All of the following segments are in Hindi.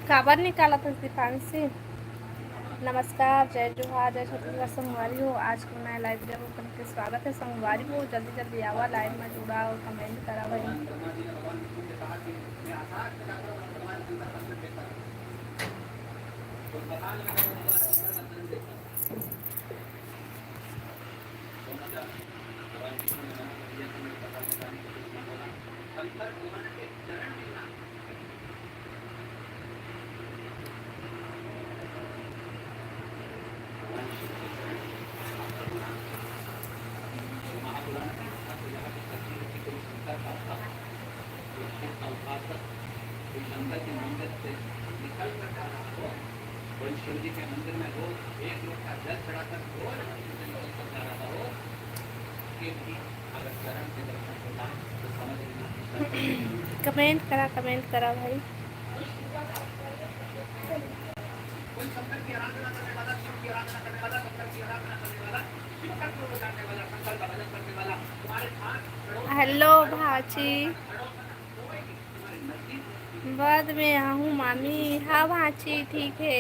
काबर निकाला था दीपांशी। नमस्कार, जय जोहार, जय छत्तीसगढ़। संगवारी हो, आज को नया लाइव में ओपन के स्वागत है। संगवारी हो, जल्दी जल्दी आवा, लाइव में जुड़ा और कमेंट करा भाई। कमेंट करा भाई। हेलो भाची, बाद में आहूँ मामी। हाँ भाची, ठीक है।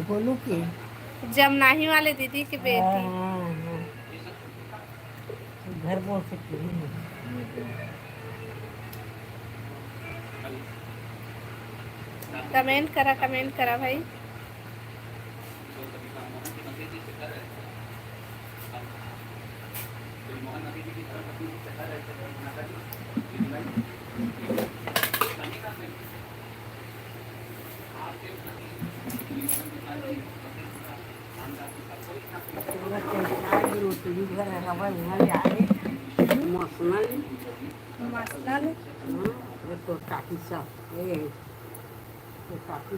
बोलू की जमनाही वाले दीदी की बेटी। घर बोल सकती हूँ। कमेंट करा भाई। रोटी घर हवा यहाँ जाए मसनल तो काफी सब ये तो काफी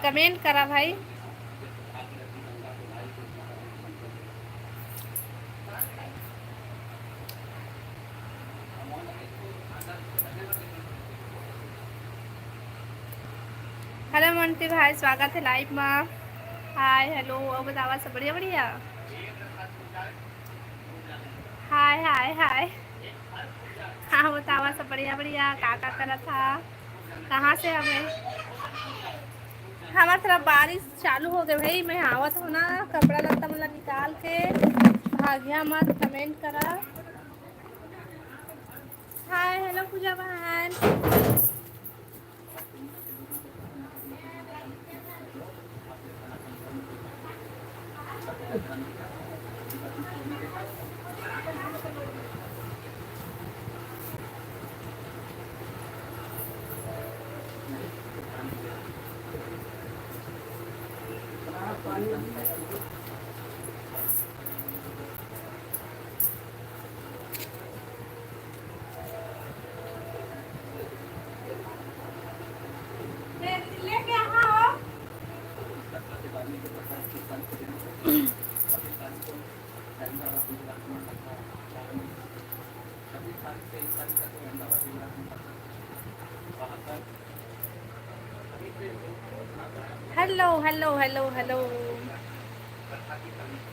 कमेंट करा भाई। हेलो मंटी भाई, स्वागत है लाइव में। हाय हेलो, अब बतावा सब बढ़िया बढ़िया। हाय हाय हाय। हाँ बतावा सब बढ़िया बढ़िया। का करा था, कहाँ से हमें। हमारे तरफ बारिश चालू हो गई भाई। मैं आवत हूँ ना, कपड़ा लत्ता मतलब निकाल के भाग्या मत। कमेंट करा। हाय हेलो पूजा बहन। लेके आओ। Hello hello hello hello.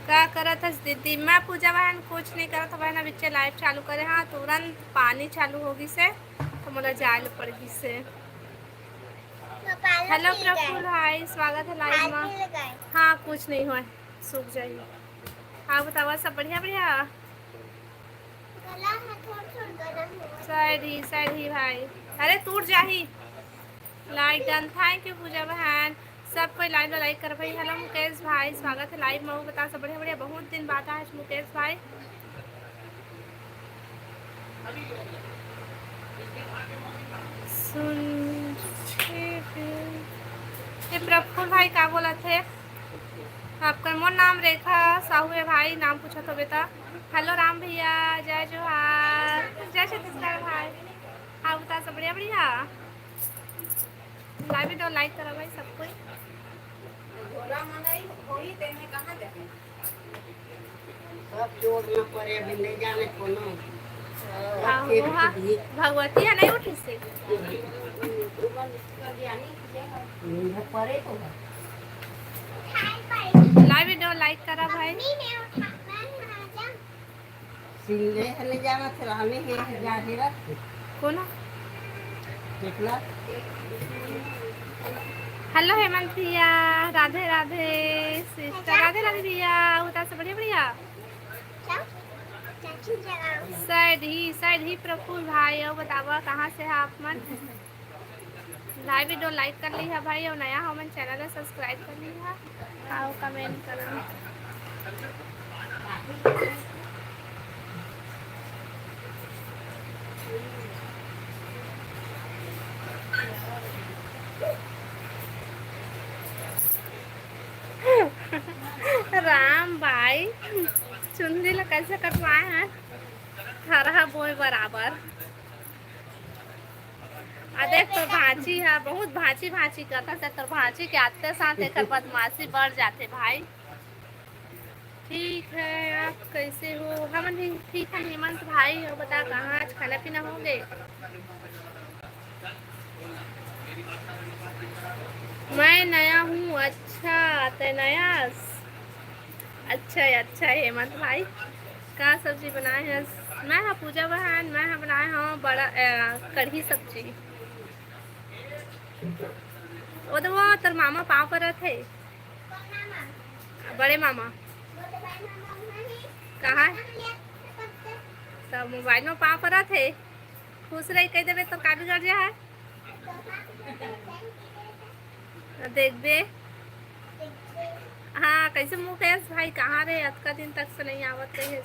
क्या करत हस दीदी। मैं पूजा बहन कुछ नहीं करत बहन। अब इच्छे लाइव चालू करे। हाँ तुरंत पानी चालू होगी से तो मोला जाल पड़गी से। हेलो प्रफुल भाई, स्वागत है लाइव में। हाँ कुछ नहीं हुआ, सूख जाएगी। हाँ बतावा सब बढ़िया बढ़िया। शायद ही भाई। अरे टूट जाही। लाइक डन, थैंक यू पूजा बहन। सब कोई लाइव में लाइक कर भाई। हेलो मुकेश भाई, स्वागत है लाइव में। बता सब बढ़िया बढ़िया। बहुत दिन बाद आए मुकेश भाई। सुन ये प्रफुल भाई का बोला थे आपका। मोर नाम रेखा साहू है भाई, नाम पूछा तो बेटा। हेलो राम भैया, जय जोहार, जय छत्तीसगढ़ भाई। हाँ बता सब बढ़िया बढ़िया। लाइव तो लाइक करो भाई सब कोई। सब जोड़ना पड़े अभी ले जाने को ना हाँ भगवती है नहीं उठी से पड़े तो लाइव वीडियो लाइक करा भाई सिले ले जाना था हमें है जाने रख कौन देखला हेलो हेमंत भैया राधे राधे सिस्टर राधे राधे भैया उधर से बढ़िया बढ़िया साइड ही प्रफुल्ल भाई और बतावा कहाँ से है आप मन लाइव वीडियो लाइक कर ली है भाई और नया हो मन चैनल सब्सक्राइब कर ली है और कमेंट करो राम भाई चुनरी ला कैसे कटवाए हैं हरा बोए बराबर देख तो भांची है बहुत भांची भांची करता से तो भांची के आते साथ एक बदमाशी बढ़ जाते भाई ठीक है आप कैसे हो हम भी ठीक है हेमंत भाई हो बता कहाँ आज खाना पीना हो गए मैं नया हूँ अच्छा तो नया अच्छा हेमंत भाई का सब्जी बनाए हैं मैं हाँ पूजा बहन मैं हाँ बनाए हूँ बड़ा कढ़ी सब्जी वो तो वो तेरे मामा पाँव पर थे बड़े मामा कहाँ तो मोबाइल में पाँव पर थे खुश रही कह देवे तो का बिगड़ जा है देख दे हाँ कैसे मुकेश भाई कहाँ रहे आज का दिन तक से नहीं आवत रहे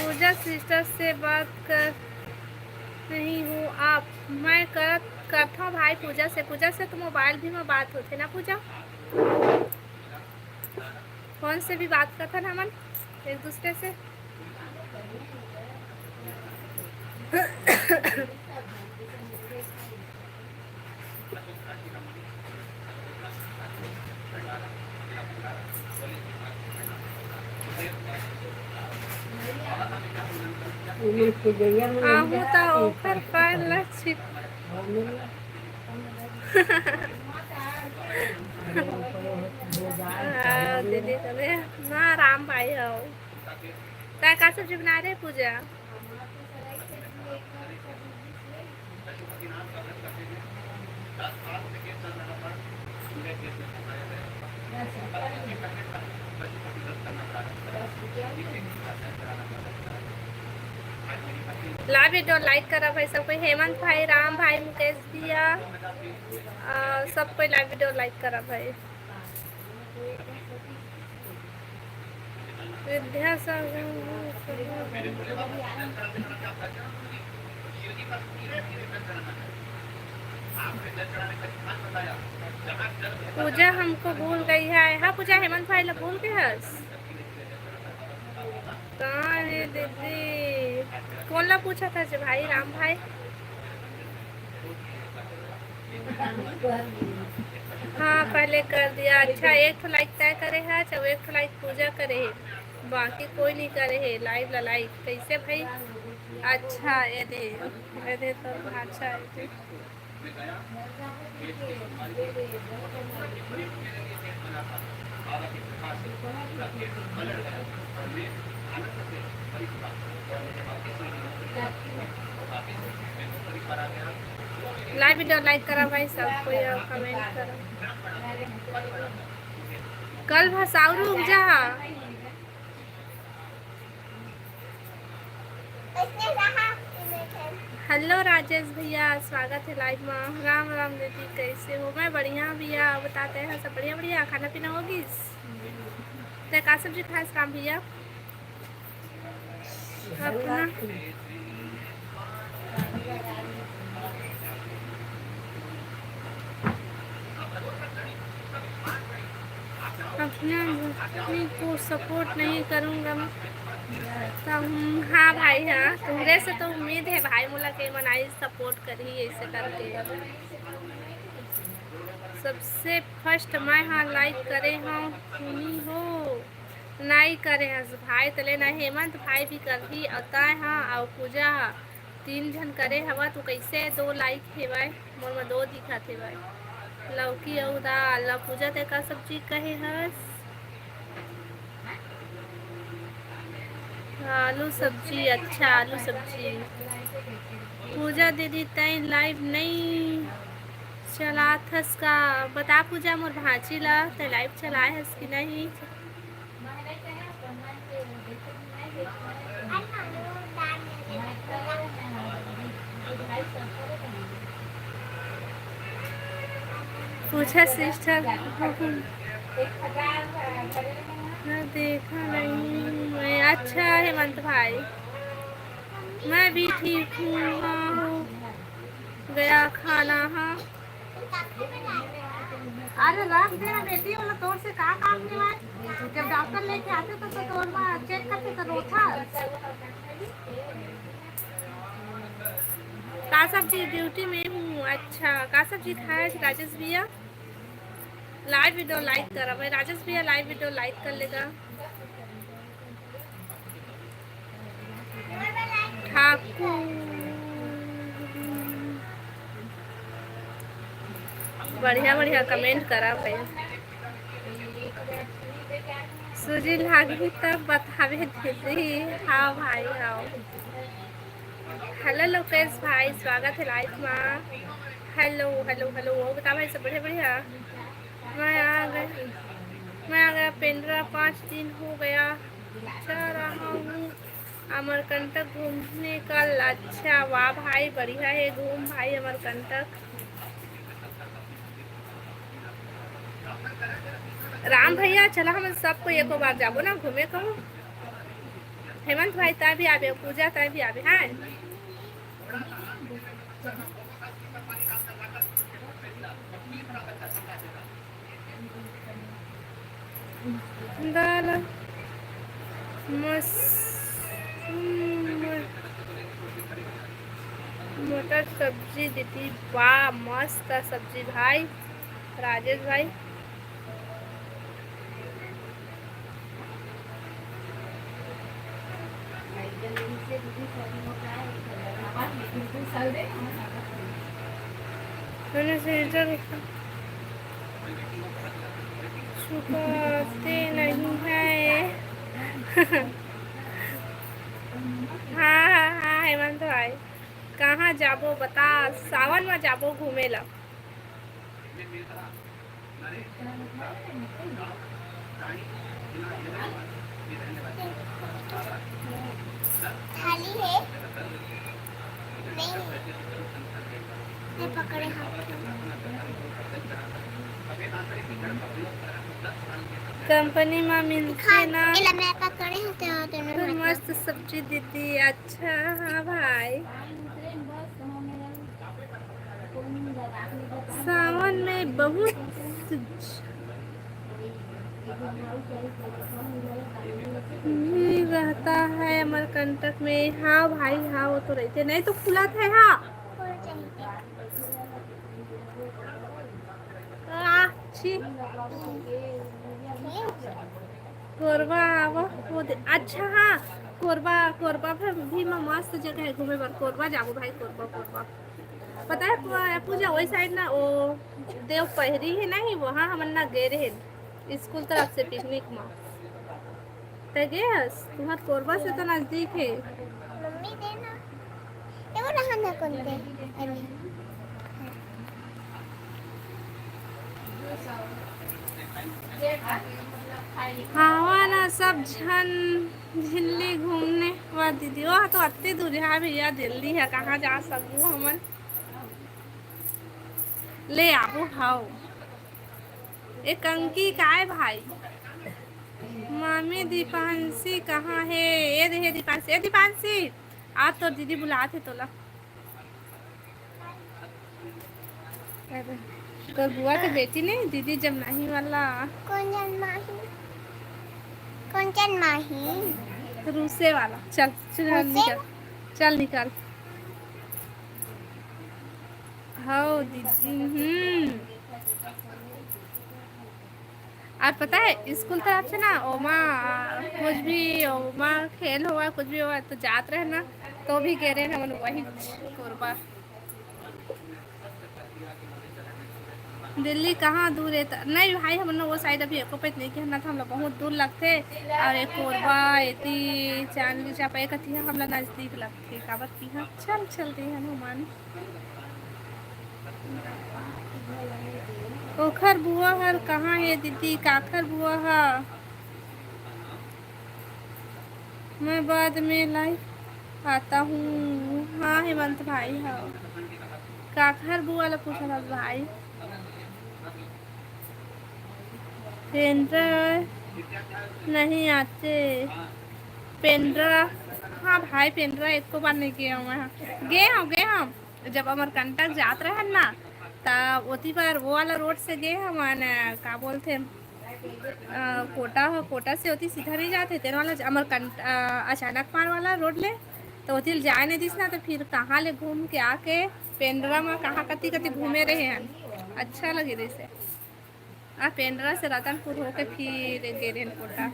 पूजा सिस्टर से बात कर नहीं हूँ आप मैं करता हूँ भाई पूजा से तो मोबाइल भी में बात होते ना पूजा फोन से भी बात करता ना मन एक दूसरे से आहू तो ऊपर पर लक्षित दीदी करे ना राम भाई हो क्या का सब्जी बना रहे पूजा लाइव वीडियो लाइक करा भाई सब कोई हेमंत भाई राम भाई मुकेश दिया सब कोई लाइव वीडियो लाइक करा भाई विद्या पूजा हमको भूल गई है हाँ पूजा हेमंत भाई ला भूल गए हस कहाँ है दीदी कौन ला पूछा था जो भाई राम भाई हाँ पहले कर दिया अच्छा एक तो लाइक तय करे है जब एक तो लाइक पूजा करे है बाकी कोई नहीं करे है लाइव ला लाइक कैसे भाई अच्छा ये दे तो अच्छा है लाइव वीडियो लाइक करा भाई सबको या कमेंट करा कल भसाऊ रुक जा हेलो राजेश भैया स्वागत है लाइव में राम राम दीदी कैसे हो मैं बढ़िया भैया बताते हैं सब बढ़िया बढ़िया खाना पीना होगी तो का सब्जी खास राम भैया अपना अपना को सपोर्ट नहीं करूँगा मैं तो हाँ भाई, हाँ तुम्हारे से तो उम्मीद है भाई, मोला के मनाई सपोर्ट करी ऐसे करके। सबसे फर्स्ट मैं हाँ लाइक करे हाँ सुनी हो नहीं करे हस भाई तले ना हेमंत भाई भी करही अता हाँ और पूजा हाँ 3 जन करे हवा तो कैसे 2 लाइक है भाई, मोर में 2 दिखत है भाई। लौकी और दाल पूजा ते का सब्जी कहे हस आलू सब्जी, अच्छा आलू सब्जी। पूजा दीदी तय लाइव नहीं चलात हस का बता पूजा मोर भांची ला तय लाइव चलाए हस कि नहीं। पूछा सिस्टर देखा नहीं मैं। अच्छा हेमंत भाई मैं भी ठीक हूँ, हाँ हो गया खाना। हाँ अरे रख देना बेटी वाला तोर से का काम के बाद जब डॉक्टर लेके आते तो तोर में चेक करते तो रोथा का सब्जी ड्यूटी में हूँ। अच्छा का सब्जी खाया राजेश भैया लाइव वीडियो लाइक करा भाई। राजेश भैया लाइव वीडियो लाइक कर लेगा। ठाकुर बढ़िया बढ़िया कमेंट करा भाई। सूजी लागी तब बतावे दीदी। हाँ भाई हाँ। हेलो लोकेश भाई स्वागत है लाइव में। हेलो हेलो हेलो बता भाई सब बढ़िया बढ़िया। मैं आ गया पेंड्रा 5 दिन हो गया जा रहा हूँ अमरकंटक घूमने कल। अच्छा वाह भाई बढ़िया है घूम भाई अमरकंटक। राम भैया चला हम सबको एक बार जाबो ना घूमे कहूँ। हेमंत भाई ता भी आवे पूजा ता भी आवे। हाँ दाल मटर सब्जी दीदी वाह मस्त सब्जी भाई। राजेश भाई छुपाते नहीं है। हाँ हाँ हाँ हेमंत भाई कहाँ जाबो बता सावन में जाबो घूमे ला। थाली है नहीं मैं पकड़े हाथ कंपनी में मिलते ना मैं पकड़े होते तो मस्त सब्जी दीदी। अच्छा हाँ भाई सावन में बहुत भी रहता है अमरकंटक में। हाँ भाई हाँ वो तो रहते नहीं तो खुला था। हाँ अच्छी कोरबा वो अच्छा हाँ कोरबा कोरबा भी मस्त जगह है घूमे पर। कोरबा जाबो भाई कोरबा कोरबा पता है पूजा वही साइड ना वो देव पहरी है नहीं वहाँ हम ना गए रहे स्कूल तरफ से पिकनिक में तो गए तुम्हार कोरबा से तो नजदीक है। मम्मी देना ये वो रहा ना कोनते अभी हाँ ना सब झन दिल्ली घूमने वाह दीदी वह तो अति दूर है भैया दिल्ली है कहाँ जा सकूँ हमन ले आबू हाओ एक अंकी का है भाई। मामी दीपांशी कहाँ है ये रहे दीपांशी। ये दीपांशी आज तो दीदी बुलाते तोला तो बुआ के बेटी नहीं दीदी जब नहीं वाला कौन जन माही रूसे वाला। चल चल रूसे निकल, चल निकल। हाँ दीदी। और पता है स्कूल तरफ से ना ओमा कुछ भी ओमा खेल हुआ कुछ भी हुआ तो जात रहे ना, तो भी कह रहे हैं हम वही कोरबा। दिल्ली कहाँ दूर है नहीं भाई, हम लोग वो साइड अभी एको पे नहीं कहना था, हम लोग बहुत दूर लगते। और एक कोरबा इतनी चांदनी चापा कथी है हम लोग नज़दीक लगते काबर की। हाँ चल चलते हैं हनुमान। ओखर बुआ हर कहाँ है दीदी, काखर बुआ है। मैं बाद में लाइव आता हूँ। हाँ हेमंत भाई हाँ, काखर बुआ ला पूछा था भाई। पेंड्रा नहीं आते पेंड्रा। हाँ भाई पेंड्रा एक को बार नहीं गए हम, गए हम जब अमरकंटक जात रहे ना, तब उसी पर वो वाला रोड से गए हम का बोलते कोटा से होती सीधा नहीं जाते तेरे वाला अमरकंट अचानक मार वाला रोड ले, तो होती जाए नहीं दिस ना, तो फिर कहाँ ले घूम के आके पेंड्रा में कहाँ कती कती घूमे रहे हैं। अच्छा लगे जैसे पेंड्रा से रतनपुर होके फिर गए रहे कोटा।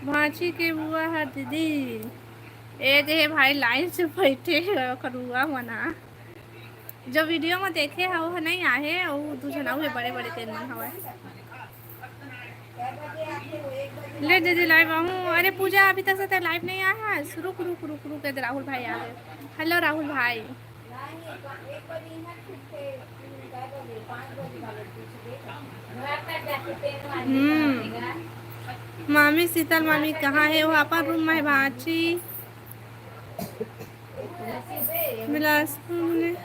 भांची के बुआ है दीदी ए जे भाई लाइन से बैठे करुआ मना, जो वीडियो में देखे है वो नहीं आए वो दूसरा हुए बड़े बड़े तेल में हवा। ले दीदी लाइव आऊँ। अरे पूजा अभी तक से लाइव नहीं आया है, रुक रुक रुक रुक के राहुल भाई आ गए। हेलो राहुल भाई। मामी शीतल मामी कहाँ है, वो अपन रूम में भांची बिलासपुर में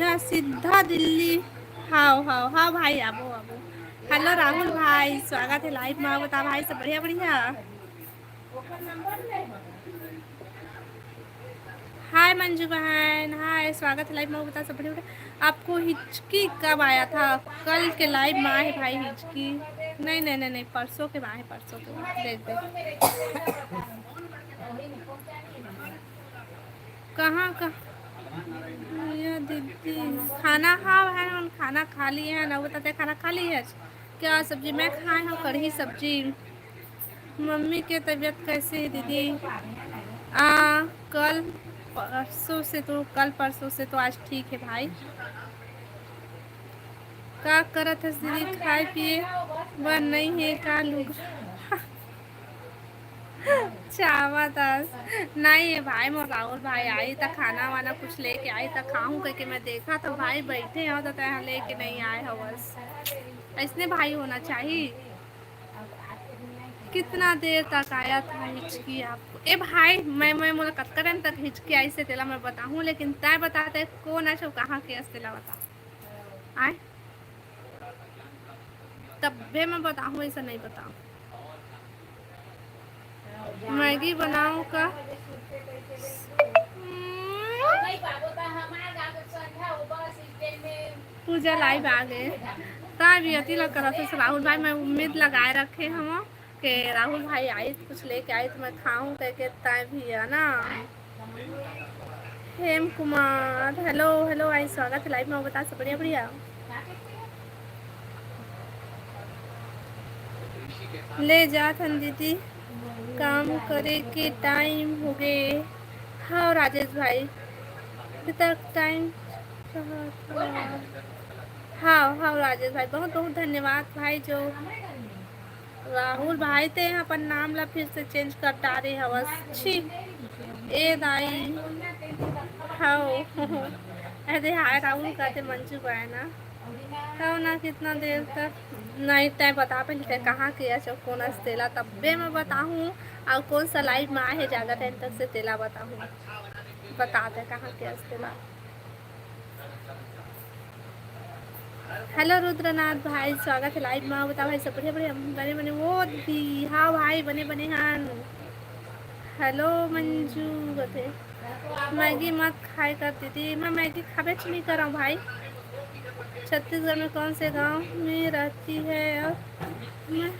या सीधा दिल्ली। हाँ हाँ हाँ भाई आबो आबो। हेलो राहुल भाई स्वागत है लाइव में, बता भाई सब बढ़िया बढ़िया। हाय मंजू बहन हाय स्वागत है लाइव में, बता सब बढ़िया बढ़िया। आपको हिचकी कब आया था? कल के लाइव में है भाई हिचकी। नहीं नहीं नहीं नहीं परसों के माँ है, परसों के देख देख कहाँ दीदी खाना हाँ है, खाना खा लिए हैं ना, बताते खाना खा ली है। क्या सब्जी मैं खाए हूँ? कढ़ी सब्जी। मम्मी की तबीयत कैसी है दीदी? कल परसों से तो आज ठीक है भाई। का करत है दीदी? खाए पिए बन नहीं है का लोग चावत नहीं है भाई। मोर राहुल भाई आई तो खाना वाना कुछ लेके आई तो खाऊं करके मैं देखा तो भाई बैठे हो तो तय लेके नहीं आए हो, बस ऐसने भाई होना चाहिए। कितना देर तक आया था हिचकी आपको? ए भाई मैं मोला कतका टाइम तक हिचकी आई से तेला मैं बताऊं, लेकिन तय बताते कौन है कहाँ के तेला बता आए तब मैं बताऊं, ऐसा नहीं बताऊं। मैगी बनाऊं का? पूजा लाइव आ गए भी अति लग करा था राहुल भाई। मैं उम्मीद लगाए रखे हम कि राहुल भाई आई तो कुछ लेके आई तो मैं खाऊं करके, तय भी है ना। हेम कुमार हेलो हेलो आई स्वागत है लाइव में, बता सब बढ़िया बढ़िया। ले जात हन दीदी काम करे के टाइम हो गए। हाँ राजेश भाई तक टाइम। हाँ हाँ राजेश भाई बहुत बहुत धन्यवाद भाई। जो राहुल भाई थे अपन नाम ला फिर से चेंज कर डारे हवस छी ए दाई। हाँ अरे हाय राहुल कहते मंजू का है ना। हाँ ना कितना देर तक नहीं तय बता पहले कहाँ किया चो कौन तेला, तब मैं बताऊँ और कौन सा लाइव में आए है ज़्यादा टाइम तक से तेला बताऊँ बताते कहाँ के तेला। हेलो रुद्रनाथ भाई स्वागत है लाइव में, बता भाई सब बढ़िया बढ़िया बने बने वो भी। हाँ भाई बने बने हन। हेलो मंजू बते मैगी मत खाए करती थी, मैं मैगी खाबे नहीं कर रहा हूँ भाई। छत्तीसगढ़ में कौन से गांव में रहती है? और मैं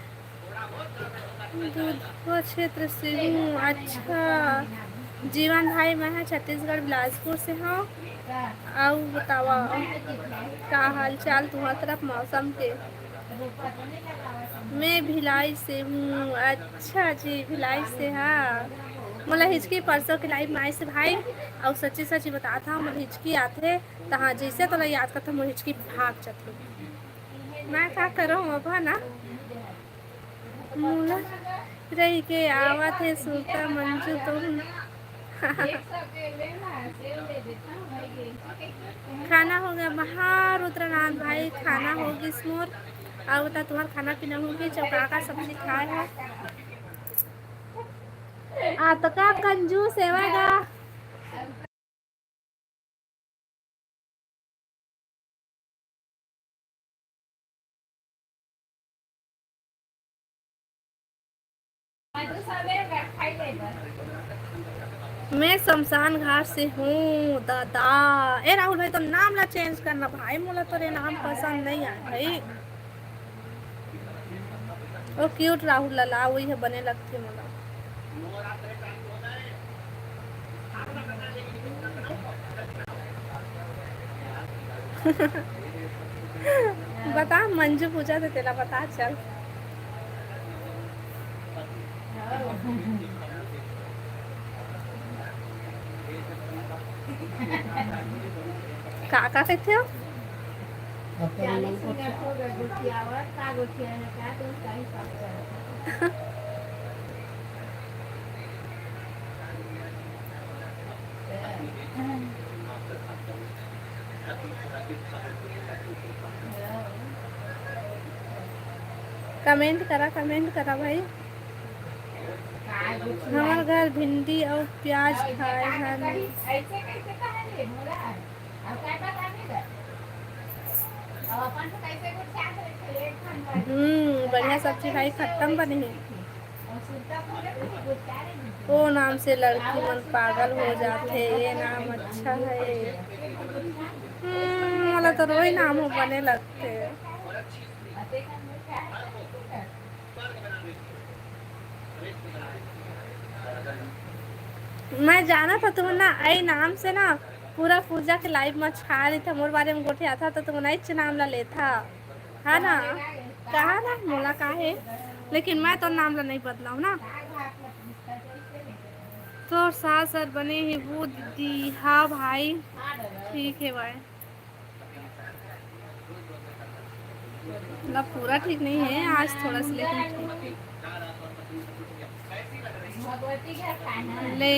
दुधवा क्षेत्र से हूँ। अच्छा, जीवन भाई मैं है छत्तीसगढ़ बिलासपुर से हूँ। और बतावा का हाल चाल तुम्हारी तरफ मौसम के? मैं भिलाई से हूँ। अच्छा जी, भिलाई से हाँ। मतलब हिचकी परसों के लाइव माई से भाई और सच्ची सच्ची बताता हूँ मतलब हिचकी आते तहाँ जैसे तो याद करता हूँ हिचकी भाग जाते। मैं क्या करूँ अब है ना मूला रही के आवत है सुनता मंजू तुम। खाना हो गया बाहर रुद्रनाथ भाई, खाना होगी स्मोर। और बता तुम्हारा खाना पीना होगी? चौका का सब्जी खाए है आ तो का कंजूस है। मैं शमशान घाट से हूँ दादा। ए राहुल भाई तो नाम ला चेंज करना भाई, मोला तोरे नाम पसंद नहीं आए भाई। ओ क्यूट राहुल लला वही है बने लगती मोला। बता मंजू पूछा तो तेरा बता चल। काका कहते हो? कमेंट करा भाई। हमारे घर भिंडी और प्याज खाए हैं। बढ़िया सब्जी भाई खत्म बने है। वो नाम से लड़की मन पागल हो जाते, ये नाम अच्छा है। मतलब तो रोई नाम हो बने लगते। मैं जाना था तुम ना आई नाम से ना पूरा पूजा के लाइव में छा रही था मोर बारे में गोठे आता तो तुम नहीं नाम ला लेता है ना। कहा ना मोला का है लेकिन मैं तो नाम ला नहीं बदलाऊ ना। तो सास सर बने ही वो दीदी। हाँ भाई ठीक है भाई। मतलब पूरा ठीक नहीं है आज थोड़ा सा लेकिन ठीक है। ले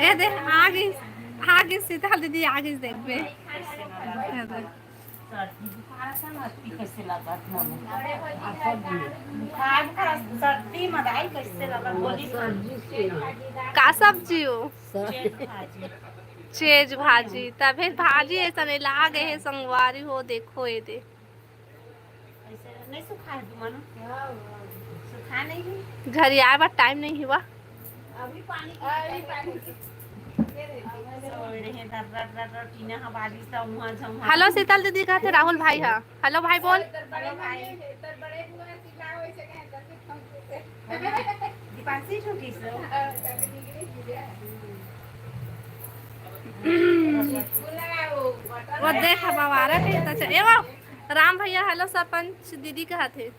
ए देख आगे सीता दीदी आगे देख बे। का सब्जी हो? चेज भाजी तभी भाजी ऐसा नहीं लागे है संगवारी हो देखो ये दे घर आए बार टाइम नहीं हुआ। हेलो शीतल दीदी कहते राहुल भाई है। हेलो भाई बोल। वो देख बवारा कहता ए वो राम भैया हेलो सरपंच दीदी कहते।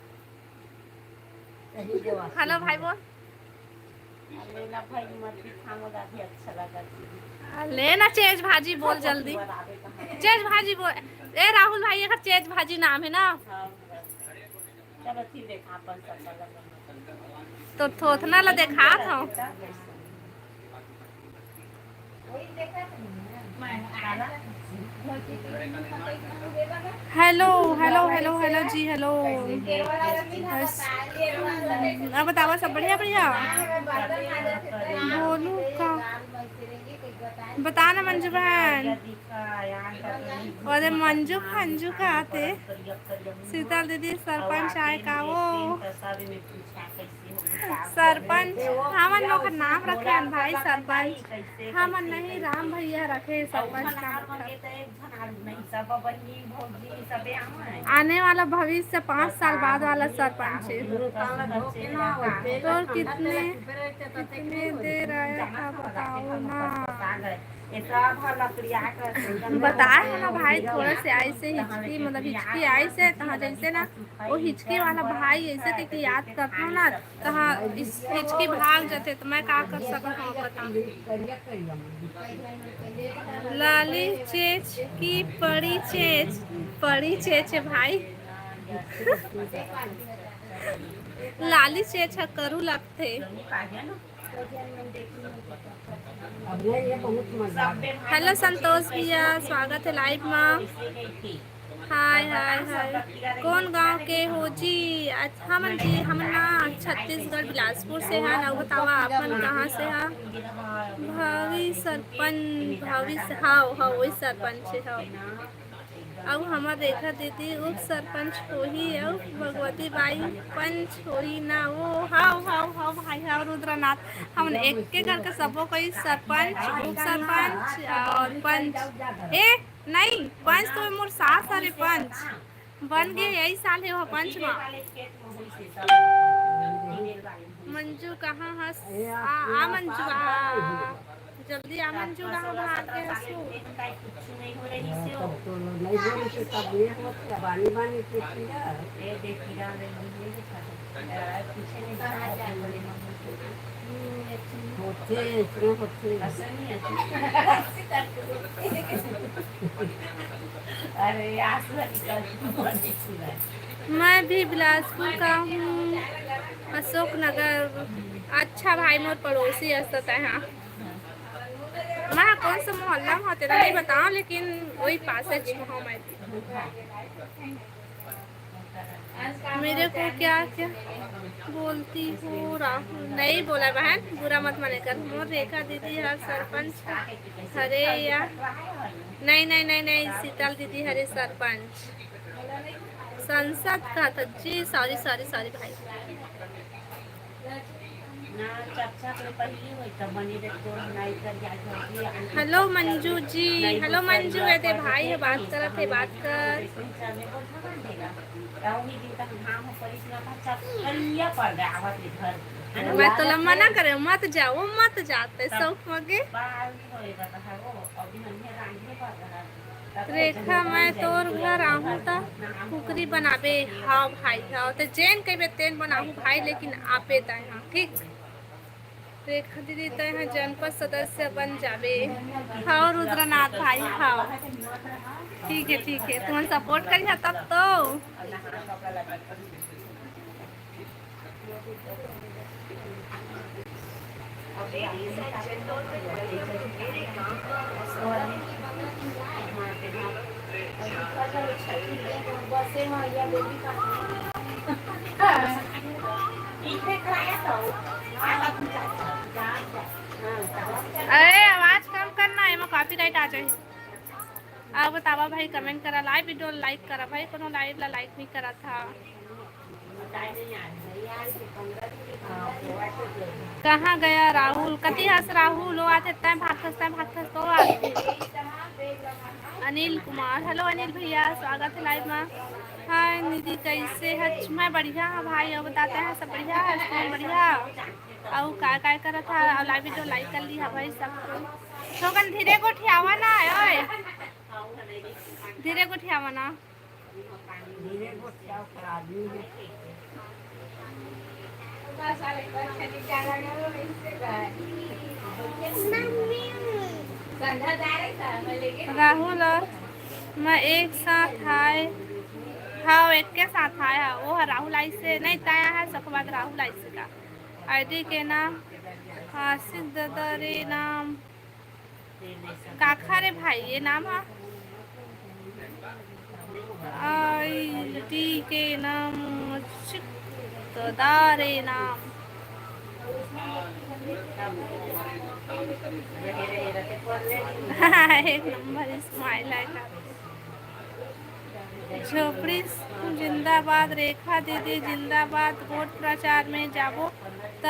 हेलो भाई बोल। लेना चेज भाजी बोल जल्दी। चेज भाजी बोल। ए राहुल भाई का चेज भाजी नाम है ना। तो थोथना ला देखा था। हेलो हेलो हेलो हेलो जी हेलो। अब बताओ सब बढ़िया बढ़िया बोलू का बता ना मंजू बहन। और मंजू फंजू का आते शीतल दीदी सरपंच आए का वो सरपंच हमन लोग का नाम रखे हैं भाई सरपंच हमन नहीं राम भैया रखे सरपंच नाम रखे। आने वाला भविष्य 5 साल बाद वाला सरपंच है। तो कितने दे रहा था बताओ ना। बताए है ना भाई थोड़ा से ऐसे हिचकी मतलब हिचकी ऐसे तहाँ जैसे ना वो हिचकी वाला भाई ऐसे कि याद करता हूँ ना तहाँ इस हिचकी भाग जाते तो मैं क्या कर सकता हूँ बता। लाली चेच की पड़ी चेच है भाई। लाली चेच करू लगते। हेलो संतोष भैया स्वागत है लाइव में। हाय हाय हाय कौन गांव के हो जी। हमन जी हम ना छत्तीसगढ़ बिलासपुर से है ना बतावा अपन कहाँ से है। भावी सरपंच भविष्य हाउ हाउ वही सरपंच है। अब हमार रेखा दीदी उप सरपंच होही और भगवती बाई पंच होही ना वो हाउ हाउ हाउ भाई हाउ रुद्रनाथ हम एक के करके सबो कोई सरपंच उप सरपंच और पंच ए नहीं पंच तो मोर सास अरे पंच बन गए यही साल है वो पंच में। मंजू कहाँ हंस आ मंजू आ जल्दी आ मंजू कहाँ भाग के हंसू। मैं भी बिलासपुर का हूँ अशोक नगर। अच्छा भाई मोर पड़ोसी स्थित है यहाँ मैं कौन सा मोहल्ला में होते नहीं बताओ लेकिन वही पास है मेरे को क्या क्या बोलती हो राहुल नहीं बोला बहन बुरा मत माने कर। मोर रेखा दीदी हर सरपंच हरे या नहीं नहीं नहीं नहीं शीतल दीदी हरे सरपंच संसद का था जी सॉरी सॉरी सॉरी भाई। हेलो मंजू जी हेलो मंजू है भाई है बात कर बात कर। मैं तो लम्बा ना करे मत जाओ मत जाते शौक मगे। रेखा मैं तोर घर आहूँ तो कुकरी बनाबे हाँ भाई हाँ तो जैन कहे तेन बनाहूँ भाई लेकिन आपे तय हाँ ठीक। रेखा दीदी तय हाँ जनपद सदस्य बन जाबे हाँ रुद्रनाथ भाई हाँ ठीक है तुम सपोर्ट करिए तब तो। अरे आवाज कम करना है कॉपीराइट आ जाए। अब बतावा भाई कमेंट करा लाइव वीडियो लाइक करा भाई कोनो लाइव ला लाइक नहीं करा था। कहाँ गया राहुल कति हंस राहुल वो आते तय भागते तो अनिल कुमार हेलो अनिल भैया स्वागत है लाइव में। हाय निधि कैसे है मैं बढ़िया भाई और बताते हैं सब बढ़िया है स्कूल बढ़िया और काय करा था लाइव वीडियो लाइक कर ली है भाई सबको। छोकन धीरे को ठियावा ना ओए धीरे को ठियावा ना राहुल और मैं एक साथ आए हाँ एक के साथ आया वो है राहुल आई से नहीं ताया है सबके बाद राहुल आई से का आईडी के नाम आसिफ ददरे नाम काखा रे भाई ये नाम है आईडी के नाम ददारे नाम एक नंबर स्माइल है का। झोपड़ी जिंदाबाद, रेखा दीदी जिंदाबाद। वोट प्रचार में जाबो त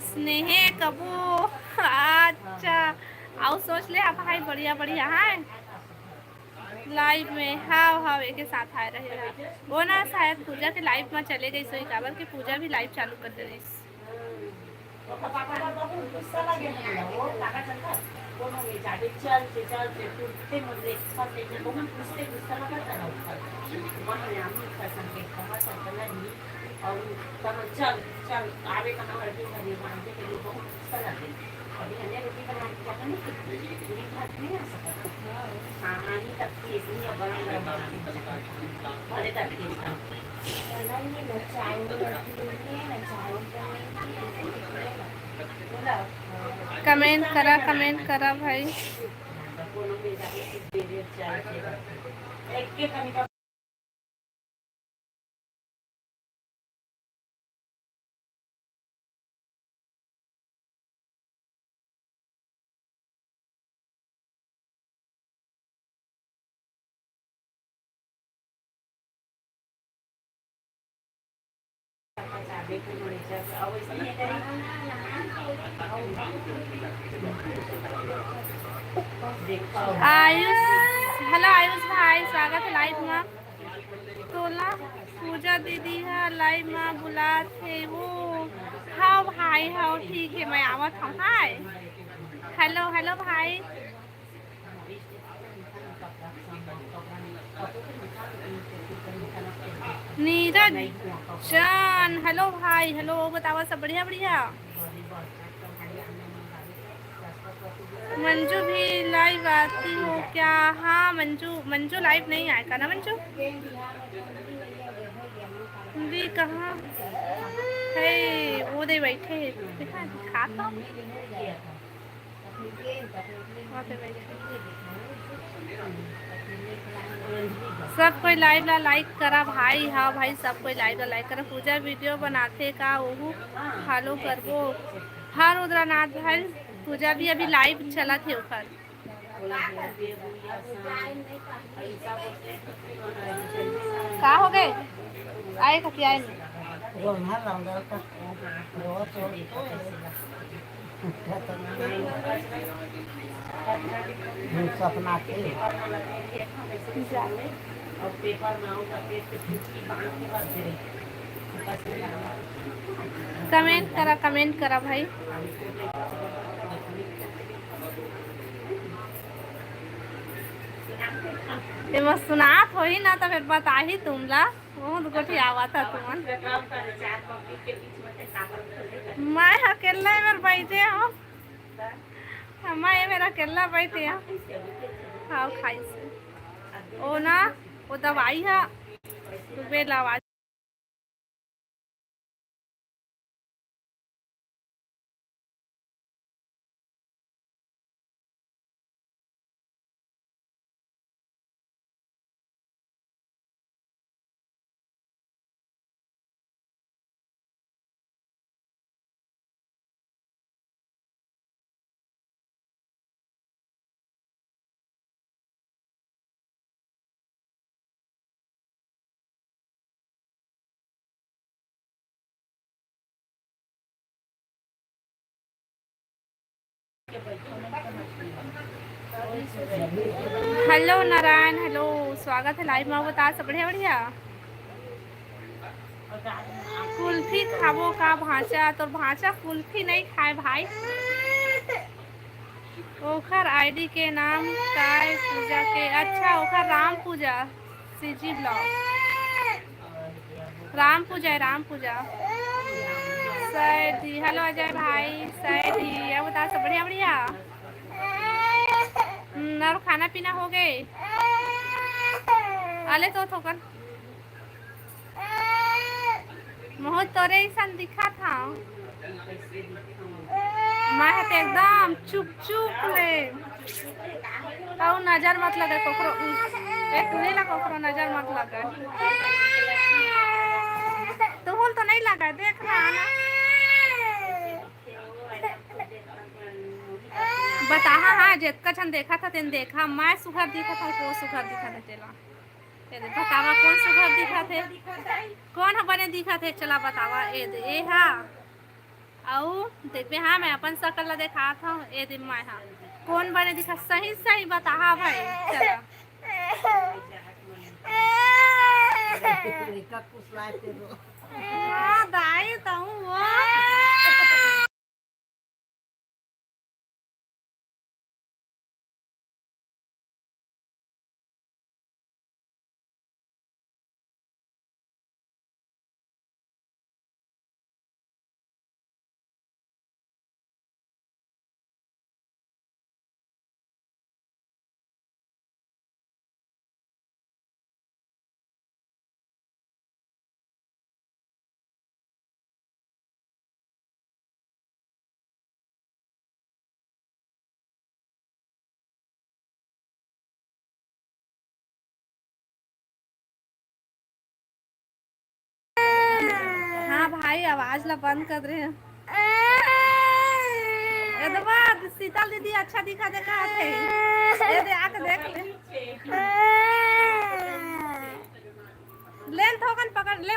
स्नेहे कबो। अच्छा आओ सोच ले आप भाई, बढ़िया बढ़िया है लाइव में। हाँ हाँ एक साथ आए रहेगा वो ना, शायद पूजा के लाइव में चले गई सोई काबर की पूजा भी लाइव चालू कर दे रही। कमेंट करा भाई। आयुष, हेलो आयुष भाई, स्वागत है लाइव में। तोला पूजा दीदी है लाइव में बुला थे वो। हाँ भाई हाँ ठीक है, मैं आवत हूँ। हाय हेलो हेलो भाई। नीरज जान हेलो भाई, हेलो बतावा सब बढ़िया बढ़िया। मंजू भी लाइव आती हो क्या? हाँ मंजू लाइव नहीं आएगा ना मंजू दी कहाँ है? वो दे बैठे खा तो सब कोई लाइव ला लाइक करा भाई। हाँ भाई सब कोई लाइव ला लाइक करा। पूजा वीडियो बनाते का वो फॉलो करबो। हाँ रुद्रनाथ भाई पूजा भी अभी लाइव चला थे ऊपर। का हो गए आए कति आए सपना के कमेंट करा भाई। ये सुनात हो ही ना तो फिर बता ही तुमला बहुत गोठी आवा था तुमन। मैं अकेला में बैठे हूँ, मैं मेरा अकेला बैठे हूँ। हाँ खाई से ओ ना वो दवाई है तो बेल आवाज। हेलो नारायण, हेलो स्वागत है लाइव में। बता सब बढ़िया बढ़िया। कुल्फी खाबो का भांचा? तो भांचा कुल्फी नहीं खाए भाई। ओखर आईडी के नाम काय पूजा के? अच्छा ओखर राम पूजा सीजी ब्लॉग राम पूजा है राम पूजा। सैदी हेलो अजय भाई सैदी। अब बता सब बढ़िया बढ़िया। और खाना पीना हो गए? आले तो थोकर बहुत तोरे इंसान दिखा था। मैं तो एकदम चुप चुप ले तो नजर मत लगे कोकरो। एक नहीं लगा कोकरो नजर मत लगे। तो नहीं लगा देख रहा ना। जितना छन देखा था तेन देखा मैं सुघर दिखा था को सुघर दिखा था चला बतावा कौन सुघर दिखा थे कौन ह बने दिखा थे चला बतावा ए हा आउ देखबे हाँ मैं अपन शकल ला देखा था ए दिन मैं हाँ कौन बने दिखा सही सही बता भाई चला दाई तो वो हाँ भाई आवाज ला बंद कर रहे हैं शीतल दीदी अच्छा दिखा दे कहा थे ये दे आके देख ले थोकन पकड़ ले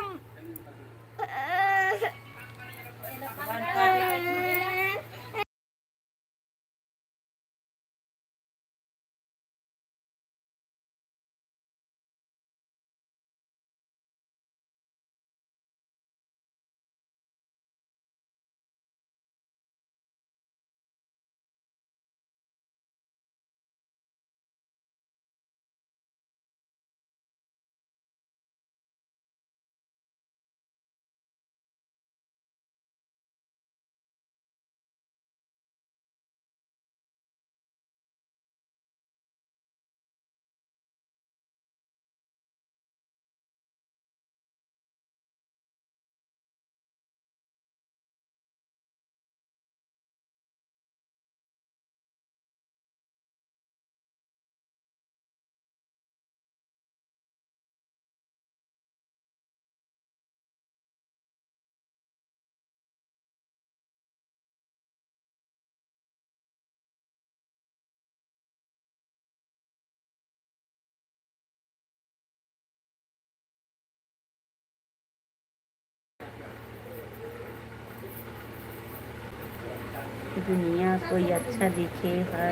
दुनिया कोई अच्छा दिखे है।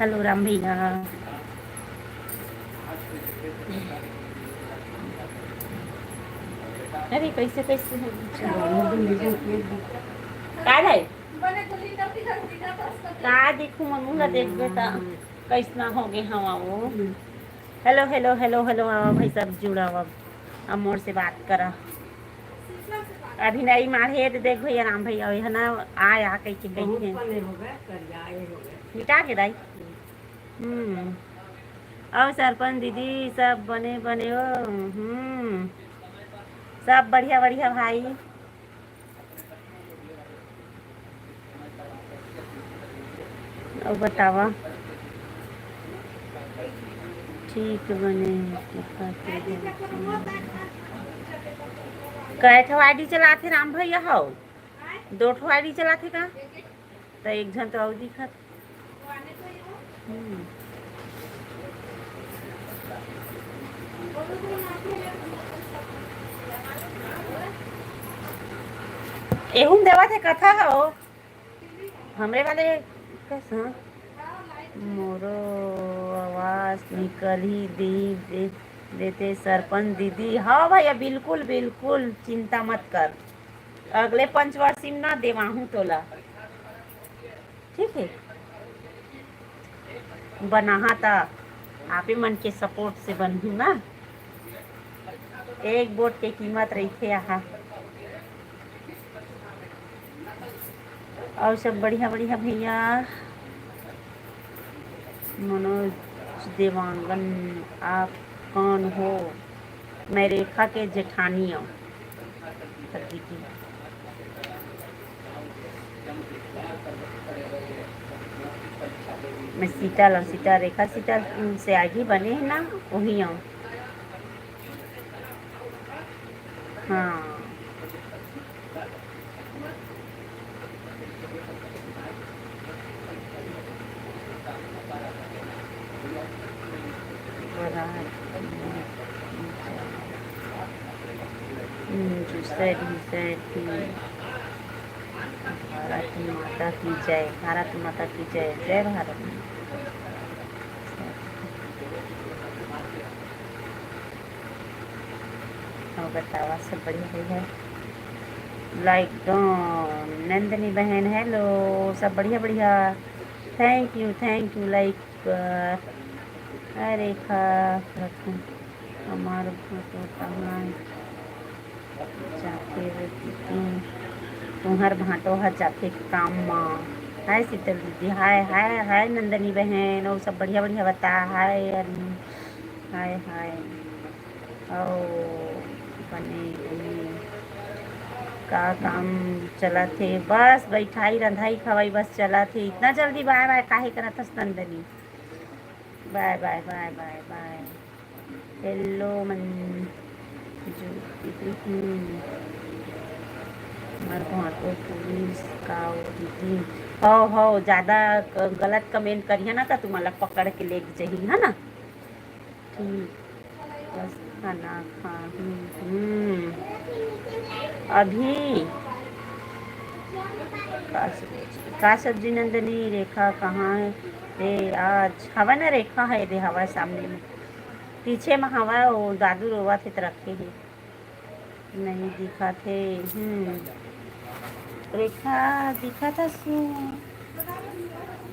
हेलो राम भैया, अरे कैसे कैसे का देखू मनुला देख बेटा कैसना हो गए हवा वो। हेलो हेलो हेलो हेलो भाई सब जुड़ा हुआ अब मोर से बात करा अभी नहीं मारे तो देख भैया राम भैया है ना आया कैसे कैसे मिटा के दाई। और सरपंच दीदी सब बने बने हो। सब बढ़िया बढ़िया भाई। और बतावा ठीक बने कै ठवाड़ी चलाते राम भैया हो 2 ठवाड़ी चलाते का तो एक जन तो और दिखत। एहू देवा थे कथा हो हमरे वाले कैसा मोरो आवाज निकल ही दे देते सरपंच दीदी। हाँ भैया बिल्कुल बिल्कुल चिंता मत कर अगले पंचवर्षी में ना देवाहू तोला ठीक है। बनाहा था आपे मन के सपोर्ट से बनू ना। एक वोट के कीमत रही थे यहाँ। और सब बढ़िया बढ़िया भैया। मनोज देवांगन आप कौन हो? मैं रेखा के जेठानी हूँ। मैं सीता सीता रेखा सीता से आगे बने हैं ना वही हूँ। हाँ भारत माता की जय, भारत माता की जय, जय भारत माता। और बतावा सब बढ़िया है। लाइक नंदनी बहन हेलो, सब बढ़िया बढ़िया, थैंक यू लाइक। रेखा रखूँ हमार फोटो कहाँ जाके तुम्हार भाटो हर जाके काम माँ। हाय शीतल दीदी, हाय हाय हाय नंदनी बहन, और सब बढ़िया बढ़िया बता। हाय अनु, हाय हाय। ओ बने का काम चला थे? बस बैठाई रंधाई खवाई बस चला थे। इतना जल्दी बाय बाय काहे करत हस Nandini? Bye bye bye bye bye. Hello Manju भाटो पुलिस का दीदी हो ज़्यादा गलत कमेंट करिए ना तो तुम्हारा पकड़ के ले जाही है ना। ठीक बस खाना खा अभी का सब्जी नंदनी? रेखा कहाँ है रे आज? हवा ना रेखा है रे, हवा सामने में पीछे में हवा। वो दादू रोवा थे तो रखे ही नहीं दिखा थे। रेखा दिखा था सो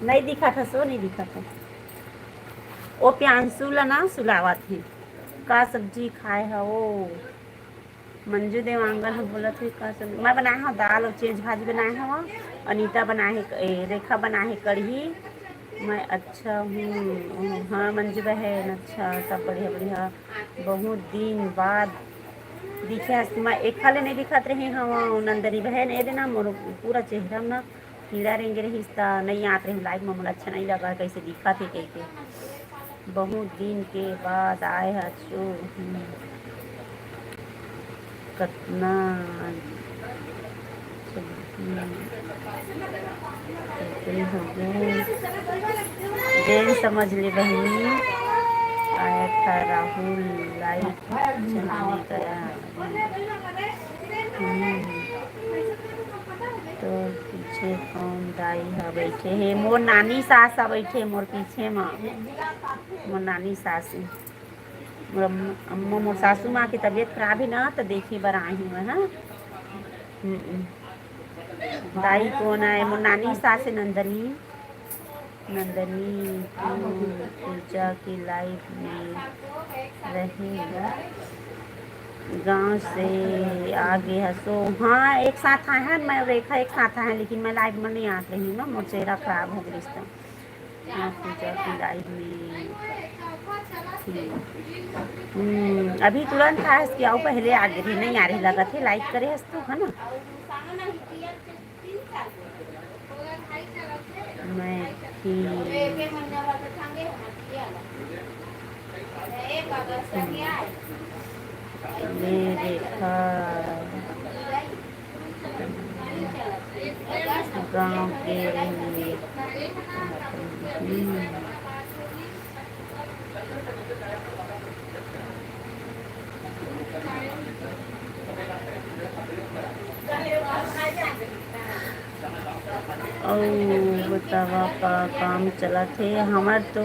नहीं दिखा था, सो नहीं दिखा था। वो प्यांसू ला ना सुलावा थे। का सब्जी खाए है वो? मंजू देवांगन हम बोला थे का सब्जी मैं बनाया हूँ? दाल और चेंज भाजी बनाए हूँ। अनीता बनाए है, रेखा बनाए है कढ़ी। मैं अच्छा हूँ। हाँ मंजू बहन अच्छा, सब बढ़िया बढ़िया। बहुत दिन बाद दिखे मैं एक खाले नहीं दिखत रहे हम नंदनी बहन। ये देना मोर पूरा चेहरा में ना कीड़ा रेंग रही नहीं आते रहे लाइव में। मुझे अच्छा नहीं लगा कैसे दिखा थे कह के। बहुत दिन के बाद आए हैं अच्छो। कतना जेन समझ ले बहनी। आया था राहुल लाइट चलाने गया तो पीछे कौन दाई है बैठे है? मोर नानी सास है बैठे मोर पीछे में। मोर नानी सास मोर अम्मा मोर सासू माँ की तबीयत खराब है ना तो देखी बार आई हूँ मैं। हाँ दाई कौन है? मोर नानी सास है नंदनी। नंदनी पूजा की लाइफ में रहेगा गांव से आगे है सो। हाँ एक साथ आए हैं, मैं रेखा एक साथ आए हैं लेकिन मैं लाइव में नहीं आ रही हूँ ना, मोर चेहरा खराब हो गया। हाँ पूजा की लाइव में अभी तुरंत था इसकी आओ पहले आ गई नहीं आ रही लगा थे लाइक करे हस तो है ना। मैं रेखा गाँव के रहेंगे। बतावा का काम चला थे हमार तो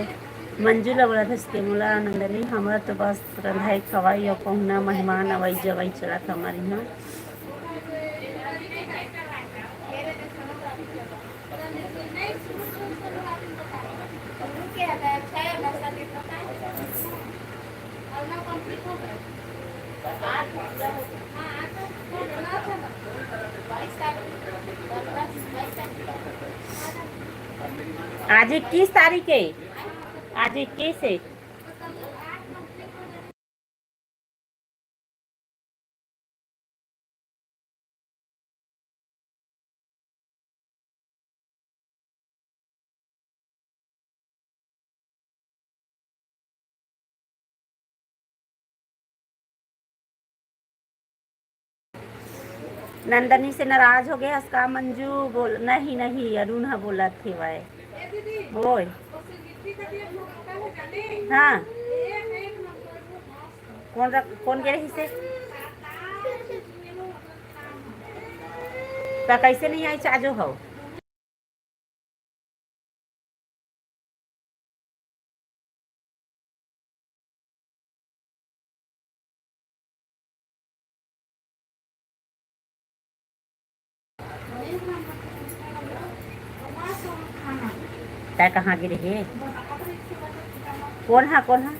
मंजूला बोला था इसके मुला नंदनी। हमारा तो बस रंधाई खवाई और पहुना मेहमान अवई जवाई चला था हमारे यहाँ। आज 21 तारीख है, आज 21 है। नंदनी से नाराज हो गया उसका मंजू बोल नहीं अरुण है बोला थे भाई बोल। हाँ कौन कह रही से? तो कैसे नहीं आई चाजो हो? तय कहाँ गिरे है? कौन है कौन है?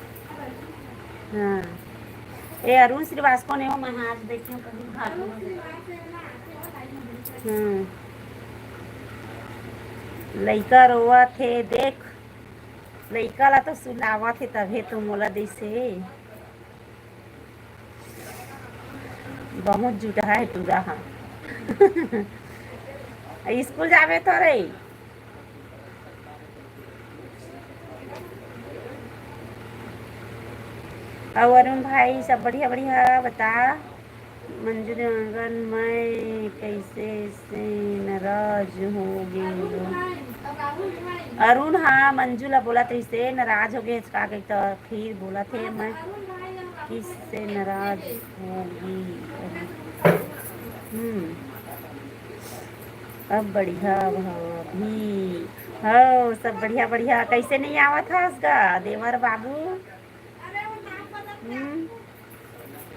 हाँ ये अरुण श्रीवास्तव ने वो मैं आज देखी हूँ कभी भागो। लइका रोआ थे देख, लइका ला तो सुलावा थे तभे तो मोला दिसे बहुत जुटा है टूरा हाँ। स्कूल जावे तो रे और अरुण भाई सब बढ़िया बढ़िया बता। मंजूर आंगन में कैसे से नाराज हो गई अरुण? हाँ मंजू ला बोला थे से नाराज हो गए का के तो फिर बोला थे मैं किससे नाराज होगी। अब बढ़िया भाभी हो सब बढ़िया बढ़िया। कैसे नहीं आवत था उसका देवर बाबू?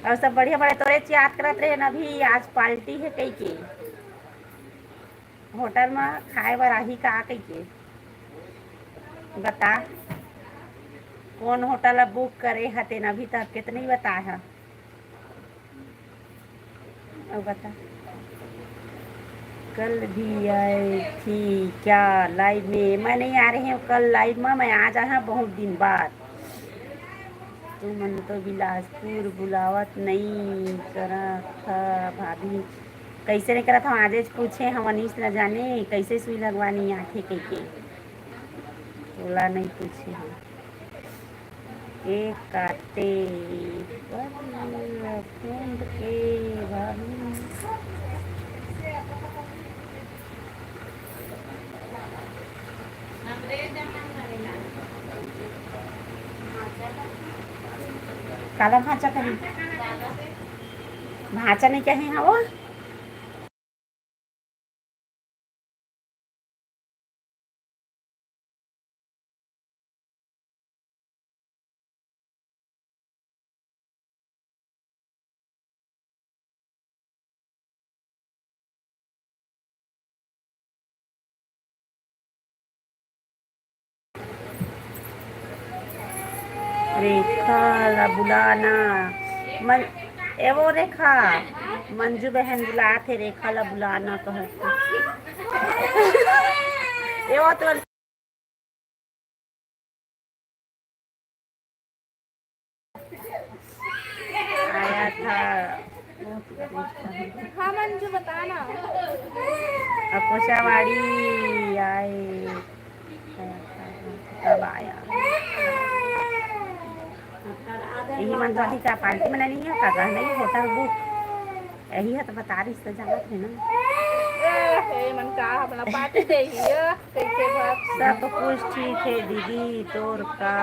और सब बढ़िया बढ़िया तोरे याद करत रहे न अभी आज पार्टी है कई के होटल में खाए बर आही का कई के बता कौन होटल बुक करे हते न अभी तक कितनी बताए है और बता। कल भी आई थी क्या लाइव में? मैं नहीं आ रही हूँ कल लाइव में, मैं आ जाए बहुत दिन बाद। तो मन तो बिलासपुर बुलावत नहीं करा था भाभी। कैसे नहीं करा था आज पूछे हम अनीस न जाने कैसे सुई लगवानी आँखें कई के बोला नहीं पूछे हम एक काटे के भाभी। काला भाचा करी भाचा नहीं कहे हाँ वो रेखा ला बुलाना मन ए वो रेखा मंजू बहन बुला थे रेखा ला बुलाना कहते ए वो तो आया था। हाँ मंजू बताना। अकोशावाड़ी आए कब आया? यही मंदवादी का पार्टी में नहीं है का नहीं होटल बुक यही है तो बता रही तो जाना थे ना मन का अपना पार्टी दे कैसे सब कुछ ठीक है दीदी तोर का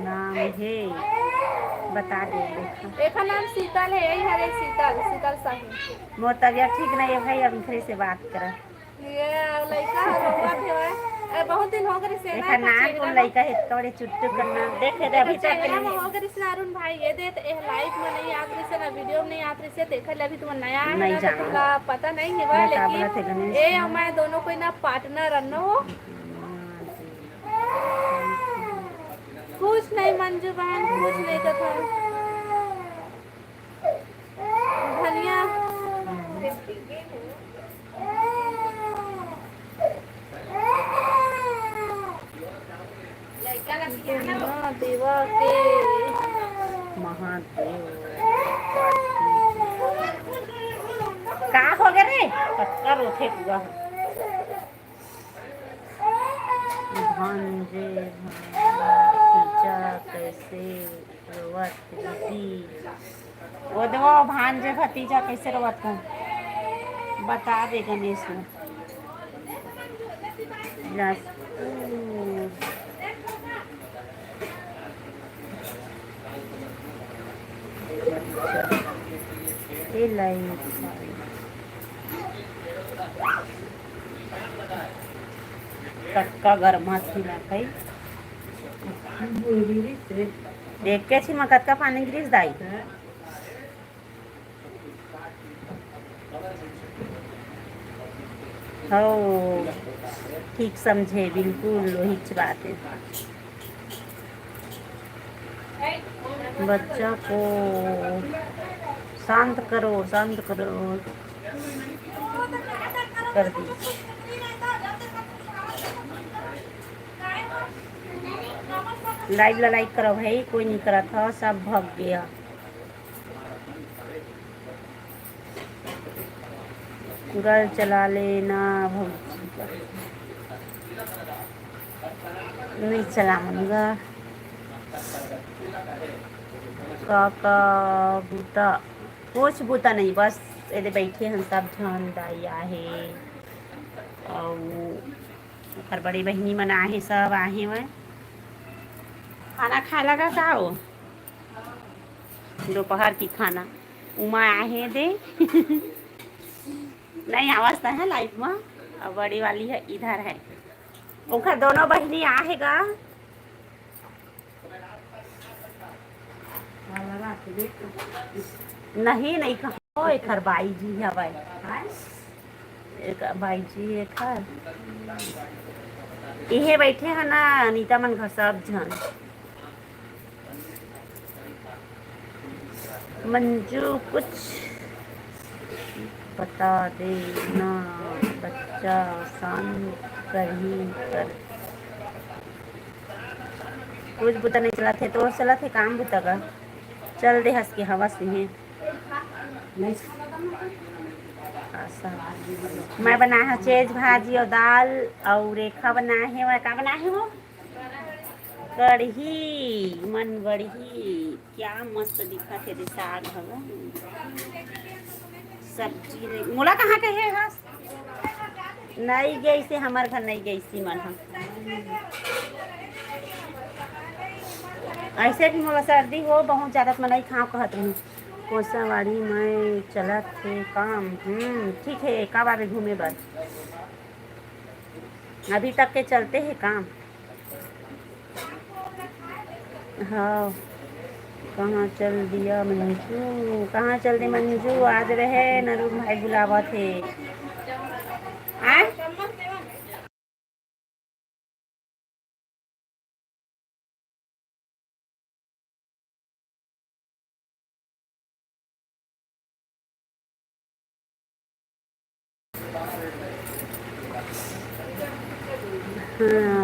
नाम है बता दे। एक नाम शीतल है यही है शीतल शीतल साहू। मोर तबियत ठीक नहीं है भाई अब फिर से बात कर ये लड़का बहुत दिन हो गए से ना नाम कौन लड़का है तोड़े चुट्टू करना देखे दे अभी तक नहीं हो गए से अरुण भाई ये दे लाइव में नहीं आत रही से ना वीडियो में नहीं आत रही से देखे ले अभी तुम नया है नहीं जाना पता नहीं है लेकिन ये हमारे दोनों कोई ना पार्टनर रनो कुछ नहीं मंजू बहन कुछ नहीं तो धनिया देवा के महादेव का हो गया रे पत्थर उठे पूरा भांजे भतीजा कैसे रोवत दीदी वो दो भांजे भतीजा कैसे रोवत है बता दे गणेश में कटका गरमा थी ना भाई देख के छी मैं कटका पानी गिरीस दाई हो ठीक समझे बिल्कुल वही बात है बच्चा को शांत करो कर दी लाइक करो भाई कोई नहीं करा था सब भाग गया गल चला लेना नहीं चलाऊंगा काका बूता कुछ बूता नहीं बस ये बैठे हम सब झन दाई आहे और बड़ी बहनी मन आहे सब आहे मैं खाना खाए लगा का हो दोपहर की खाना उमा आहे दे नहीं आवाज है लाइफ में और बड़ी वाली है इधर है उनका दोनों बहनी आहेगा नहीं कहो एक बाई जी है भाई एक बाई जी एक इहे बैठे है ना नीता मन घर सब झन मंजू कुछ बता दे ना बच्चा शांत कर कुछ बुता नहीं चला थे तो चला थे काम बुता का चल दे हंस के हवा से है मैं बनाया है चेज भाजी और दाल और रेखा बनाया है मैं क्या बनाया है वो कढ़ी मन बड़ी क्या मस्त दिखा थे साग भगवान सब्जी मोला कहाँ के है हस नहीं गई से हमार घर नहीं गई सी मन हम ऐसे भी मोला सर्दी हो बहुत ज़्यादा मैं नहीं खाओ कहत हूँ कोसावाड़ी में चलत थे काम ठीक है कब आवे घूमे बस अभी तक के चलते हैं काम हाँ कहाँ चल दिया मंजू कहाँ चल दी मंजू आज रहे नरूप भाई बुलावा थे हाँ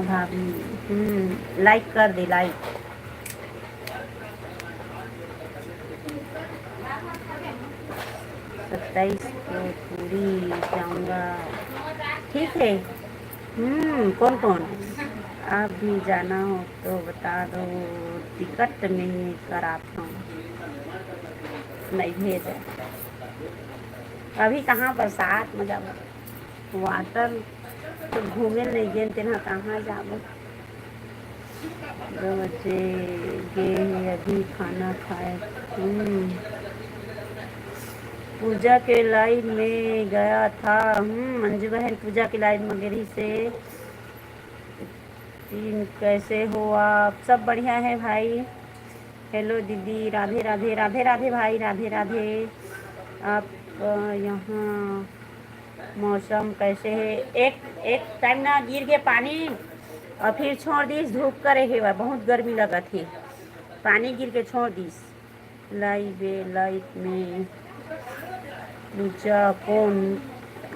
भाभी लाइक कर दे लाइक 27 को पूरी जाऊंगा ठीक है कौन कौन आप भी जाना हो तो बता दो टिकट में कराता हूँ नहीं भेज अभी कहाँ बरसात में जाब वाटर तो घूमे नहीं गए तेना कहाँ जाब 2 बजे गए अभी खाना खाए पूजा के लाइन में गया था मंजू बहन पूजा की लाइन में गिरी से कैसे हो आप सब बढ़िया है भाई हेलो दीदी राधे राधे राधे राधे भाई राधे राधे आप यहाँ मौसम कैसे है एक टाइम ना गिर के पानी और फिर छोड़ दीस धूप करे है बहुत गर्मी लगा थी पानी गिर के छोड़ दीस लाइट में पूजा कौन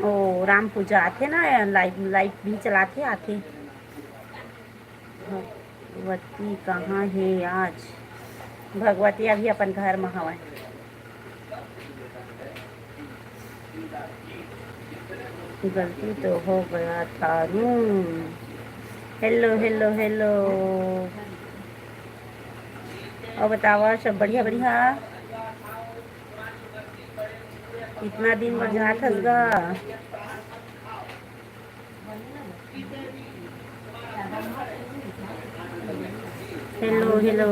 ओ राम पूजा आते ना लाइट भी चलाते आते भगवती कहाँ है आज भगवती अभी अपन घर में हवा गलती तो हो गया था हेलो हेलो हेलो और बतावा सब बढ़िया बढ़िया इतना दिन में जात हसगा हेलो हेलो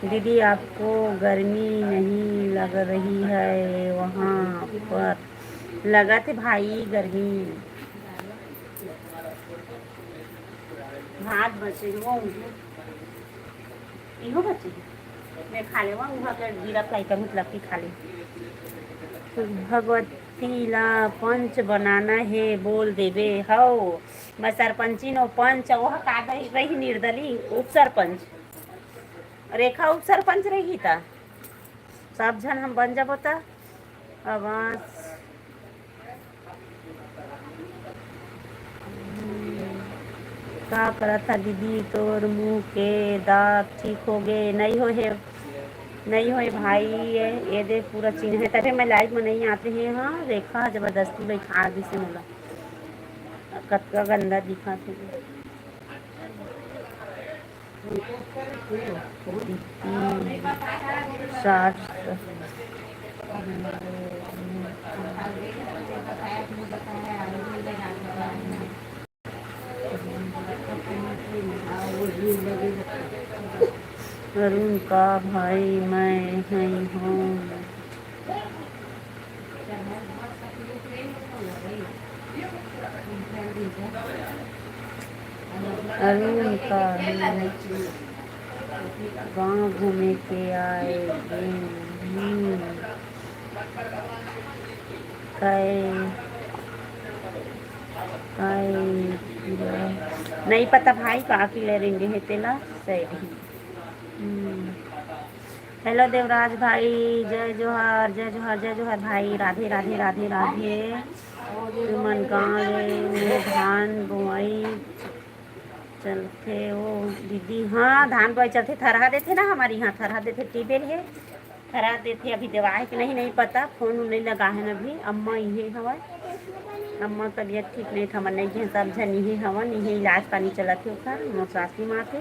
दीदी आपको गर्मी नहीं लग रही है वहाँ पर लगा थे भाई गर्मी भात बचे वो इहो बचे मैं खा ले वहाँ के जीरा फ्राई कर मतलब कि खा ले। भगवती ला पंच बनाना है बोल देवे हो मैं सरपंची नो पंच वह का रही निर्दली उप सरपंच रेखा उप सरपंच रही था सब जन हम बन जब होता आवाज का करा था दीदी तोर मुँह के दाग ठीक हो गए नहीं हो भाई ये दे पूरा चिन्ह है तभी मैं लाइव में नहीं आते हैं। हाँ रेखा जबरदस्ती बैठा दी से मोला कतका गंदा दिखा थे अरुण का भाई मैं नहीं हूँ अरुण का गाँव घूमे के आए नहीं पता भाई का ले रेंगे है तेला सही। हेलो देवराज भाई जय जोहार जय जोहार जय जोहार भाई राधे राधे राधे राधे मन गाँव में धान बुआई चलते ओ दीदी। हाँ धान बुआई चलते थरहा देते ना हमारे यहाँ थरहा देते टीबेल है थरहा देते अभी देवाए कि नहीं पता फोन नहीं लगा है ना अभी अम्मा ये हवा अम्मा तबीयत ठीक नहीं था नहीं है सब जन ये हवन ये इलाज पानी चला थे उसका मौसासी माँ थे।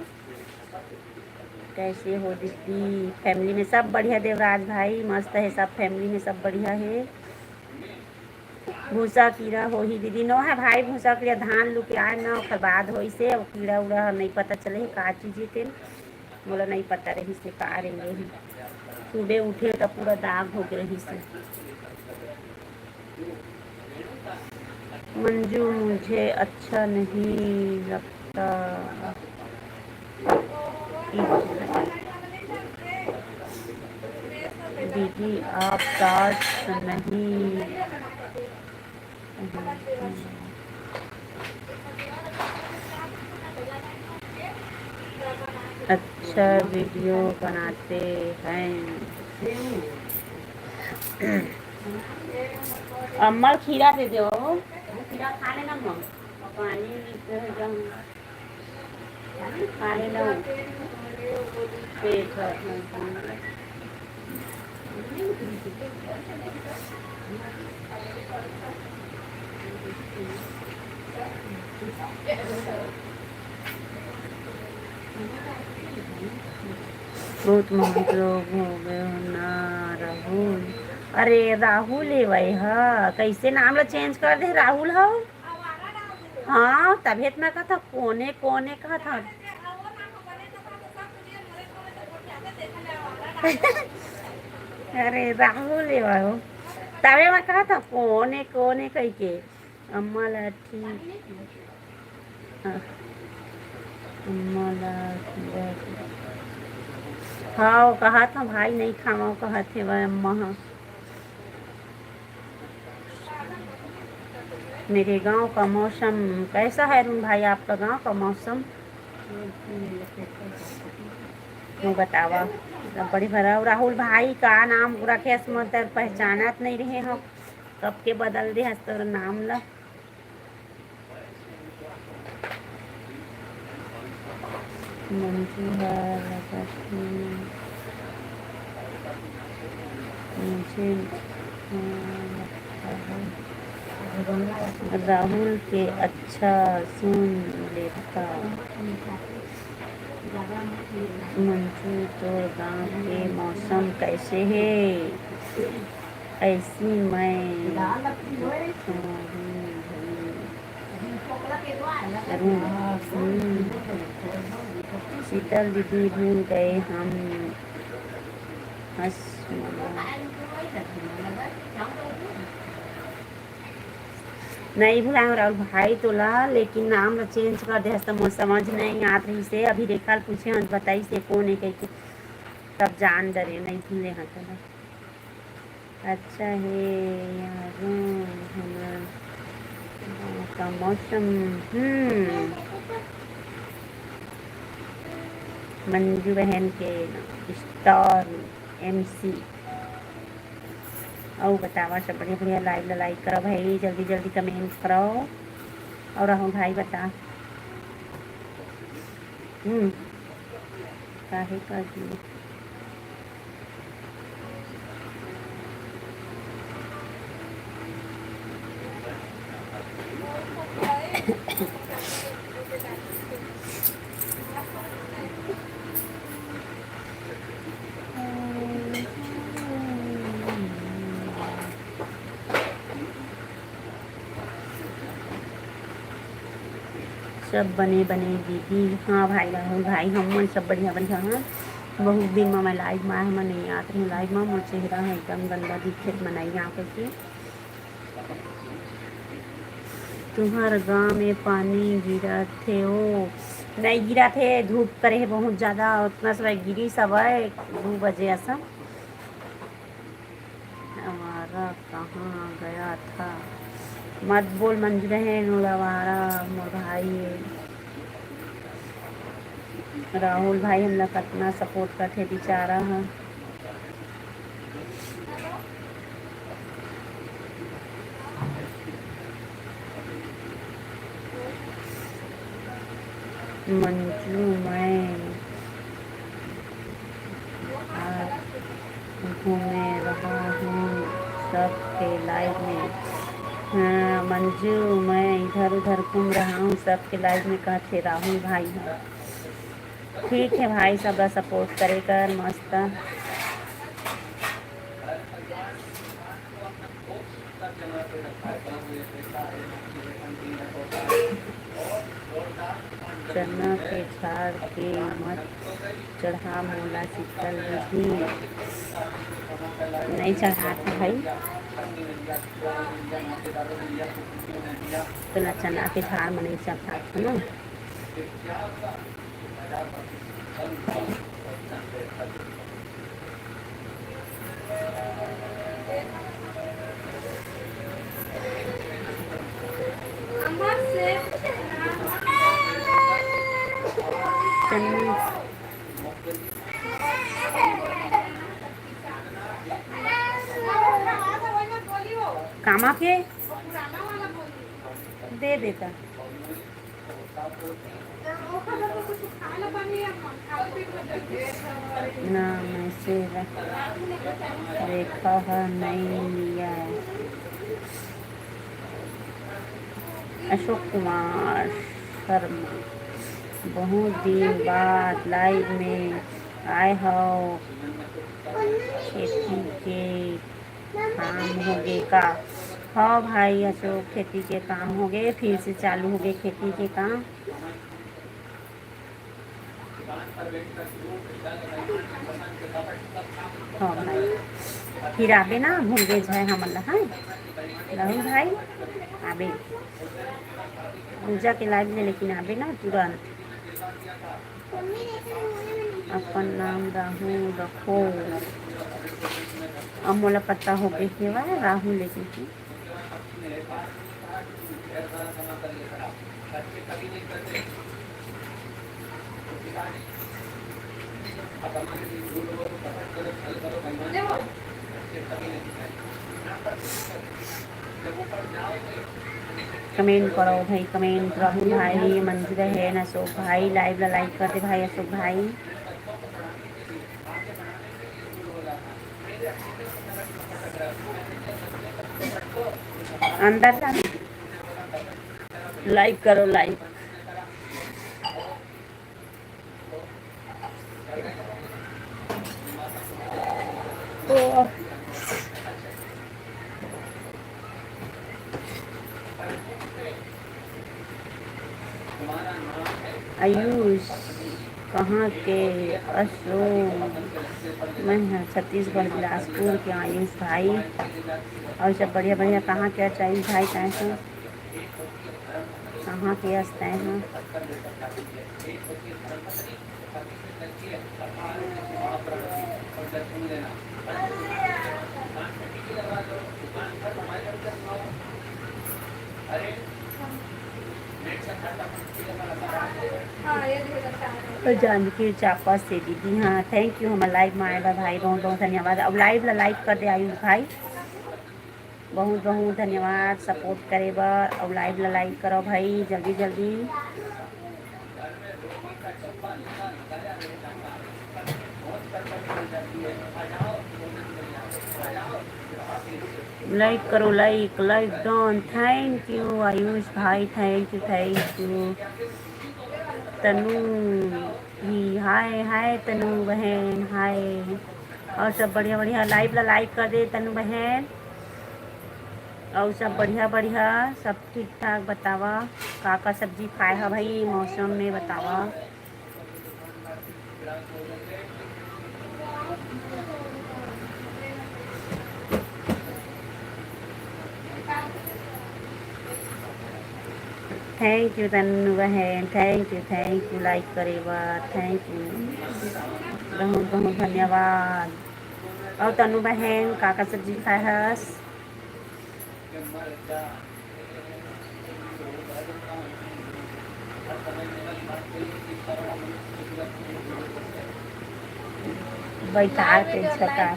कैसे हो दीदी फैमिली में सब बढ़िया देवराज भाई मस्त है सब फैमिली में सब बढ़िया है। भूसा कीड़ा हो ही दीदी नो है भाई भूसा कीड़ा धान लुके आए ना फिर बाद हो से कीड़ा उड़ा नहीं पता चले का चीज़ थे बोला नहीं पता रही से का रहेंगे ही सुबह उठे तो पूरा दाग हो गए रही से। मंजू मुझे अच्छा नहीं लगता दीदी आप टास्क नहीं अच्छा वीडियो बनाते हैं। अम्मा खीरा दे दो खीरा खा लेना अम्मा पानी खा लेना पेट बहुत महंगे लोग हो गए हो ना राहुल। अरे राहुल है भाई हाँ कैसे नाम ला चेंज कर दे राहुल हो। हाँ तबीयत में कहा था कोने कोने कहा था अरे राहुल है भाई तबे में कहा था कोने कोने कही के अम्मा ला ठीक अम्मा ला हाँ कहा था भाई नहीं खावा कहा थे वह अम्मा हाँ। मेरे गांव का मौसम कैसा है अरुण भाई आपका गांव का मौसम वो बतावा बड़ी भरा राहुल भाई का नाम रखे मतलब पहचानत नहीं रहे हम कब के बदल दे तो नाम ला मंजू मुझे राहुल के अच्छा सुन लेता मंजू तो गाँव के मौसम कैसे है ऐसी मैं शीतल दीदी भूल गए हम हंस नहीं भुलाए राहुल भाई तो ला, लेकिन नाम ला चेंज कर दे तो मोर समझ नहीं आत रही से। अभी रेखा ल पूछे हन बताई से कौन है कह के, तब जान डरे नहीं भूले हाँ तो। अच्छा है यार हमारा गाँव का मौसम। मंजू बहन के स्टार MC। और बतावा सब बढ़िया बढ़िया लाइक करो भाई, जल्दी जल्दी कमेंट करो। और राहुल भाई बता काहे कर दिए। सब बने बने दीदी। हाँ भाई राहुल भाई हम सब बढ़िया बढ़िया हाँ। बहुत दिन में मैं लाइव में हम नहीं आते रही लाइव में। मोर चेहरा है एकदम गंदा दिखे मनाई यहाँ करके। तुम्हार गाँव में पानी गिरा थे ओ नहीं गिरा थे, धूप करे है बहुत ज़्यादा। उतना समय गिरी सब है 2 बजे ऐसा। हमारा कहाँ गया था मत बोल मंजू बहन। हमारा मोर भाई है राहुल भाई, हम लोग कितना सपोर्ट करते बेचारा है। मंजू मैं घूमे रहा हूँ सबके लाइव में। हाँ मंजू मैं इधर उधर घूम रहा हूँ सबके लाइव में कहते राहुल भाई है। ठीक है भाई, सब सपोर्ट करेगा मस्त। चना के झाड़ के मत चढ़ा मोला शीतल दीदी। नहीं चढ़ाते भाई तो ना चना के झाड़ में नहीं चढ़ाते ना। कामा के दे देता ना मैसेज देखा है नहीं लिया है। अशोक कुमार शर्मा बहुत दिन बाद लाइव में आए हो। खेती के काम हो गए का? हाँ भाई अशोक खेती के काम हो गए, फिर से चालू हो गए खेती के काम। हाँ भाई फिर आबे ना भूल जाए हमन ला। हाँ राहुल भाई आबे पूजा के लाइव में, लेकिन आबे ना तुरंत। अपन नाम राहुल रखो। अब मोला पता हो गई के बा राहुल लेके की। कमेंट करो भाई कमेंट। राहुल भाई मंजू बहन अशोक भाई लाइव ला लाइक कर दे भाई अशोक भाई। अंदर जा लाइक करो लाइक। आयुष कहाँ के? अशोक मैं छत्तीसगढ़ बिलासपुर के आयुष भाई। और सब बढ़िया बढ़िया। कहाँ क्या चाहिए भाई कैसे? कहाँ के हंसते हैं। हाँ ये देखो जानकी चापा से दीदी, हाँ थैंक यू। हमारे लाइव में आए बा भाई, बहुत बहुत धन्यवाद। अब लाइव ला लाइक कर दे आयुष भाई, बहुत बहुत धन्यवाद सपोर्ट करे बा। अब लाइव ला लाइक करो भाई जल्दी जल्दी। लाइक करो, like like done. Thank you Ayush भाई, थैंक यू थैंक यू। तनु ही हाय हाय तनु बहन हाय। और सब बढ़िया बढ़िया, लाइव ला लाइक कर दे तनु बहन। और सब बढ़िया बढ़िया, सब ठीक ठाक। बतावा का सब्जी खाए है भाई मौसम में, बतावा। थैंक यू तनु बहन, थैंक यू लाइक करे बा, थैंक यू बहुत बहुत धन्यवाद। और तनु बहन का सब्जी खाए हस। बैठा के छका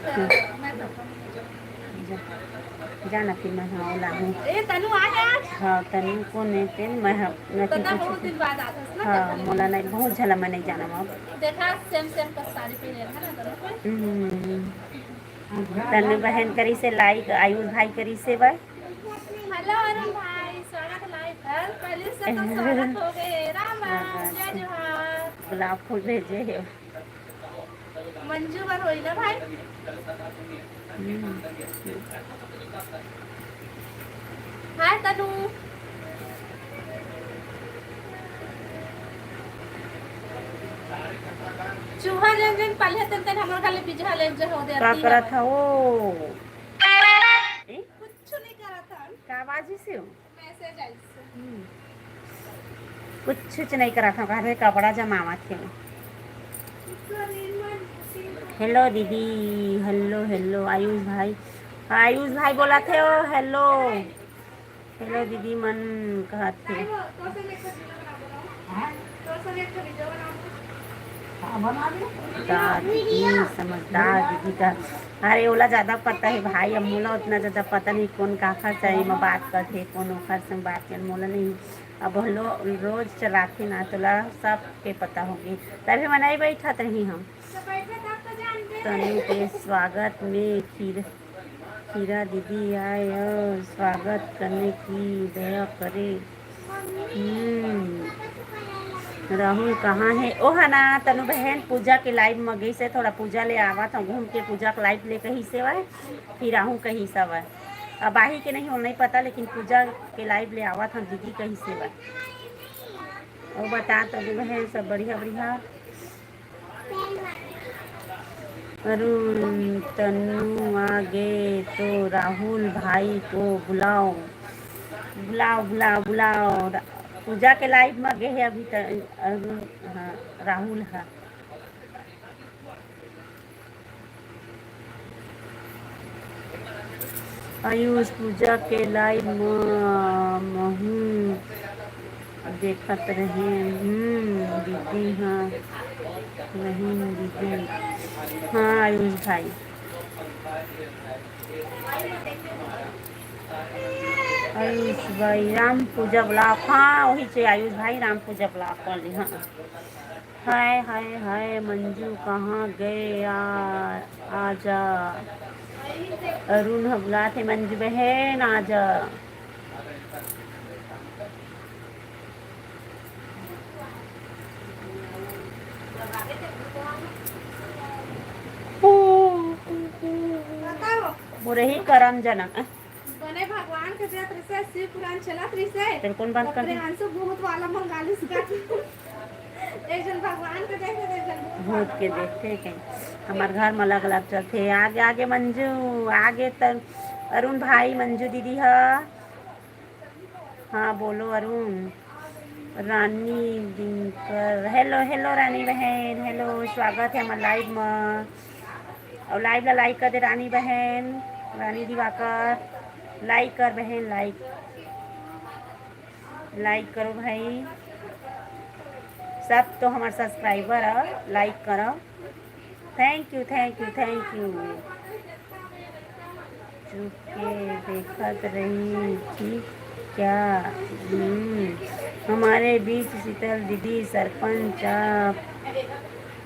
जाना फिर मैं हाँ ओला हूँ। ए तनु आ गया। हाँ तनु को नहीं फिर मैं तो ना बहुत दिन बाद आता है ना। हाँ मोला नहीं बहुत झला मैं नहीं जाना अब। देखा सेम सेम का साड़ी पहने है ना तनु। तनु बहन करी से लाइक, आयुष भाई करी से भाई। हेलो अरुण भाई, स्वागत लाइव पर। पहले से तो स्वागत हो गए। राम राम, जय जोहार। गुलाब फूल भेजे है मंजू बर होई ना भाई। हाय तनु। चूहा जन जन पहले तन हमरा खाली बिजहा ले जे हो दे। क्या करा था वो? कुछ नहीं करा था। क्या बाजी से हो? मैसेज आई से। कुछ नहीं करा था, कहा कपड़ा जमावा थे। हेलो दीदी, हेलो हेलो आयुष भाई, आयुष भाई बोला थे ओ हेलो हेलो दीदी मन कहते। दादी समझदार दीदी का। अरे ओला ज़्यादा पता है भाई, अब मोला उतना ज़्यादा पता नहीं कौन काखा चाहिए मैं बात करते कौन ओखर संग बात कर मोला नहीं। अब रोज चलाते ना तोला सब के पता होगी, तभी मनाई बैठत रही हम। तनु के स्वागत में खीरा दीदी आए और स्वागत करने की दया करे। राहुल कहाँ है? ओ है ना तनु बहन पूजा के लाइव में गई से, थोड़ा पूजा ले आवा था घूम के, पूजा के लाइव ले कहीं से वह फिर आहूँ कहीं सब है। अब आही के नहीं हो नहीं पता, लेकिन पूजा के लाइव ले आवा था दीदी कहीं से वह। और बता तनु बहन सब बढ़िया बढ़िया। अरुण तनु आ गए तो राहुल भाई को बुलाओ बुलाओ बुलाओ बुलाओ। पूजा के लाइव में गए है अभी तक अरुण। हाँ राहुल है। आयुष पूजा के लाइव में देखत रहे दीदी। हाँ नहीं दीदी, हाँ आयुष भाई। आयुष भाई राम पूजा ब्लॉक, हाँ वही से आयुष भाई राम पूजा ब्लॉक कर ली। हाँ हाय हाय हाय मंजू कहाँ गए? आजा अरुण हबला थे मंजू बहन आजा। बुरही करम जनक बने भगवान के देत रसे शिव पुराण चलत रसे। तेरे कौन बात कर? अंशु भूत वाला मंगाली सिखा। एक जन भगवान के देखे, एक जन भूत के देखते कहीं। हमारे घर में अलग अलग चलते। आगे आगे मंजू आगे तक अरुण भाई मंजू दीदी है। हाँ बोलो अरुण। रानी दिनकर, हेलो हेलो रानी बहन, हेलो, स्वागत है हमारे लाइव में। और लाइव ला लाइक कर दे रानी बहन, रानी दिवाकर, लाइक कर बहन, लाइक लाइक करो भाई, सब तो हमारे सब्सक्राइबर है, लाइक करो। Thank you thank you thank you. चुपके देखत रही थी क्या? हमारे बीच शीतल दीदी सरपंच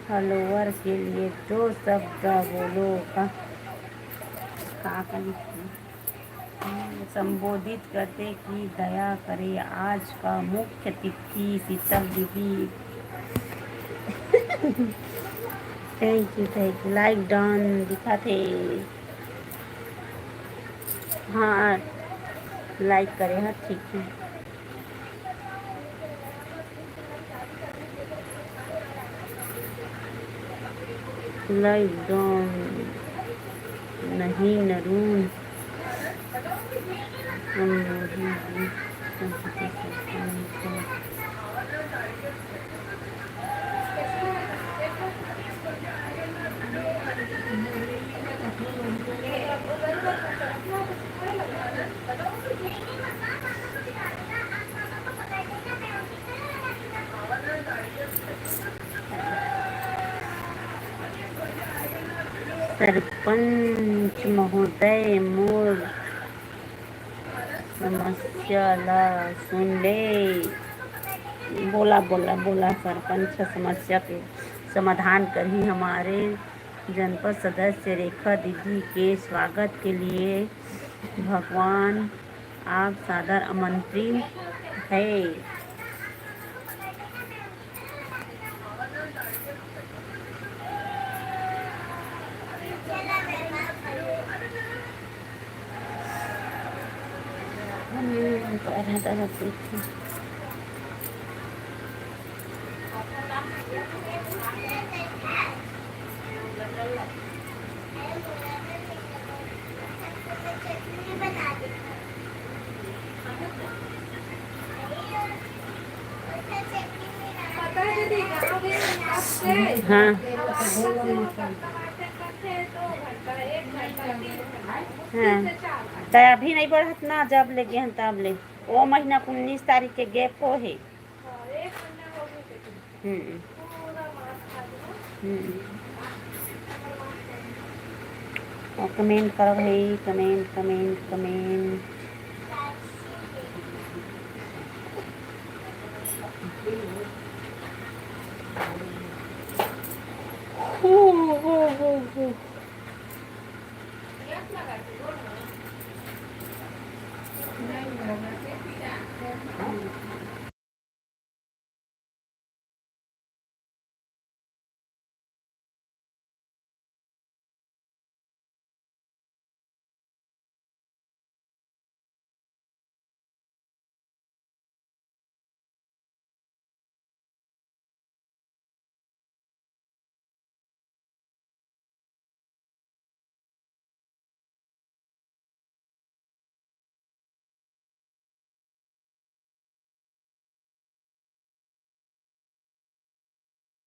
फॉलोअर के लिए दो शब्द बोलो का संबोधित करते कि दया करे। आज का मुख्य अतिथि शीतल दीदी। थैंक यू लाइक डन दिखाते। हाँ लाइक करे, हाँ ठीक है। लाइक डन नहीं नरून सरपंच महोदय मोर समस्या ला सुन ले। बोला बोला बोला, सरपंच समस्या के समाधान करी। हमारे जनपद सदस्य रेखा दीदी के स्वागत के लिए भगवान आप सादर आमंत्रित है। हाँ हाँ तो अभी नहीं बढ़त ना, जब ले गए तब ले। वो महीना 19 तारीख के गैप हो है। और कमेंट करो भाई, कमेंट कमेंट कमेंट।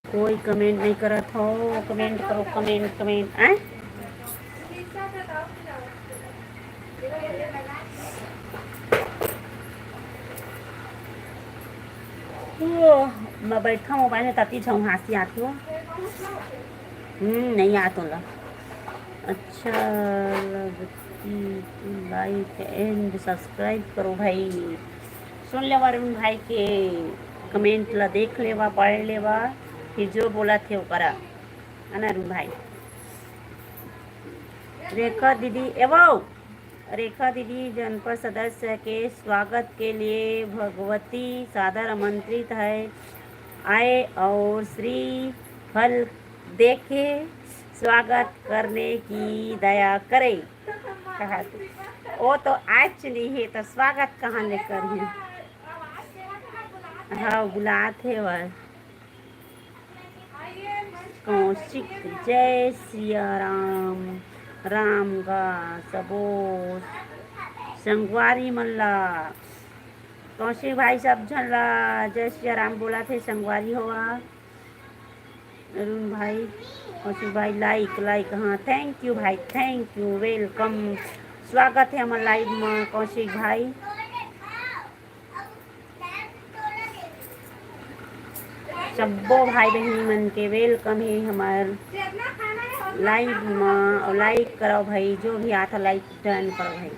कोई कमेंट नहीं करत हो, कमेंट करो, कमेंट कमेंट आए। मैं बैठा मोबाइल में तती छूँ, हंसी आती हो। नहीं आता ला। अच्छा लगती लाइक एंड सब्सक्राइब करो भाई। सुन ले वरुण भाई के कमेंट ला, देख लेवा, पढ़ लेवा, फिर जो बोला थे वो करा, है ना अरुण भाई। रेखा दीदी एवं रेखा दीदी जनपद सदस्य के स्वागत के लिए भगवती सादर आमंत्रित है। आए और श्री फल देखे स्वागत करने की दया करे। कहा वो तो आज नहीं है तो स्वागत कहाँ लेकर है। हाँ बुलाते वह कौशिक, जय सिया राम, राम का सबो संगवारी मल्ला। कौशिक भाई सब झन जय श्री राम बोला थे संगवारी होवा। अरुण भाई कौशिक भाई लाइक लाइक हाँ थैंक यू भाई थैंक यू वेलकम स्वागत है हमारे लाइव में कौशिक भाई। सब्बो भाई बहनी मन के वेलकम है हमार लाइव में और लाइक करो भाई जो भी आता लाइक डन करो भाई।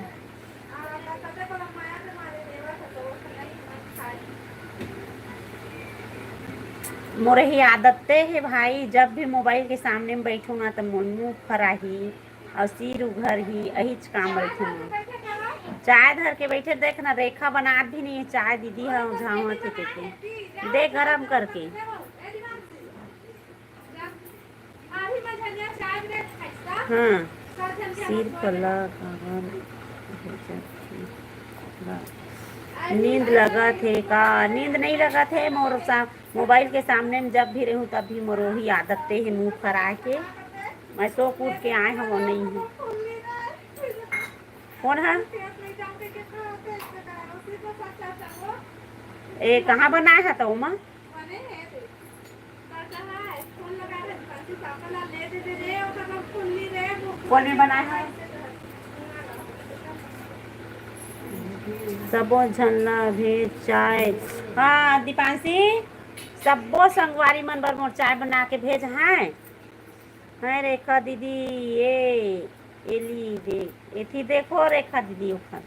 मोरे ही आदतें है भाई जब भी मोबाइल के सामने में बैठू ना तो मोर मुँह फराही और सिर उघर ही अहिच काम बैठू। चाय धर के बैठे देखना रेखा बनात भी नहीं है चाय दीदी है झाँवत के दे गरम करके। हाँ सिर पला नींद लगा थे का नींद नहीं लगा थे मोर मोबाइल के सामने में जब भी रहूँ तब भी मोर वही आदतें है मुँह फरा के मैं सो कूद के आए हैं वो नहीं है। कौन है ए कहाँ बनाया है तो उमा कौन में बनाया है सबो झनला भेज चाय। हाँ दीपांशी सबो संगवारी मन बर मोर चाय बना के भेज है रेखा दीदी ये एली देख एथी देखो रेखा दीदी ओखर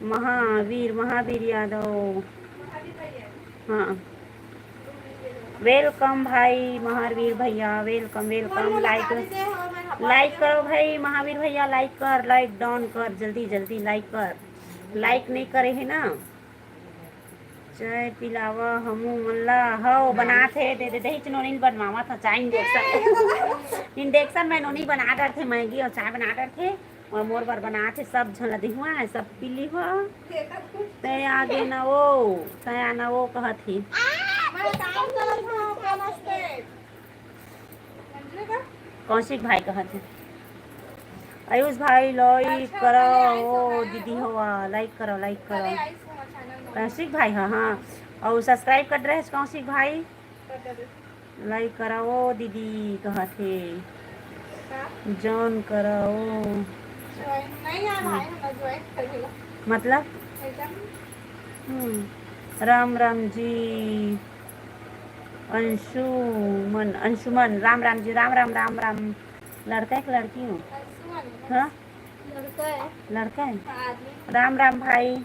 महावीर यादव हाँ वेलकम भाई महावीर भैया वेलकम लाइक करो भाई महावीर भैया लाइक डाउन कर जल्दी लाइक कर लाइक नहीं करे है ना। चाय पिलावा हमू मल्ला हो बना थे दे दही चनोनी बनवावा था चाय इंडेक्शन में नोनी बना डर थे मैगी और चाय बना डर थे और मोर बार बना थे सब झल दी हुआ है सब पीली हुआ ते आगे न वो तया न वो कहत ही कौशिक भाई कहत है आयुष भाई लाइक करो ओ दीदी हुआ लाइक करो कौशिक भाई हाँ और सब्सक्राइब कर रहे कौशिक भाई लाइक कराओ दीदी कहते जॉन कराओ मतलब राम जी अंशुमन राम जी राम लड़का है कि लड़की हूँ हाँ लड़का है राम भाई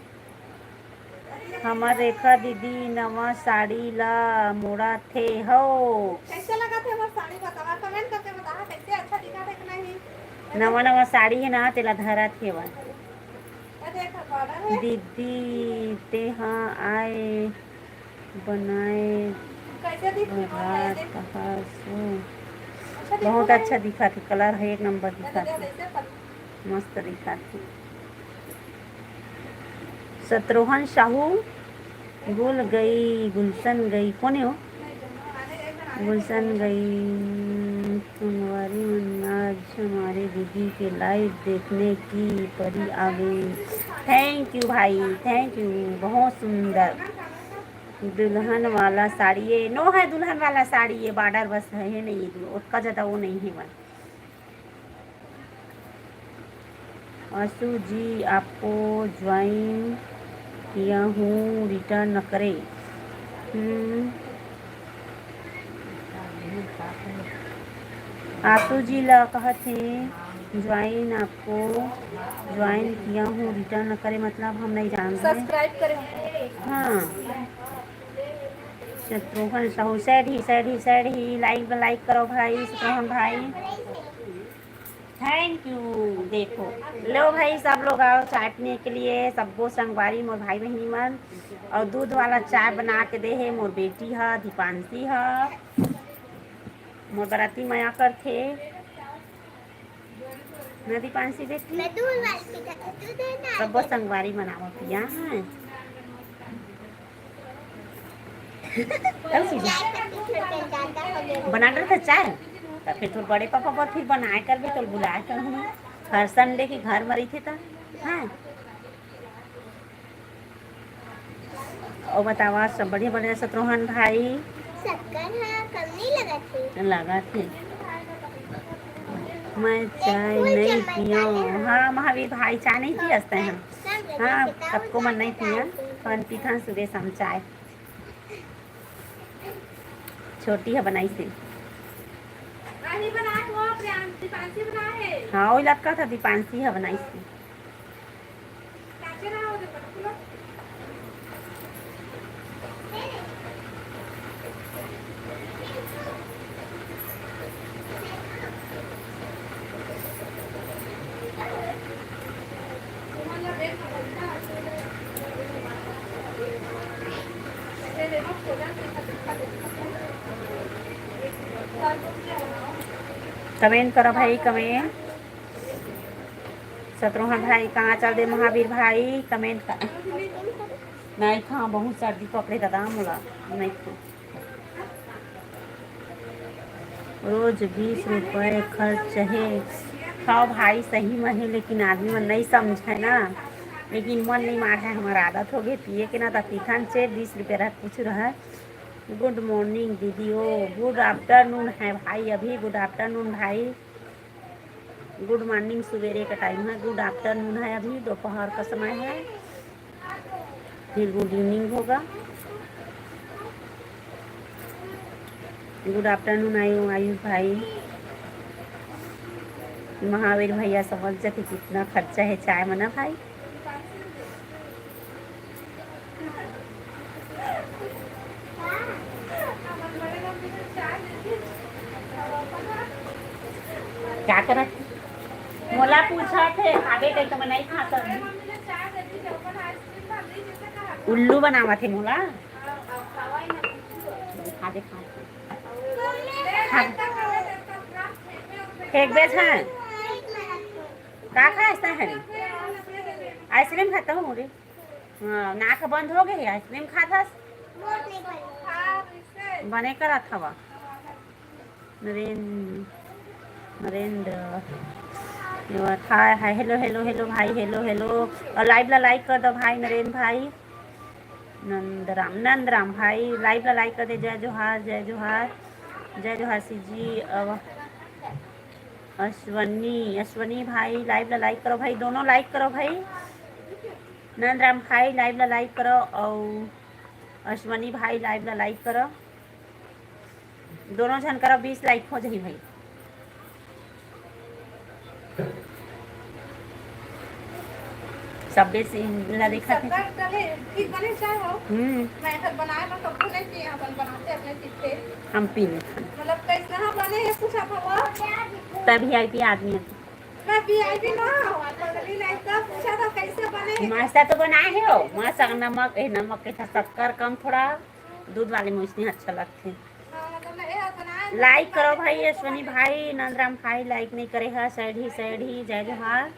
हमार रेखा दीदी नवा साड़ी ला मोड़ा थे हो कैसे लगा थे वो साड़ी बतावा कमेंट करके बताना कैसे अच्छा दिखा था कि नहीं। नवा साड़ी है ना तेला धरा थे वा देखा बॉर्डर है दीदी ते हाँ आए बनाए कैसे बहुत अच्छा दिखा थी कलर है एक नंबर दिखा थी मस्त दिखा थी। शत्रुघ्न साहू गुलशन गई कौन है हो गुलशन गई सोमवारी आज हमारे दीदी के लाइव देखने की परी आ गई। थैंक यू भाई थैंक यू बहुत सुंदर दुल्हन वाला साड़ी ये नो है दुल्हन वाला साड़ी ये बॉर्डर बस है नहीं उसका ज़्यादा वो नहीं है वह। आशु जी आपको ज्वाइन किया हूँ रिटर्न न करे। आशु जी ला कहते ज्वाइन आपको ज्वाइन किया हूँ रिटर्न न करे मतलब हम नहीं जानते सब्सक्राइब करें। हाँ शत्रुघ्न साहू सैड ही लाइक करो भाई शत्रुघ्न भाई थैंक यू। देखो लो भाई सब लोग आओ चाय पीने के लिए सबको संगवारी मोर भाई बहनी मन और दूध वाला चाय बना के दे है मोर बेटी है दीपांशी है मोर बराती माया कर थे न दीपांशी बेटी सबको संगवारी मनावा पिया है बना रहे थे चाय तो फिर थोड़ा बड़े पापा पर फिर बनाए कर भी तो बुलाए कर हूँ हर संडे के घर मरी थे तो हाँ और बतावा सब बढ़िया बढ़िया शत्रुघ्न भाई शक्कर हाँ कम नहीं लगा थे। लगा थे। मैं चाय नहीं पिया। हाँ महावीर भाई चाय नहीं पी हंसते हैं। हाँ कब को मन नहीं पिया पर पीथा सुबह शाम चाय। छोटी है बनाई से। हाँ वही लटका था दीपांशी है बनाई से। कमेंट करो भाई कमेंट। शत्रुघ्न भाई कहाँ चल दे महावीर भाई कमेंट कर। नहीं खा बहुत सर्दी पकड़े दादा मोला नहीं खा। रोज 20 रुपये खर्च है। खाओ भाई सही में है लेकिन आदमी मन नहीं समझे ना। लेकिन मन नहीं मार है हमारा आदत हो गई पिए के ना तो पीथन से 20 रुपये रह कुछ रहा। गुड मॉर्निंग दीदी। ओ गुड आफ्टरनून है भाई अभी। गुड आफ्टरनून भाई। गुड मॉर्निंग सवेरे का टाइम है। गुड आफ्टरनून है अभी दोपहर का समय है। फिर गुड इवनिंग होगा। गुड आफ्टरनून आयुष भाई। महावीर भैया समझ जाते कितना खर्चा है चाय में ना भाई। क्या करा मोला पूछा थे आगे कहीं तो मैं नहीं खाता। उल्लू बनावा थे मोला। एक बेच है का खाता है। आइसक्रीम खाता हूँ रे। हाँ नाक बंद हो गई आइसक्रीम खाता बने करा था वह नरेंद्र हाय हाय हेलो हेलो हेलो भाई हेलो हेलो और लाइव ला लाइक कर दो भाई नरेंद्र भाई। नंदराम भाई लाइव ला लाइक कर दे। जय जोहार जय जोहार जय जोहार सी जी। अश्वनी भाई लाइव ला लाइक करो भाई दोनों लाइक करो भाई। नंदराम भाई लाइव ला लाइक करो और अश्वनी भाई लाइव ला लाइक करो। दोनों जन करो 20 लाइक हो जाए भाई। सब बेस ला देखा थे। हम पी लेते मतलब कैसे बने है कुछ तभी आई पी आदमी मैं वीआईपी ना पगली नहीं तो पूछा था कैसे बने। नाश्ता तो बनाए है हो मस्त नमक के साथ शक्कर कम थोड़ा दूध वाले मुझे अच्छा लगते। लाइक करो भाई अश्वनी भाई नंदराम भाई लाइक नहीं करे है सैड ही जय जोहार।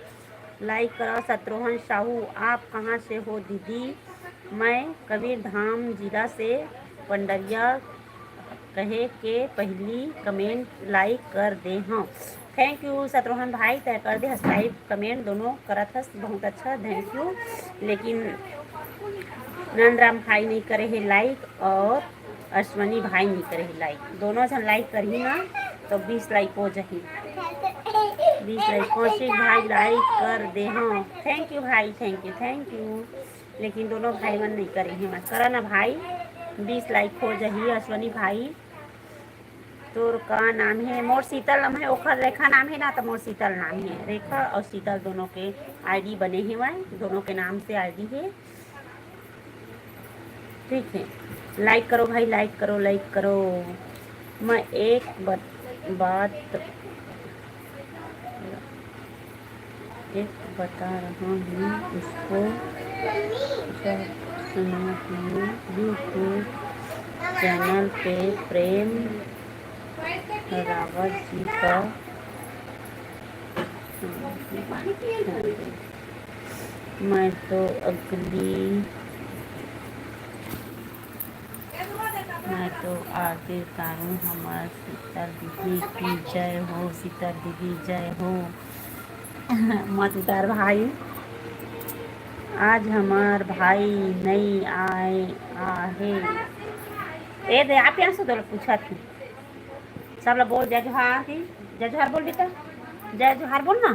लाइक करो। शत्रुघ्न साहू आप कहाँ से हो दीदी। मैं कबीर धाम जिला से पंडरिया कहे के पहली कमेंट लाइक कर दे। हाँ थैंक यू शत्रुघ्न भाई तय कर दे लाइक कमेंट दोनों करत हस बहुत अच्छा थैंक यू। लेकिन नंदराम भाई नहीं करे है लाइक और अश्वनी भाई नहीं करे है लाइक। दोनों जन लाइक करी ना तो 20 लाइक हो जाए। 20 लाइक कौशिक भाई लाइक कर दे। हाँ थैंक यू भाई थैंक यू। लेकिन दोनों भाई मन नहीं करे हैं मत करा ना भाई 20 लाइक हो जाइए। अश्वनी भाई तोर का नाम है मोर शीतल नाम है ओखर रेखा नाम है ना तो मोर शीतल नाम है। रेखा और शीतल दोनों के आईडी बने हैं वह दोनों के नाम से आईडी है। ठीक है लाइक करो भाई लाइक करो। मैं एक बात बता रहा हूँ उसको यूट्यूब चैनल पे प्रेम रावत जी का मैं तो आखिरकार हूँ हमारे शीतल दीदी की जय हो। शीतल दीदी जय हो। मत उतार भाई आज हमार भाई नहीं आए आहे। ए दे आप यहाँ से तो पूछा थी सब लोग बोल जय जोहार की। जय जोहार बोल बेटा, जय जोहार बोल ना।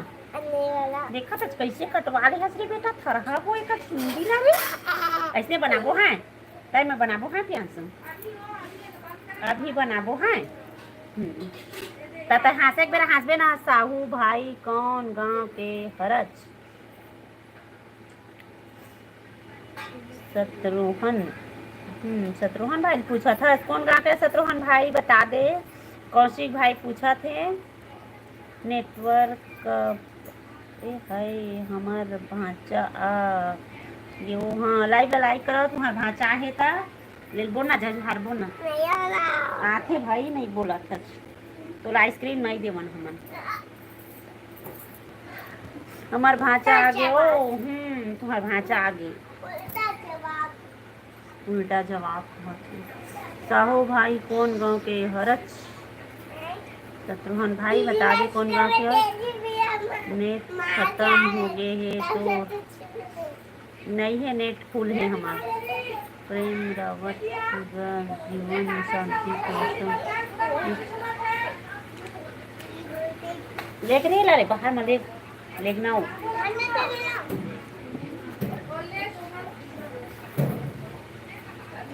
देखा तो कैसे कटवा ले हंस रे बेटा, थरहा को एक हिंदी ना रे ऐसे बनाबो हैं तय में बनाबो हैं प्यांस अभी बनाबो हैं। तत हंसे एक बेरा हंसबे ना। साहू भाई कौन गांव के हरच। शत्रुघ्न शत्रुघ्न भाई पूछा था कौन गांव के। शत्रुघ्न भाई बता दे। कौशिक भाई पूछा थे नेटवर्क ए हाय हमार भांचा आ ये वो हाँ लाइव लाइक करो तुम्हारा भांचा है ता ले बोलना जजहार बोलना आथे भाई नहीं बोला था तो आइसक्रीम नहीं देवन हमन हमार भांचा आगे ओ तुम्हारा भांचा आगे उल्टा जवाब साहू भाई कौन गांव के हरच। शत्रुघ्न भाई बता दे कौन गांव के हरच। नेट खत्म हो गए है तो नहीं है नेट फुल है हमारा। प्रेम रावत जीवन शांति लेक नहीं ला रे बाहर में लेक ना हो।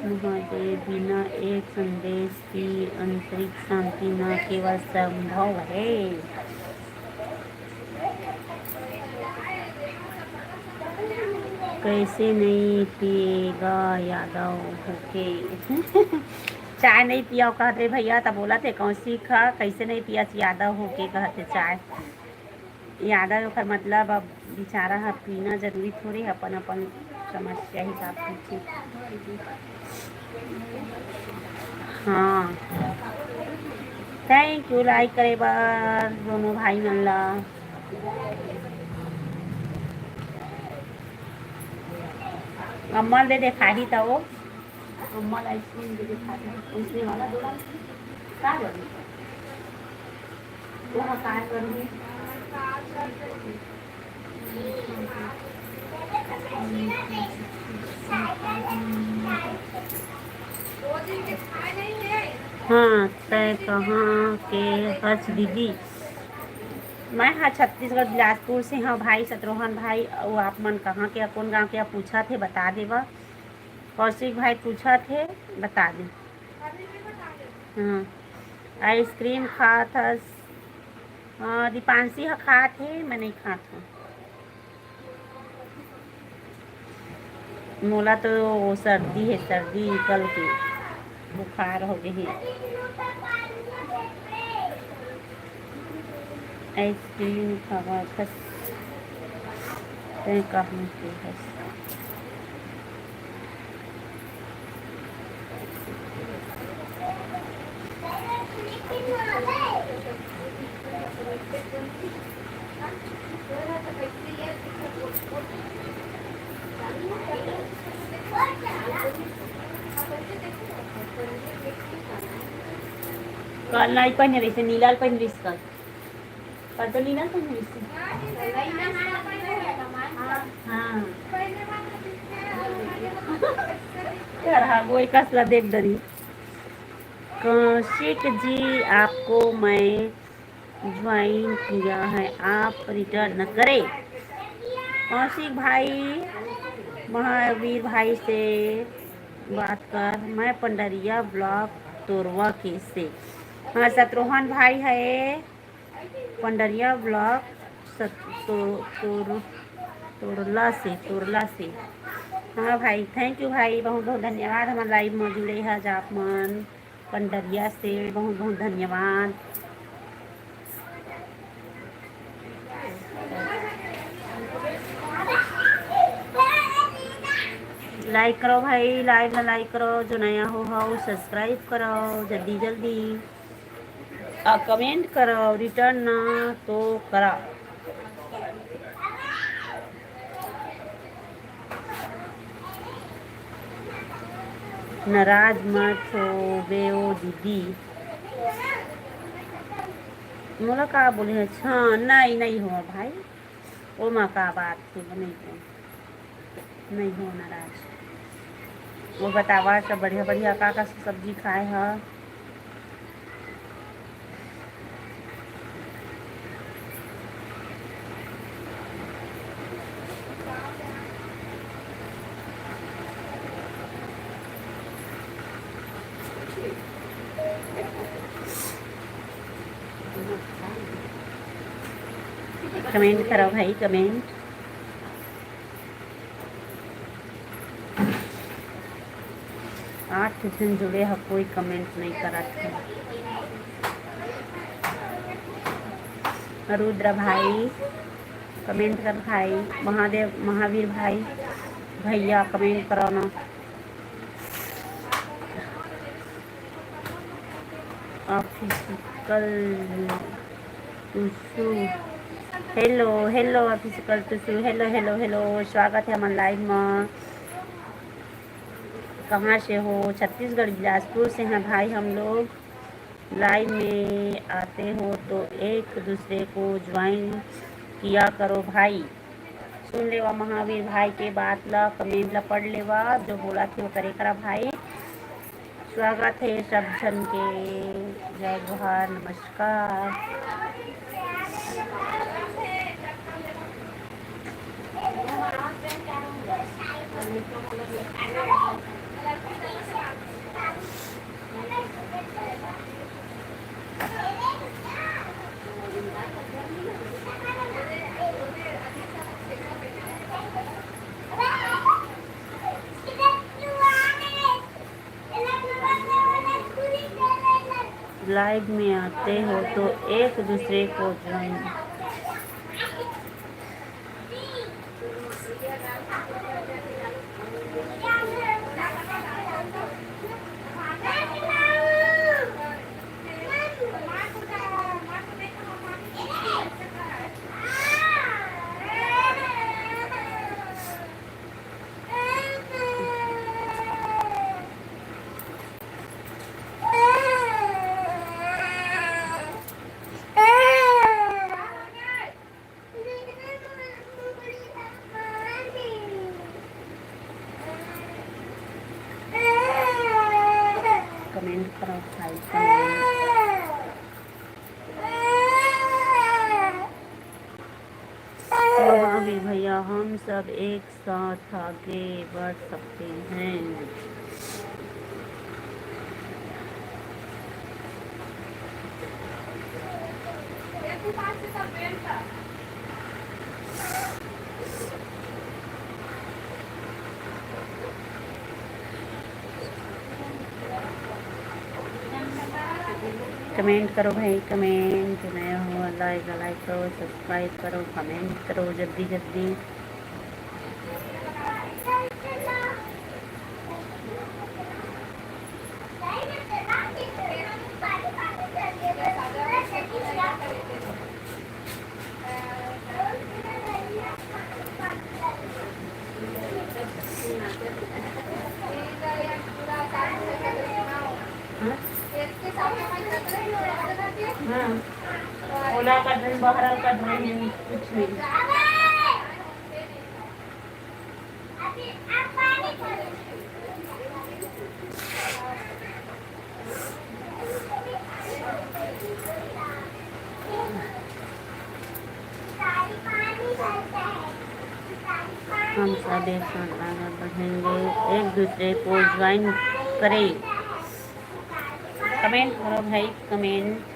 महादेव बिना एक संदेश की अंतरिक्ष शांति न केवल संभव है। कैसे नहीं पिएगा यादव होके चाय नहीं पिया कहते भैया तब बोला थे कौन सी खा कैसे नहीं पिया यादव होके कहते चाय यादव ओकर मतलब अब बेचारा है पीना जरूरी थोड़ी अपन अपन समस्या हिसाब से। हाँ थैंक यू लाइक करे बार दोनों भाई मल्ला। अम्मल दे दे खाही था वो अम्मल आइसक्रीम दे दे खाही उसने वाला दो क्या करूँ वो क्या करूँगी। हाँ तय कहाँ के हर्ष दीदी मैं हाँ छत्तीसगढ़ बिलासपुर से हाँ भाई शत्रुघ्न भाई वो आप मन कहाँ के कौन गांव के पूछा थे बता देवा। कौशिक भाई पूछा थे बता दे। हाँ आइसक्रीम खा था हाँ दीपांशी हाँ खा थे मैं नहीं खा था मोला तो सर्दी है सर्दी कल के बुखार हो गई है। आइसक्रीम खावा खस कहाँ के है। कल नहीं पहने रही से नीलाल पहन रही कल तो नीलाल पहन रही से हाँ वो एक असला देख डरी। कौशिक जी आपको मैं ज्वाइन किया है आप रिटर्न करें। कौशिक भाई महावीर भाई से बात कर मैं पंडरिया ब्लॉक तोरवा के से। हाँ शत्रुघ्न भाई है पंडरिया ब्लॉक तोरला से। हाँ भाई थैंक यू भाई बहुत बहुत धन्यवाद हमारे लाइव में जुड़े हैं आप मन पंडरिया से बहुत बहुत धन्यवाद। लाइक करो भाई लाइव में लाइक करो जो नया हो सब्सक्राइब करो जल्दी जल्दी कमेंट करो रिटर्न ना तो करा। नाराज मत हो बेओ दीदी मोला का बोले अच्छा नहीं नहीं हो भाई वो माँ का बात थी नहीं। नहीं हो नाराज। वो बतावा सब बढ़िया बढ़िया का सब्जी खाए है। कमेंट करो भाई कमेंट। आठ दिन जुड़े हैं कोई कमेंट नहीं करा था। रुद्र भाई कमेंट कर भाई। महादेव महावीर भाई भैया कमेंट करो ना। Official Tusu hello hello official Tusu hello hello hello स्वागत है हमारे लाइव में। कहाँ से हो? छत्तीसगढ़ बिलासपुर से हैं भाई हम लोग। लाइव में आते हो तो एक दूसरे को ज्वाइन किया करो भाई। सुन लेवा महावीर भाई के बात ला कमेंट ला पढ़ लेवा जो बोला थे वो करे करा भाई। स्वागत है सब जन के। जय जोहार नमस्कार। लाइव में आते हो तो एक दूसरे को ज्वाइन। कमेंट करो भाई कमेंट। भैया हम सब एक साथ आगे बढ़ सकते हैं। कमेंट करो भाई कमेंट। नया हुआ लाइक करो सब्सक्राइब करो कमेंट करो जल्दी जल्दी। ओला कर रहे बाहर कर रहे हैं कुछ नहीं। हम सब एक साथ आगे बढ़ेंगे। एक दूसरे को ज्वाइन करें। कमेंट करो भाई कमेंट।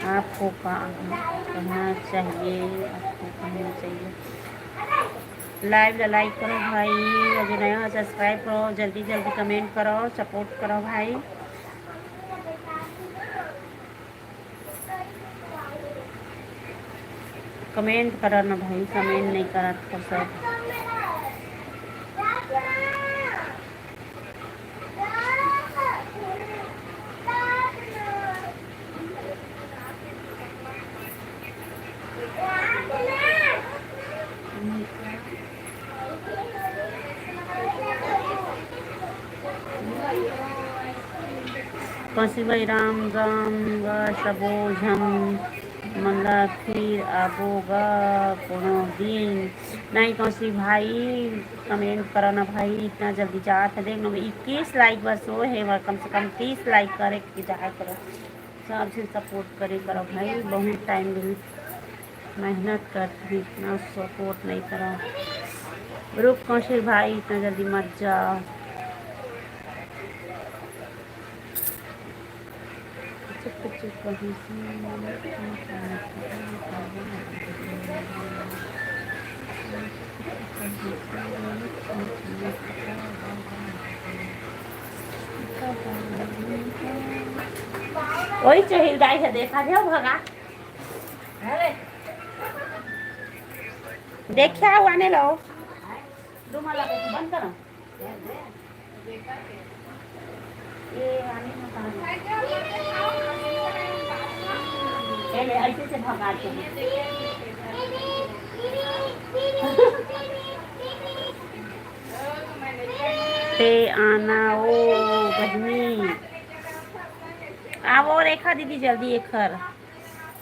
आपको कहना चाहिए आपको कहना चाहिए। लाइक करो भाई और जो नया सब्सक्राइब करो जल्दी जल्दी कमेंट करो सपोर्ट करो भाई। कमेंट करो ना भाई कमेंट नहीं करा तो सब। कौशिक भाई राम राम गा सबोझम मंगा फिर आबोगा कोनो दिन। नहीं कौशिक भाई कमेंट करो ना भाई, इतना जल्दी चाहत है देख लो 21 लाइक बस हो है, कम से कम 30 लाइक करे के चाहे करो, सबसे सपोर्ट करे करो भाई, बहुत टाइम मिल मेहनत करती इतना सपोर्ट नहीं करो। रुक कौशिक भाई इतना जल्दी मत जाओ। वही चहिल गाय है देखा जाओ भगा देखिए आओ आने लो रुमाल लगा के बंद करो ये आने ना पहले ऐसे से भगाते हैं ते आना ओ बहनी आओ रेखा दीदी जल्दी एक खर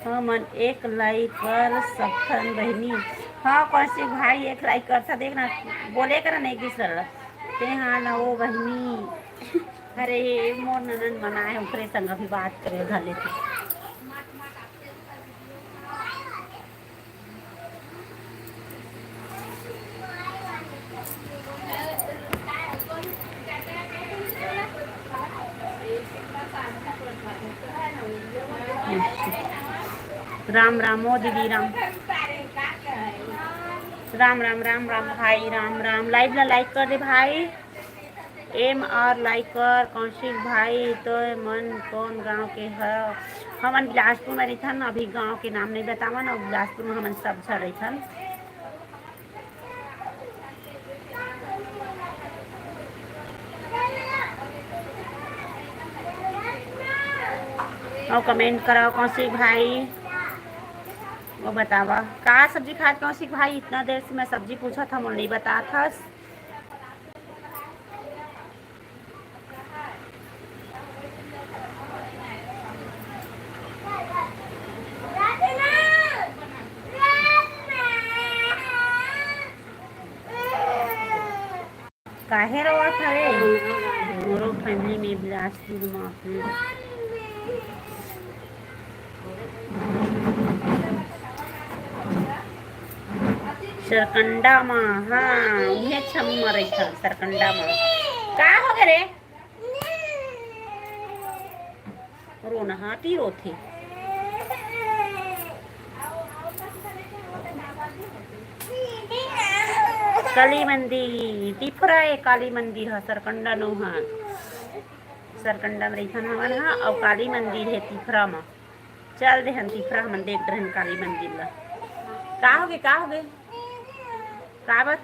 हाँ मन एक लाइक कर सफन बहनी। हाँ कौशिक भाई एक लाइक कर सा देखना बोले कर नहीं कि सर ते हाँ ना वो बहनी। अरे मोर ननन मनाए ऊपरे संग भी बात करे घाले थे राम राम ओ दीदी राम राम राम राम राम भाई राम राम लाइव ला लाइक कर दे भाई एम और लाइक कर। कौशिक भाई तो मन कौन गांव के है हमन बिलासपुर में रहथन अभी गांव के नाम नहीं बतावन और बिलासपुर में हमन सब छा रहथन। और कमेंट कराओ कौशिक भाई वो बतावा का सब्जी खात कौशिक भाई इतना देर से मैं सब्जी पूछा था मुझे नहीं बता था। काहे रवा था रे मोरो फैमिली में बिलासपुर में सरकंडा में हाँ उन्हें छम मरे था सरकंडा में का हो गए रे रोना हाथी रोथे काली मंदिर टिफरा है काली मंदिर है सरकंडा नो हाँ सरकंडा में रहन हवन हाँ और काली मंदिर है तिफरा में चल दे हम तिफरा हम देख रहे काली मंदिर ला का हो गए का बात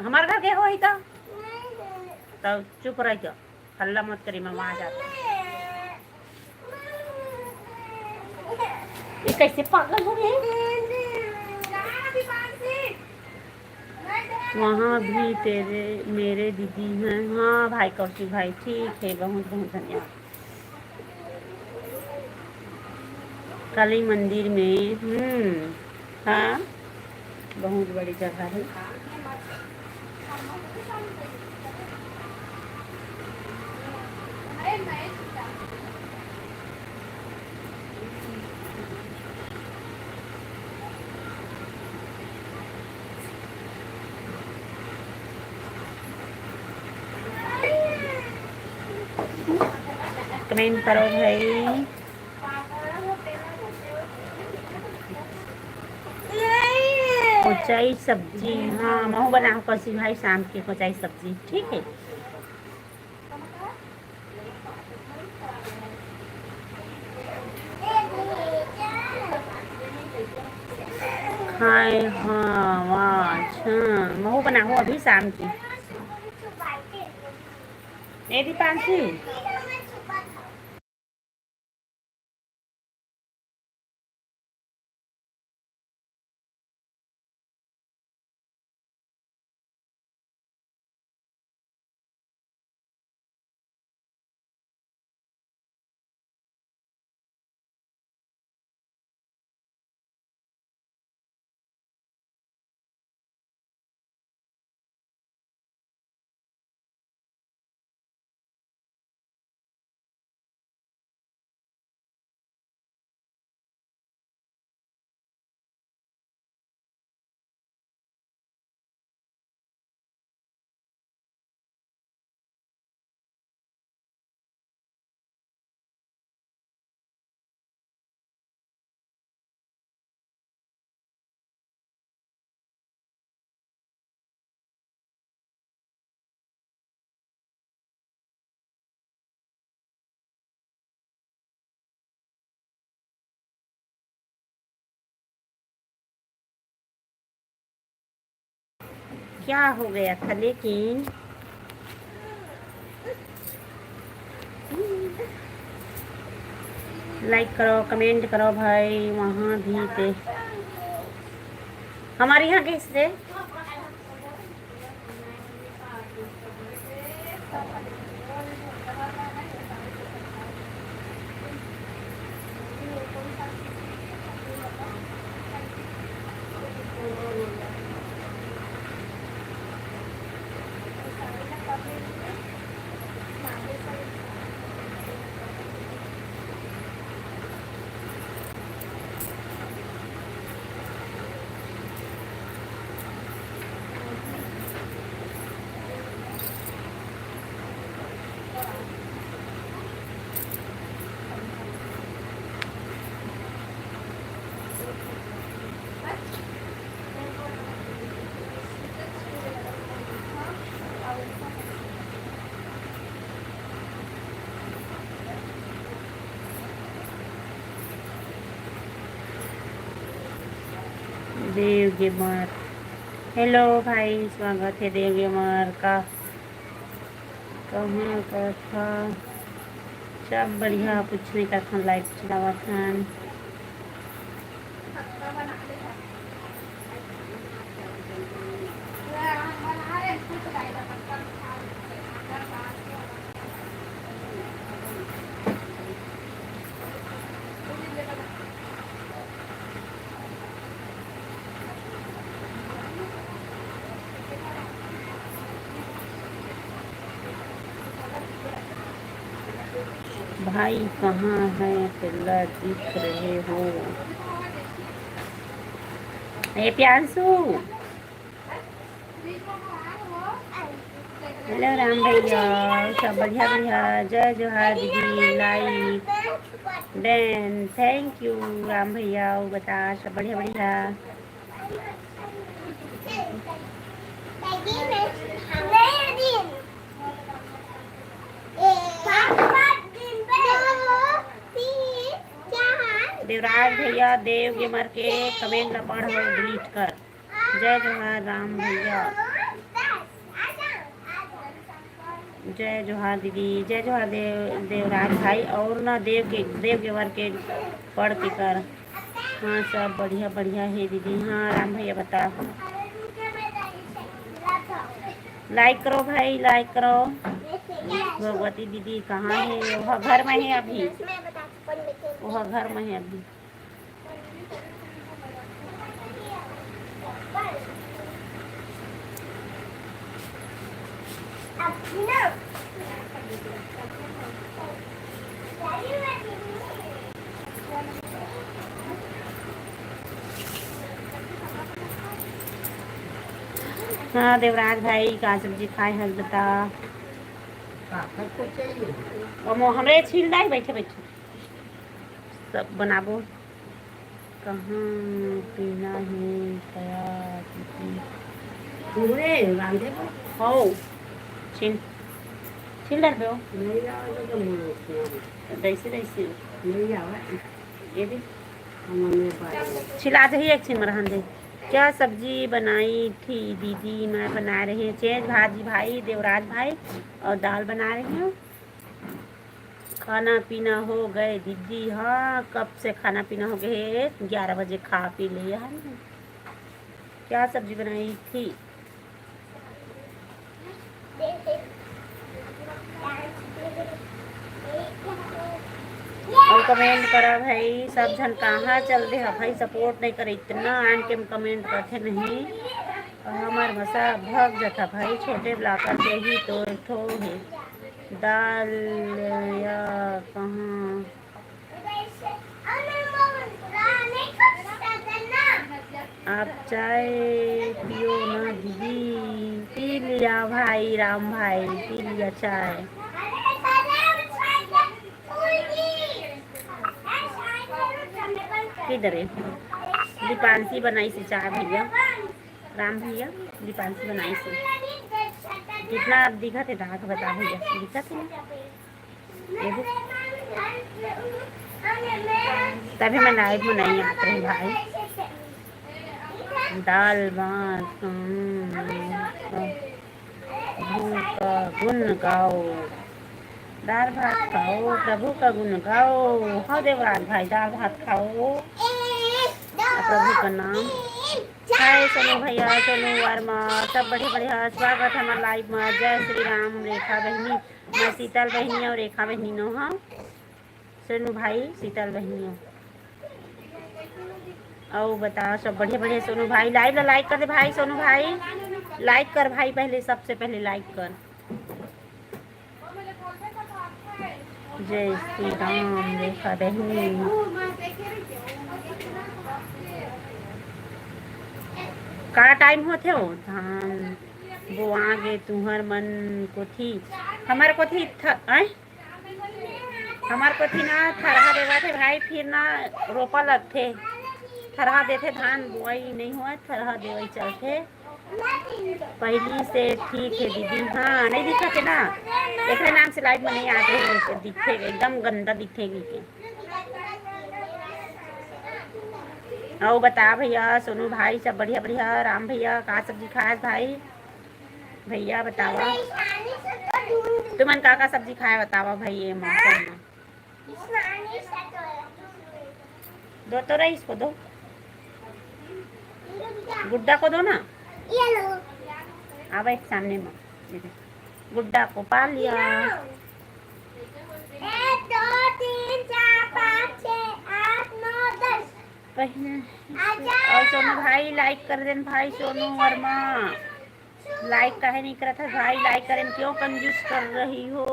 हमार घर के हो ही तो चुप रह जाओ हल्ला मत करी मैं वहां जाता ये कैसे पागल हो गए वहाँ भी तेरे मेरे दीदी हैं हाँ भाई कौशिक भाई ठीक है बहुत बहुत धन्यवाद। काली मंदिर में हाँ बहुत बड़ी जगह है कमेंट करो भाई कोचाई सब्जी हाँ मैं बनाऊँ कौशिक भाई शाम के कोचाई सब्जी ठीक है। हाय हाँ हाँ महू बना हो अभी शाम की। ए दीपांशी क्या हो गया था लेकिन लाइक करो कमेंट करो भाई वहाँ भी थे हमारे यहाँ किससे देव गेमर हेलो भाई स्वागत है देव गेमर का कहाँ का था सब बढ़िया पूछने का था लाइव चलावा था भाई कहाँ है पिल्ला दिख रहे हो ए प्यांशु हेलो राम भैया सब बढ़िया बढ़िया जय जोहार दीदी like then thank you Ram भैया वो बता सब बढ़िया बढ़िया देवराज भैया देव गेमर के कमेंट न पढ़ डिलीट कर जय जोहार राम भैया जय जोहार दीदी जय जोहार देवराज भाई और ना देव गेमर के पढ़ के कर हाँ सब बढ़िया बढ़िया है दीदी हाँ राम भैया बता लाइक करो भाई लाइक करो भगवती दीदी कहाँ है वह घर में है अभी वह घर में है अभी हाँ देवराज भाई का सब्जी खाए हैं बता हमरे छील दाई बैठे बैठे सब बनाबो कहाँ पीना है क्या हो छील छील डाल दो दैसे दैसे ये भी छिला दे एक छिन मरहन दे क्या सब्जी बनाई थी दीदी? मैं बना रही हूँ चेंज भाजी भाई, देवराज भाई, और दाल बना रही हूँ। खाना पीना हो गए दीदी? हाँ, कब से खाना पीना हो गए, 11 बजे खा पी लिया हमने। क्या सब्जी बनाई थी? और कमेंट करा भाई, सब जन कहाँ चल रहे हैं भाई, सपोर्ट नहीं करे, इतना आन के कमेंट करते नहीं। हमार मसा भग जाता भाई, छोटे ब्लाकर से ही तो ठो है दाल या कहाँ। आप चाय पियो ना दीदी? पी लिया भाई, राम भाई पी लिया चाय। किधर है? दीपांशी बनाई से चाय भैया, राम भैया दीपांशी बनाई से। कितना दिखा थे ढाक बता भैया, दिखा थे तभी मैं लाइव में नहीं आते हैं भाई। दाल भात का गुण गाओ, दाल भात खाओ, प्रभु का गुण गाओ। हाँ देवराज भाई, दाल भात खाओ, प्रभु का नाम। हाय सोनू भैया, सोनू वर्मा, सब बढ़िया बढ़िया स्वागत है हमारे लाइव में। जय श्री राम। रेखा बहनी, मैं शीतल बहनी और रेखा बहनी नो। हाँ सोनू भाई, शीतल बहनी हो। और बताओ सब बढ़िया बढ़िया। सोनू भाई लाइव लाइक कर दे भाई, सोनू भाई लाइक कर भाई, पहले सबसे पहले लाइक कर। जय श्री राम। रेखा बहनी, का टाइम होते हो धान वो आगे तुहर मन को थी? हमारे को थी हमारे को थी ना थरहा देवा थे भाई, फिर ना रोपा लगते थरहा देते, धान बुआई नहीं हुआ, थरहा देवाई चलते। पहली से ठीक है दीदी। हाँ नहीं दिखते ना, एक नाम से लाइव में नहीं आते हैं, दिखे एकदम गंदा दिखेगी के। और बता भैया, सोनू भाई सब बढ़िया बढ़िया। राम भैया का सब्जी खाया भाई? भैया बतावा तुमन का सब्जी खाया, बतावा भाई ये मौसम में। दो तो रही, इसको दो, गुड्डा को दो ना। अब एक सामने में गुड्डा को पा लिया। 1 2 3 4 5 6 8 9 10। और सोनू भाई लाइक कर देन भाई, सोनू वर्मा लाइक काहे नहीं करा था भाई? लाइक करें, क्यों कंजूस कर रही हो?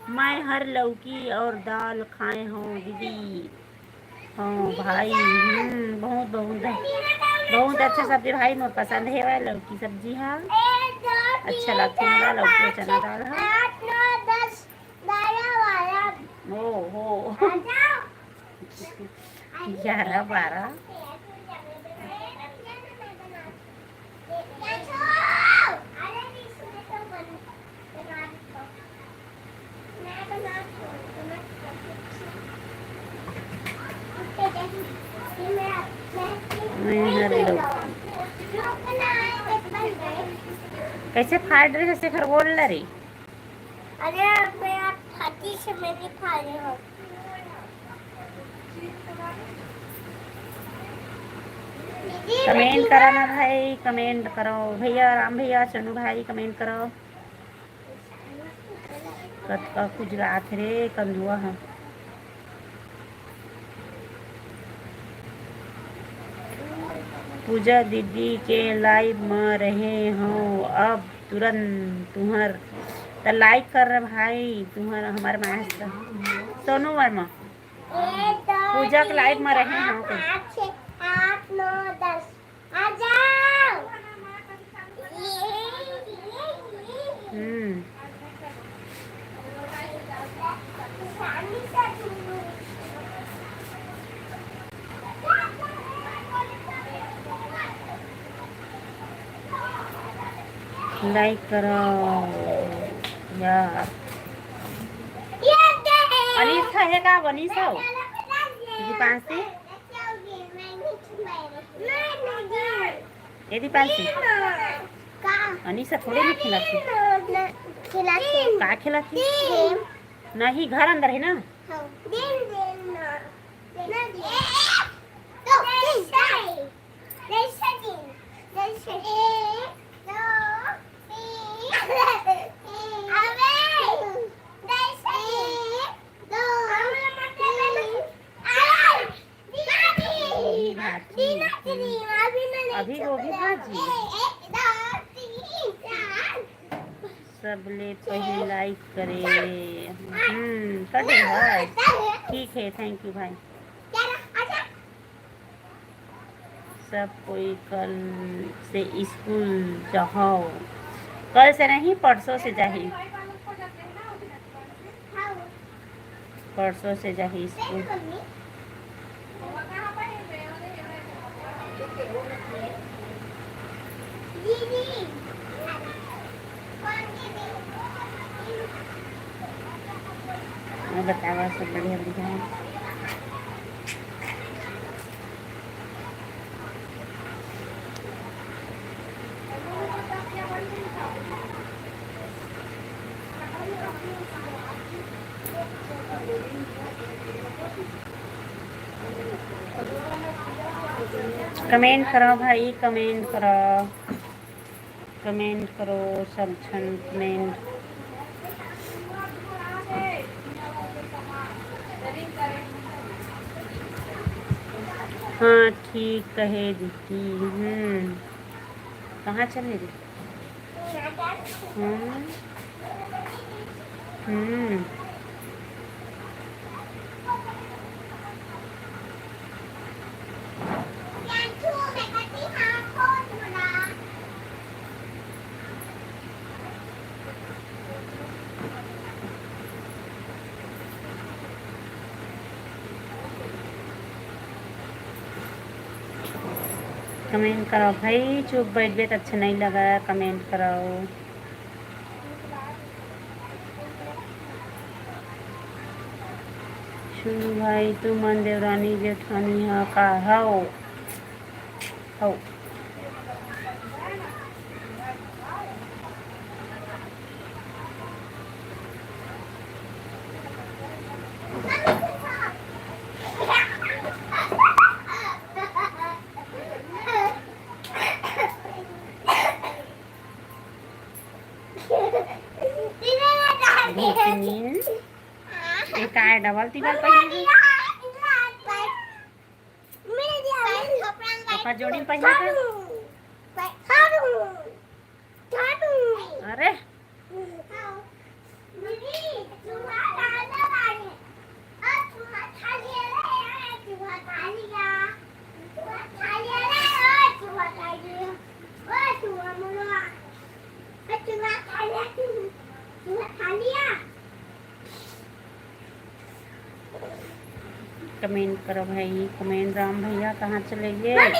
मैं हर लौकी और दाल खाए हूँ दीदी। हाँ भाई, बहुत बहुत बहुत अच्छा सब्जी भाई, मुझे पसंद है वह लौकी सब्जी। हाँ अच्छा लगता है लौकी चना दाल। हाँ हो 11 12। कैसे फाड़ रहे जैसे खरगोल रे? अरे मैं हाथी से मेरी खा रही हूँ। कमेंट करो ना भाई, कमेंट करो भैया, राम भैया, सोनू भाई कमेंट करो। कत का गुजरात रे कंदुआ है। पूजा दीदी के लाइव में रहे हो अब तुरंत तुम्हार तो लाइक कर रहे भाई, तुम्हारा हमारे मास्टर सोनू वर्मा पूजा के लाइव में रहे हो। 8 9 10 आ जाओ। लाइक करो यार। अनीस है का? वनीस हो दीपांशी ए दीपांशी का अनीसा थोड़े नहीं खिलाती खिलाते का खिलाती गेम नहीं घर अंदर है ना दिन दिन ना दो तीन चार जैसे दिन जैसे एक दो तीन अबे जैसे एक दो तीन अभी गोभी भाजी सबले पहले लाइक करे कर दे भाई ठीक है थैंक यू भाई सब कोई कल से स्कूल जाओ कल से नहीं परसों से जाही परसों से जाही स्कूल बतावा सब बढ़िया बढ़िया कमेंट करो भाई कमेंट करो सब छन कमेंट हाँ ठीक कहे दीदी कहाँ चले दी कमेंट करो भाई चुप बैठ गए तो अच्छा नहीं लगा कमेंट करो सुनो भाई तू मन देवरानी जेठानी हाँ का हो एक आए डबल टिबल पहने पापा जोड़ी पहने अरे कमेंट करो भाई कमेंट राम भैया कहाँ चले गए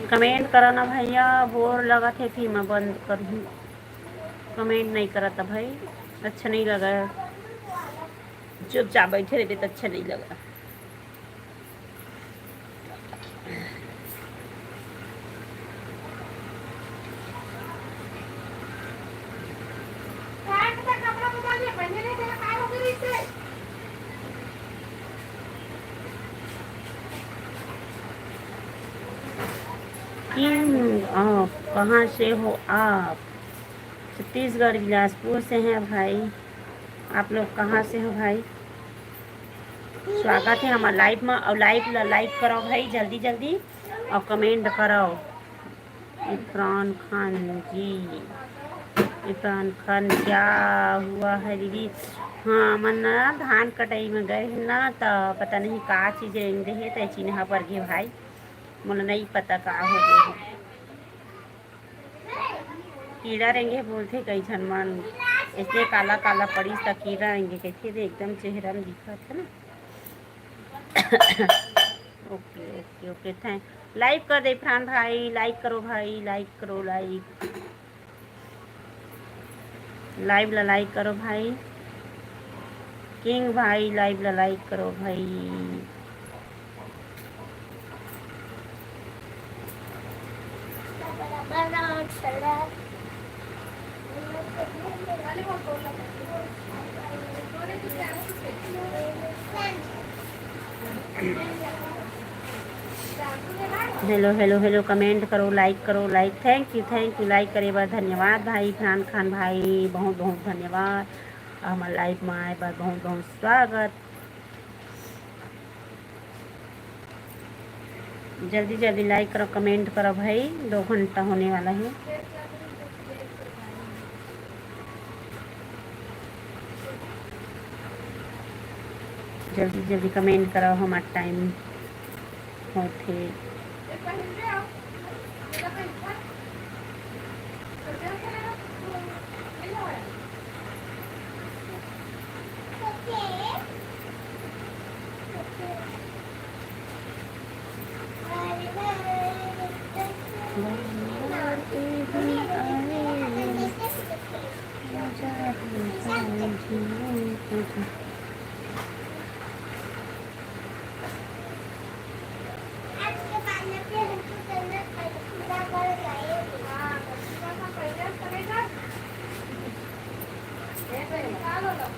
कमेंट करो ना भैया बोर लगा थे फिर मैं बंद कर दूँ कमेंट नहीं करा था भाई अच्छा नहीं लगा चुपचाप बैठे रहते तो अच्छा नहीं लगा आप कहाँ से हो आप छत्तीसगढ़ बिलासपुर से हैं भाई आप लोग कहाँ से हो भाई स्वागत है हमारे लाइव में और लाइक करो भाई जल्दी जल्दी और कमेंट करो इरफान खान जी इरफान खान क्या हुआ है दीदी हाँ मन ना धान कटाई में गए ना तो पता नहीं का चीज़ रेंगे है तो चिन्हा पर गए भाई मुझे नहीं पता का हो गए कीड़ा रेंगे बोलते कई झन मन इसलिए काला काला पड़ी सा कीड़ा रेंगे कैसे थे एकदम चेहरा में दिखा था ना okay okay okay thank like कर दे इरफान भाई, लाइक करो भाई, लाइक करो, लाइक लाइव ला लाइक करो भाई। किंग भाई लाइव ला लाइक करो भाई। हेलो हेलो हेलो, कमेंट करो, लाइक करो, लाइक, थैंक यू, लाइक करे बार धन्यवाद भाई इरफान खान भाई, बहुत बहुत धन्यवाद। हमारे लाइफ में आए बार बहुत बहुत स्वागत। जल्दी जल्दी लाइक करो, कमेंट करो भाई, 2 घंटा होने वाला है। जल्दी जल्दी कमेंट करो, हमारा टाइम होते।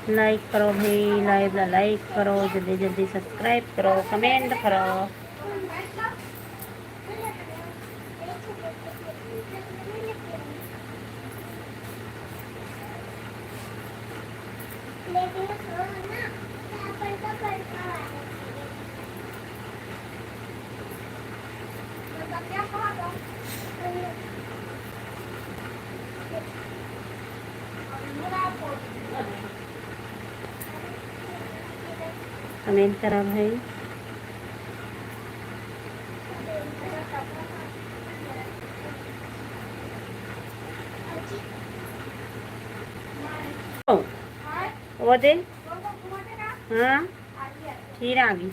लाइक करो भाई, लाइव ला लाइक करो, जल्दी जल्दी सब्सक्राइब करो, कमेंट करो। कमेंट करो भाई। वो दे, हाँ फिर आ गई।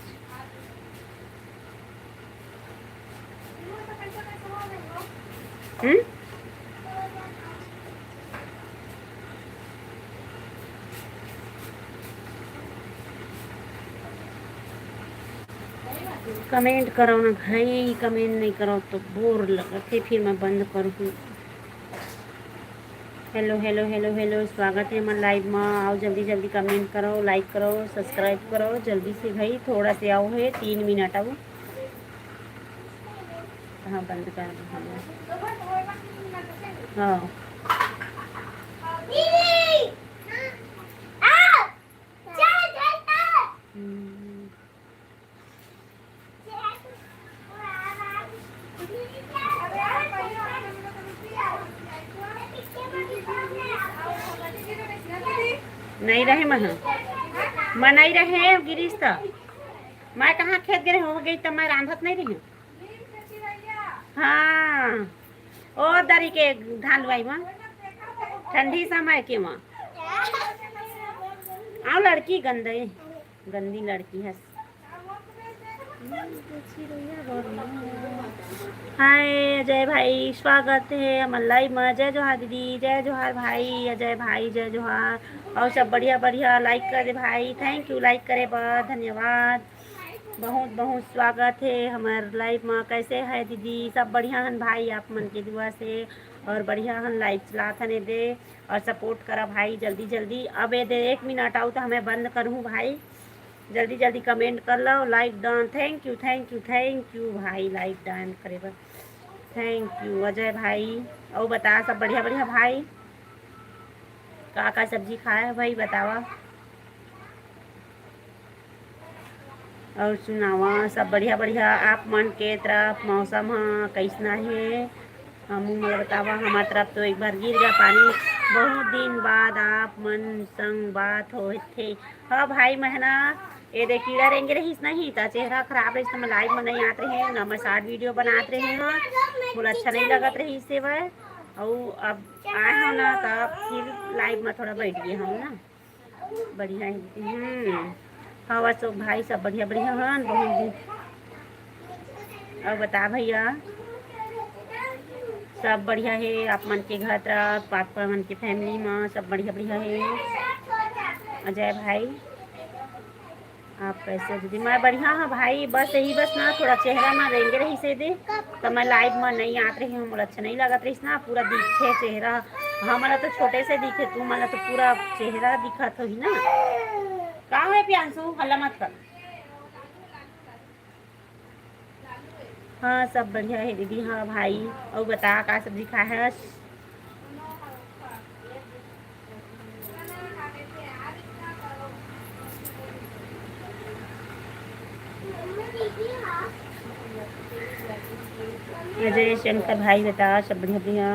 कमेंट करो ना भाई, कमेंट नहीं करो तो बोर लगते, फिर मैं बंद करूँ। हेलो हेलो हेलो हेलो, स्वागत है हमारे लाइव में। आओ जल्दी जल्दी कमेंट करो, लाइक करो, सब्सक्राइब करो जल्दी से भाई, थोड़ा से आओ है, 3 मिनट आओ। हाँ बंद कर दो। हाँ नहीं रहे मैं नहीं रहे गिरीश तो मैं कहाँ खेत गिरे हो गई तो मैं रांधत नहीं रही। हाँ ओ दरी के धान लुआई में ठंडी समय के माँ आओ, लड़की गंदी लड़की है। हाय अजय भाई, स्वागत है हमारे लाइव में। जय जोहार दीदी, जय जोहार भाई, अजय भाई जय जोहार। और सब बढ़िया बढ़िया, लाइक कर दे भाई, थैंक यू, लाइक करे बहुत धन्यवाद। बहुत बहुत स्वागत है हमारे लाइव में। कैसे है दीदी? सब बढ़िया हन भाई, आप मन के दुआ से और बढ़िया हन। लाइव चलात हन दे और सपोर्ट करा भाई जल्दी जल्दी। अब ये दे 1 मिनट आओ तो हमें बंद करूँ भाई, जल्दी जल्दी कमेंट कर लो, लाइक डन, थैंक यू भाई, लाइक डन करे बस, थैंक यू अजय भाई। और बता सब बढ़िया बढ़िया भाई, का सब्जी खाया है भाई बतावा। और सुनावा सब बढ़िया बढ़िया, आप मन के तरफ मौसम हाँ कैसना है हम बतावा। हमारे तरफ तो एक बार गिर गया पानी, बहुत दिन बाद आप मन संग बात हो थे। हाँ भाई महना ये देख कीड़ा रेंगे रहीस नहीं तो चेहरा खराब रही तो मैं लाइव में नहीं आते रहे ना, मैं शॉर्ट वीडियो बनाते रहे हाँ, बोला अच्छा नहीं लगत रही इससे वह। और अब आए हो ना तब फिर लाइव में थोड़ा बैठ गए हम ना, बढ़िया है। हाँ बस भाई सब बढ़िया बढ़िया हाँ, बहुत दिन और बता भैया सब बढ़िया है आप मन के घर तरफ आप मन के फैमिली में सब बढ़िया बढ़िया है। अजय भाई आप कैसे दीदी मैं बढ़िया हाँ भाई बस यही बस ना थोड़ा चेहरा में रेंगे रही से दे तो मैं लाइव में नहीं आत रही हूँ अच्छा नहीं लगत रही ना पूरा दिखे चेहरा हमारा तो छोटे से दिखे तू मला तो पूरा चेहरा दिखत होगी ना का है प्यांशु हल्ला मत कर। हाँ सब बढ़िया है दीदी हाँ भाई और बता का सब्जी खा है। अजय शंकर भाई बता सब बढ़िया बढ़िया।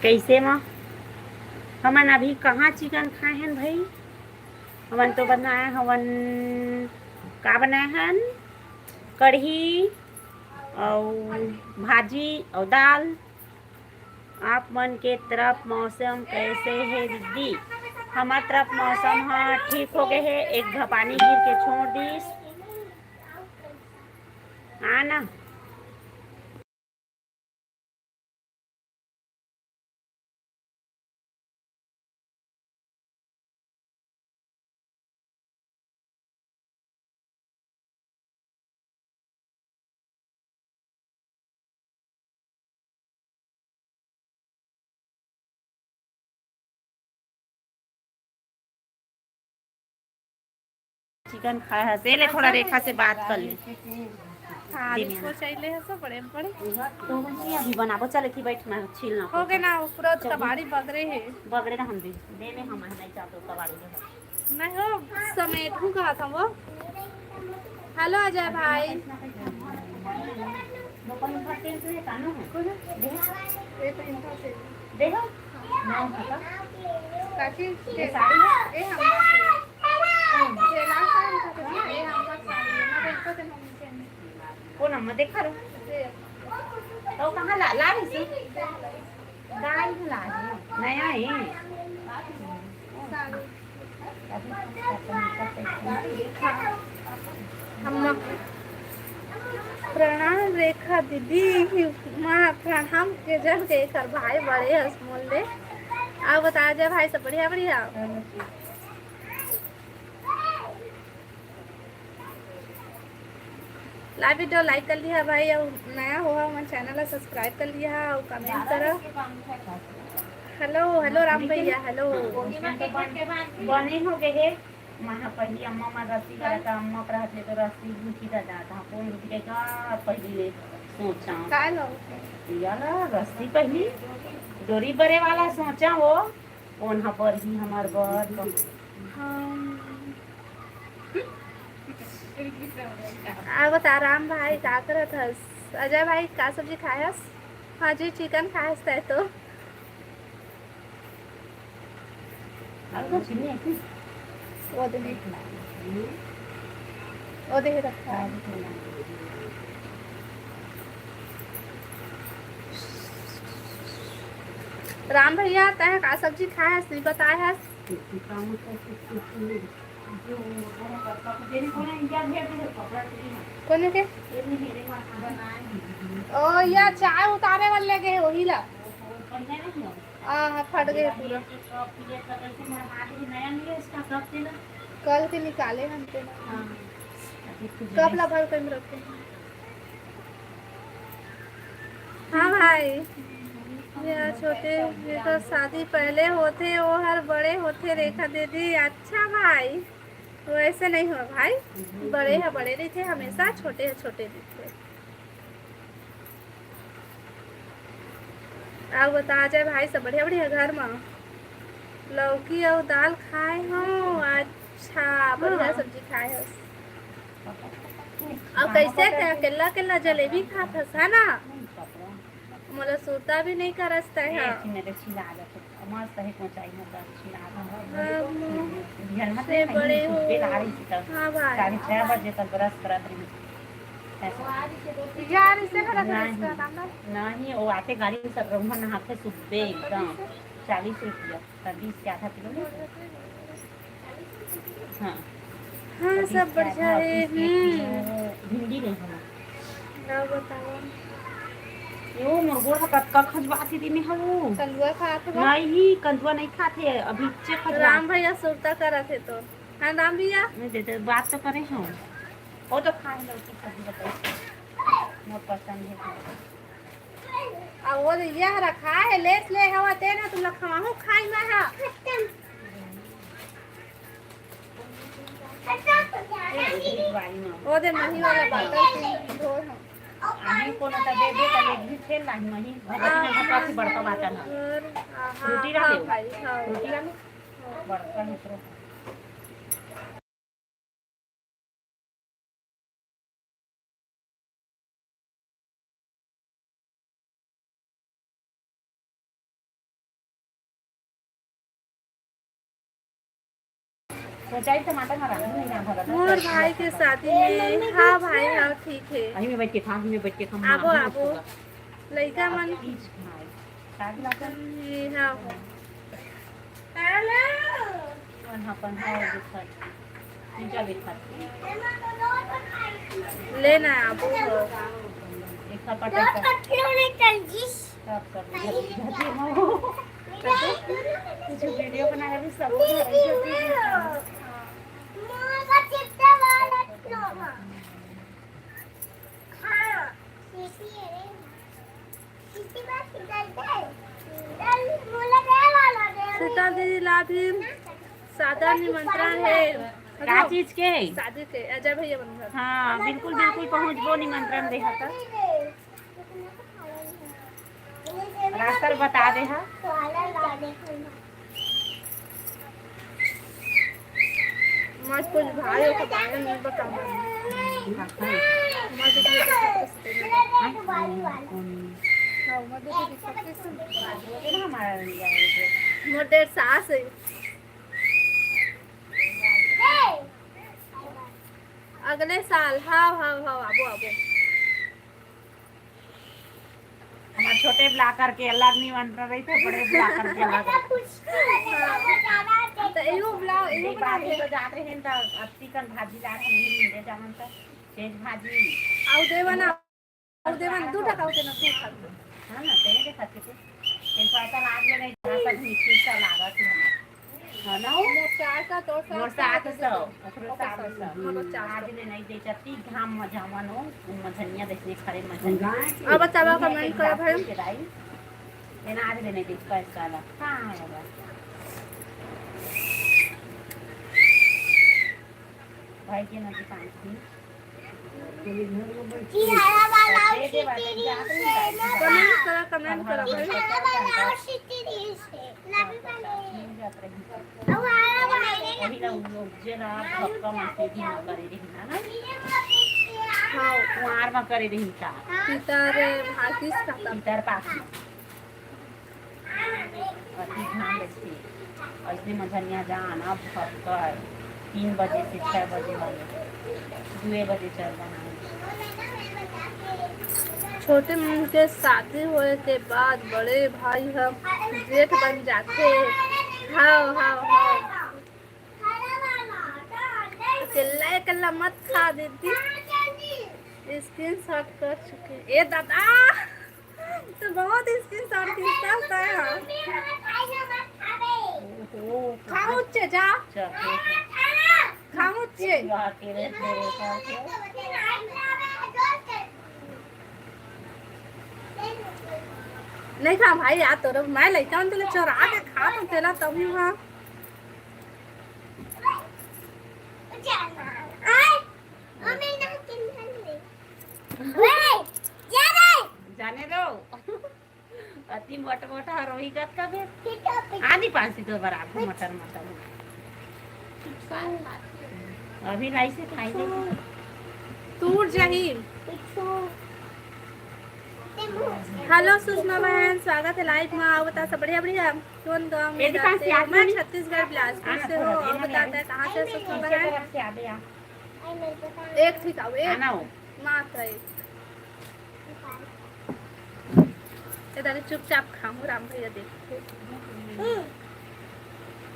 कैसे माँ हमन अभी कहाँ चिकन खाए हैं भाई हमन तो बनाए हवन का बनाए हैं कढ़ी और भाजी और दाल। आप मन के तरफ मौसम कैसे है दीदी हमारे तरफ मौसम हाँ ठीक हो गए है एक घपानी गिर के छोड़ दीस आना चिकन खाए है से ले थोड़ा रेखा से बात कर ले हाँ इसको चाहिए है सब बड़े बड़े तो बनी अभी बनाबो चल की बैठ मैं छील ना हो गए ना पूरा कबाड़ी बगरे है बगड़े ना हम दे में हम नहीं चाहते कबाड़ी दे नहीं हो समेट हूँ कहा था वो। हेलो अजय भाई देखो काकी ये साड़ी है ए हम ये लास्ट टाइम था तो ये हम का साड़ी मैं देखो ते मम्मी के कौन हम देखा रो तो कहां ला रही थी दाल ला रही नया है हम प्रणाम रेखा दीदी माँ प्रणाम के जन के कर भाई बड़े हसमोल ले आप बता जाए भाई सब बढ़िया बढ़िया। लाइव वीडियो लाइक कर लिया भाई और नया हुआ हमारे चैनल सब्सक्राइब कर लिया और कमेंट करो। हेलो हेलो राम भैया हेलो बने हो गए है महा पहली अम्मा मा रस्सी का अम्मा रहते तो रस्सी गुठी दा था कौन गुठी का पहली सोचा का लो याला रस्सी पहली डोरी बरे वाला सोचा वो कौन हा पर ही हमार बर आ बता राम भाई का करत हस अजय भाई का सब्जी खायस हाँ जी चिकन खायस तै तो वो दे रखा है राम भैया तय का सब्जी खायस नहीं बताया कोने के ओ या चाय उतारे वाले गए वही ला फट गए पूरा कल के निकाले हम पे कब ला भर कर रखे हाँ भाई ये छोटे ये तो शादी पहले होते वो हर बड़े होते रेखा दीदी अच्छा भाई वैसे नहीं हो भाई बड़े है बड़े नहीं थे हमेशा छोटे है छोटे नहीं थे। आप बता जाए भाई सब बढ़िया बढ़िया घर में लौकी और दाल खाए हो अच्छा बढ़िया सब्जी खाए हो और कैसे थे अकेला अकेला जलेबी खात है ना मोला सूता भी नहीं करसता है मस्त है पहुंचाई से बड़े हो हाँ भाई 6:30 बजे तक ब्रश करत रही यार इससे खड़ा कर नहीं। इसका दाम ना नहीं वो आते गाड़ी में सब रंभा नहाते सुबह एकदम 40 रुपया 20 के आधा किलो नहीं? हाँ हाँ 20 सब के बढ़िया आधा, है 20 के किलो भिंडी नहीं है क्या बताओ यो मुर्गो का कटका खजवाती दी में हलो कलुआ खाते हो नहीं कंदुआ नहीं खाते अभी चे खजवा राम भैया सुरता कर रहे थे तो हाँ राम भैया नहीं देते बात तो करे हम वो तो खाए लो की सब्जी बताइए बहुत पसंद है अब वो ये रखा है लेस ले हवा ते ना तुम लोग खाओ खाई में है बारी में वो दे मही वाला बात धो हम आही को ना दे दे कले भी खेल नहीं मही भगत में काफी बड़का बात है रोटी हाँ डाले भाई हाँ रोटी डाले बड़का मित्रों सोचा ही टमाटर में रंग नहीं ना भगत मोर भाई के शादी में हाँ भाई हाँ ठीक है अही में बैठ के खा में बैठ के खा आबो आबो लड़का मन चीज खाए शादी लागल हाँ मन अपन है दिखत तीजा दिखत लेना आबो एक पटा सब जो वीडियो बना रहे सब सीता दीदी ला भी सादा निमंत्रण है का चीज के शादी के अजय भैया बन हाँ बिल्कुल बिल्कुल पहुँचबो निमंत्रण दे था रास्ता बता दे हा मत कुछ भाइयों का बारे में बताओ मत मोटे सास है अगले साल हाँ हाँ हाँ आबो आबो हमारे छोटे ब्लाकर के अलग निमंत्रण रही थे बड़े ब्लाकर के अलग तो एहो ब्लाउ एहो एक बार तो जाते हैं तो अत्ती कन भाजी ला के नहीं मिले जामन तो तेज भाजी आउ देवन दू टका होते ना तू खा हाँ ना तेरे देखा थे तेरे पैसा लाग में नहीं जहाँ सब मिट्टी सा लागा थी हमारे हाँ ना वो चार का तो मोर साथ सौ ओकरो साथ सौ आज ले नहीं दे चती घाम मझावन हो मझनिया देखने खड़े मझनिया अब बतावा कमेंट करो भाई लेना आज ले नहीं दे पैसा ला कहाँ है भाई के नदी पानी थी कमेंट करो भाई अभी लोग जेला भक्का मारते भी ना करे रही ना हाँ कुआर में करे रही का पितर भातीस खाता इधर पास में अति ध्यान रखिए ऐसे मझनिया जाना भक्कर 3 बजे से 6 बजे वाले 2 बजे चल जाना छोटे मुंह के शादी होने के बाद बड़े भाई हम जेठ बन जाते हाँ हाँ हाँ अकेला अकेला मत खा देती स्क्रीन शॉट कर चुके ए दादा तो बहुत स्क्रीन शॉट खींचता है खाओ चे जा खाओ चे नहीं खा भाई यार तोरा मैं लइका हूं तेरे चोरा के खा तो तेला तभी हां जाने दो अति मोटा मोटा रोही गत का भी आधी 5 तो बराबर मटर मटर अभी लाई से खाएंगे टूट जाही हेलो सुषमा बहन स्वागत है लाइव में आओ बता सब बढ़िया बढ़िया कौन गाँव में जाते हैं मैं छत्तीसगढ़ बिलासपुर से हूँ और बताता है कहाँ से सुषमा बहन एक ठीक आओ एक मात्र एक। इधर चुपचाप खाऊं राम भैया देखते।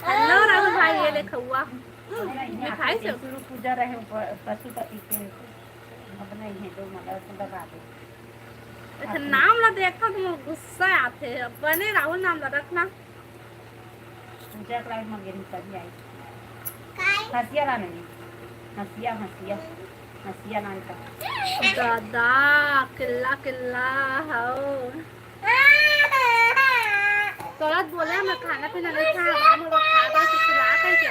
हेलो राहुल भाई, ये ले खौआ मिठाई से शुरू पूजा रहे पशुपति के अपना ही तो मतलब लगा दे। अच्छा नाम ला देखा तुम गुस्सा आते है बने राहुल नाम ला रखना। पूजा क्लास में गिरी कभी आई हसिया ना नहीं हसिया हसिया हसिया नाम का दादा किल्ला किल्ला हो तुरंत बोले मैं खाना पीना नहीं खा हम लोग खाना तो खिला करके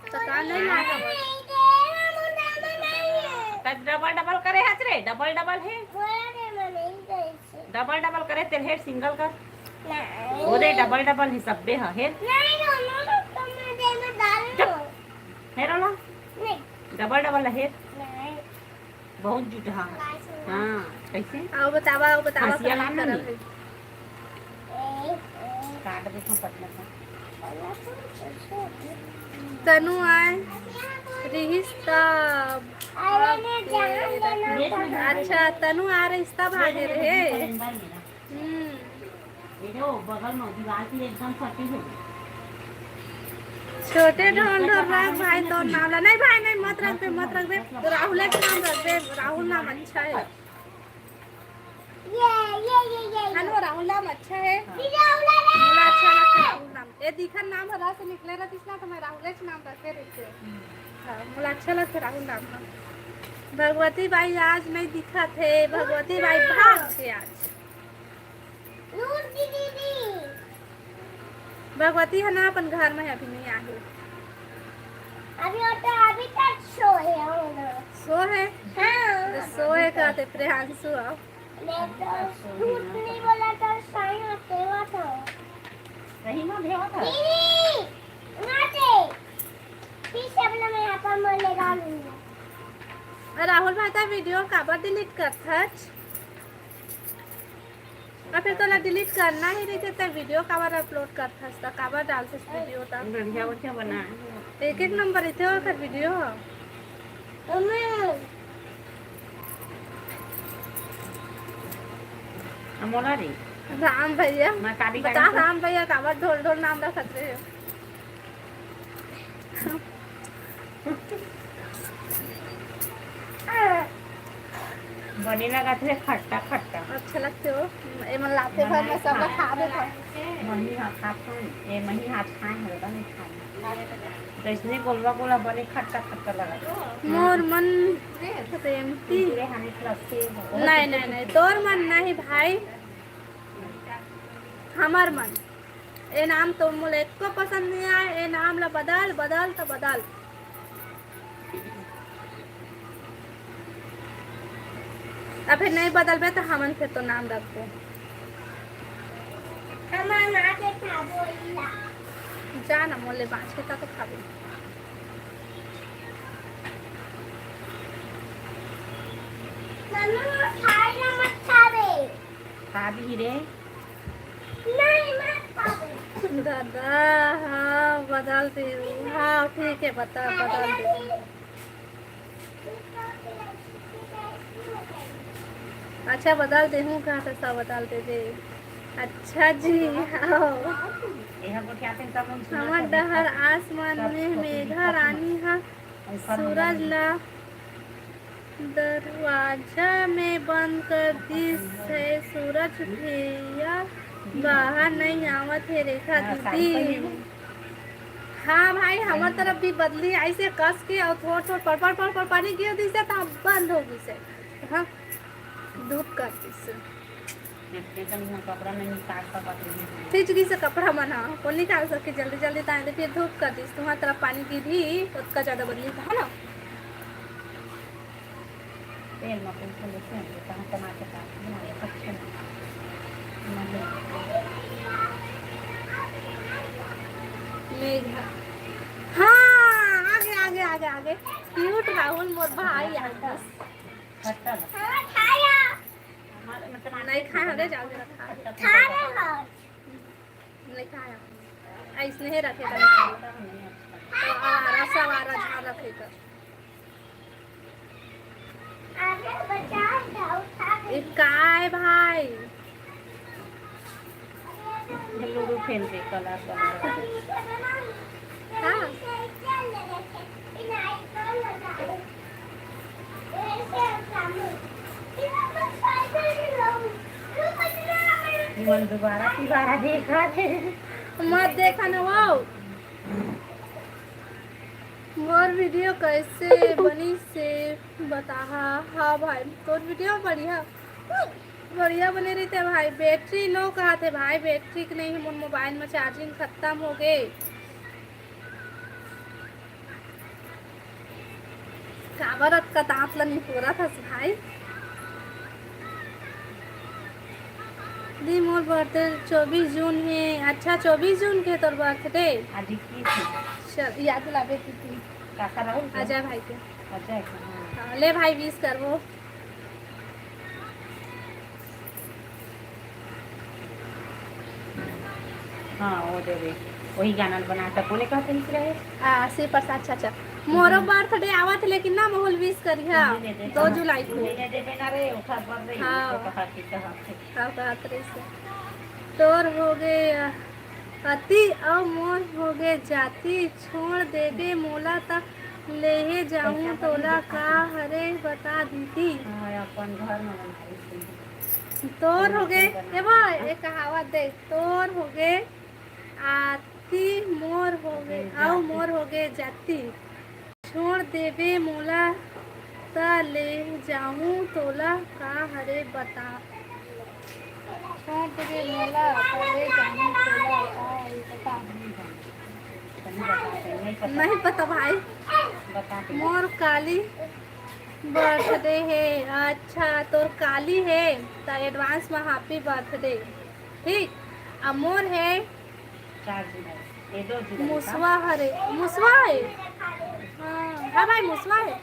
पता नहीं लागा बस डबल डबल करे हच रे डबल डबल है डबल डबल करे तेरे हेड सिंगल कर वो दे डबल डबल ही सब बे है रोला डबल डबल है बहुत जुट हाँ हाँ कैसे आओ बतावा हसिया क्या नाम कर नहीं रहे काट देखो पतला सा तनु आए रिश्ता अच्छा तनु आ रिश्ता भागे रहे देखो बगल में दीवार की एकदम फटी हो छोटे ढोल ढोल रख भाई तो नाम ला नहीं भाई नहीं मत रख दे तो राहुल का नाम रख दे राहुल नाम अच्छा है हेलो राहुल नाम अच्छा है मुझे अच्छा लगता है राहुल नाम ये दिखन नाम हरा से निकले रहा इसना तो मैं राहुल का नाम रखे रहते हाँ मुझे अच्छा लगता है राहुल नाम का भगवती बाई आज नहीं दिखा थे भगवती बाई भाग थे आज भगवती है ना अपन घर में अभी नहीं आई अभी तक शो है सो है तो सो है कहते प्रियांशु आओ झूठ नहीं बोला तो सही हटेवा था सही में भेवा था दीदी नाचे पीछे वाला मैं यहाँ पर मैं लगा लूँगा राहुल भाई का वीडियो काबर डिलीट कर था और फिर तो डिलीट करना ही नहीं था वीडियो काबर अपलोड कर था काबर डाल से वीडियो था बढ़िया बढ़िया बना एक एक नंबर इथे हो कर वीडियो अमोला रे राम भैया मैं काली बता राम भैया काबर ढोल ढोल नाम रखत रहे हो बनी लगा थे खट्टा खट्टा अच्छा लगते हो ये मन लाते भर में सब खा देता मही हाथ खाए ये मही हाथ खाए हल्का नहीं खाए तो इसने गोलवा गोला बने खट्टा खट्टा लगा मोर मन प्रेमती पूरे हमें प्लस से नहीं नहीं नहीं तोर मन नहीं भाई हमार मन ये नाम तो मुझे को पसंद नहीं आए ये नाम ला बदल बदल तो बदल अब फिर नहीं बदलबे तो हमन फिर तो नाम रख दो हमारा नाचे था बोला जा ना मोले बाँचे तो खाबे मम्मी खाना मत खावे खा भी रे नहीं मत खावे दादा हाँ बदल दे हाँ ठीक है बता बदल दे अच्छा बदल दे हूँ कहाँ से सब बदल दे अच्छा जी आओ हमर डहर आसमान में मेघा रानी है सूरज ला दरवाजा में बंद कर दी है सूरज भैया बाहर नहीं आवत है रेखा दीदी हाँ भाई हमार तरफ भी बदली ऐसे कस के और थोड़ा थोड़ा पर पानी गिर दी से तो बंद हो गई से हाँ धूप कर दी से खिचड़ी से कपड़ा बना वो निकाल सके जल्दी जल्दी ताकि फिर धूप कर दी तुम्हारी तरफ पानी गिरी उसका ज़्यादा बदली था ना मेघा हाँ आगे आगे आगे आगे क्यूट राहुल मोर भाई आता खाया नहीं खाया हरे जाओ जरा खा खा रहे हो नहीं खाया ऐसने ही रखे तो आवारा सब आवारा झाड़ रखे कर आगे बचा जाओ ये काय भाई लूडो खेल के कलर कलर हाँ मन दोबारा देखा थे मत देखा ना वो मोर वीडियो कैसे बनी से बता। हाँ भाई तो वीडियो बढ़िया बढ़िया बने रही थे भाई। बैटरी लो कहा थे भाई, बैटरी नहीं है मोबाइल में, चार्जिंग खत्म हो गए। काबरत का दांत नहीं पूरा था भाई। दी मोर बर्थडे 24 जून है। अच्छा 24 जून के तोर बर्थडे आज की थी याद लावे की थी काका राहुल अजय भाई के। अजय हाँ, ले भाई 20 कर वो। हाँ वो दे दे वही गाना बना था कोने कहते हैं रहे से पर अच्छा अच्छा मोरो बर्थडे आवत लेकिन ना मोहल 20 करिया 2 जुलाई को। दे दे ना रे उठा पर रे हाँ। तो कहा कि कहा हाँ कहत रही से तोर हो गए अति और मोर हो गए जाति। छोड़ देबे मोला तक लेहे जाऊं तोला का हरे बता दीदी। हां अपन घर में बनाई तोर हो गए ए भाई एक कहावत दे। तोर हो गए आती मोर हो गए और मोर हो गए जाति। छोड़ देबे मोला त ले जाऊं तोला का हरे बता। छोड़ देबे मोला त ले जाऊं तोला का हरे बता। नहीं पता भाई। बता मोर काली बर्थडे है। अच्छा तोर काली है तो एडवांस में हैप्पी बर्थडे। ठीक अब मोर है 4 जुलाई ये 2 जुलाई मुसवा हरे मुसवा है। हाँ हाँ भाई मुसवा है।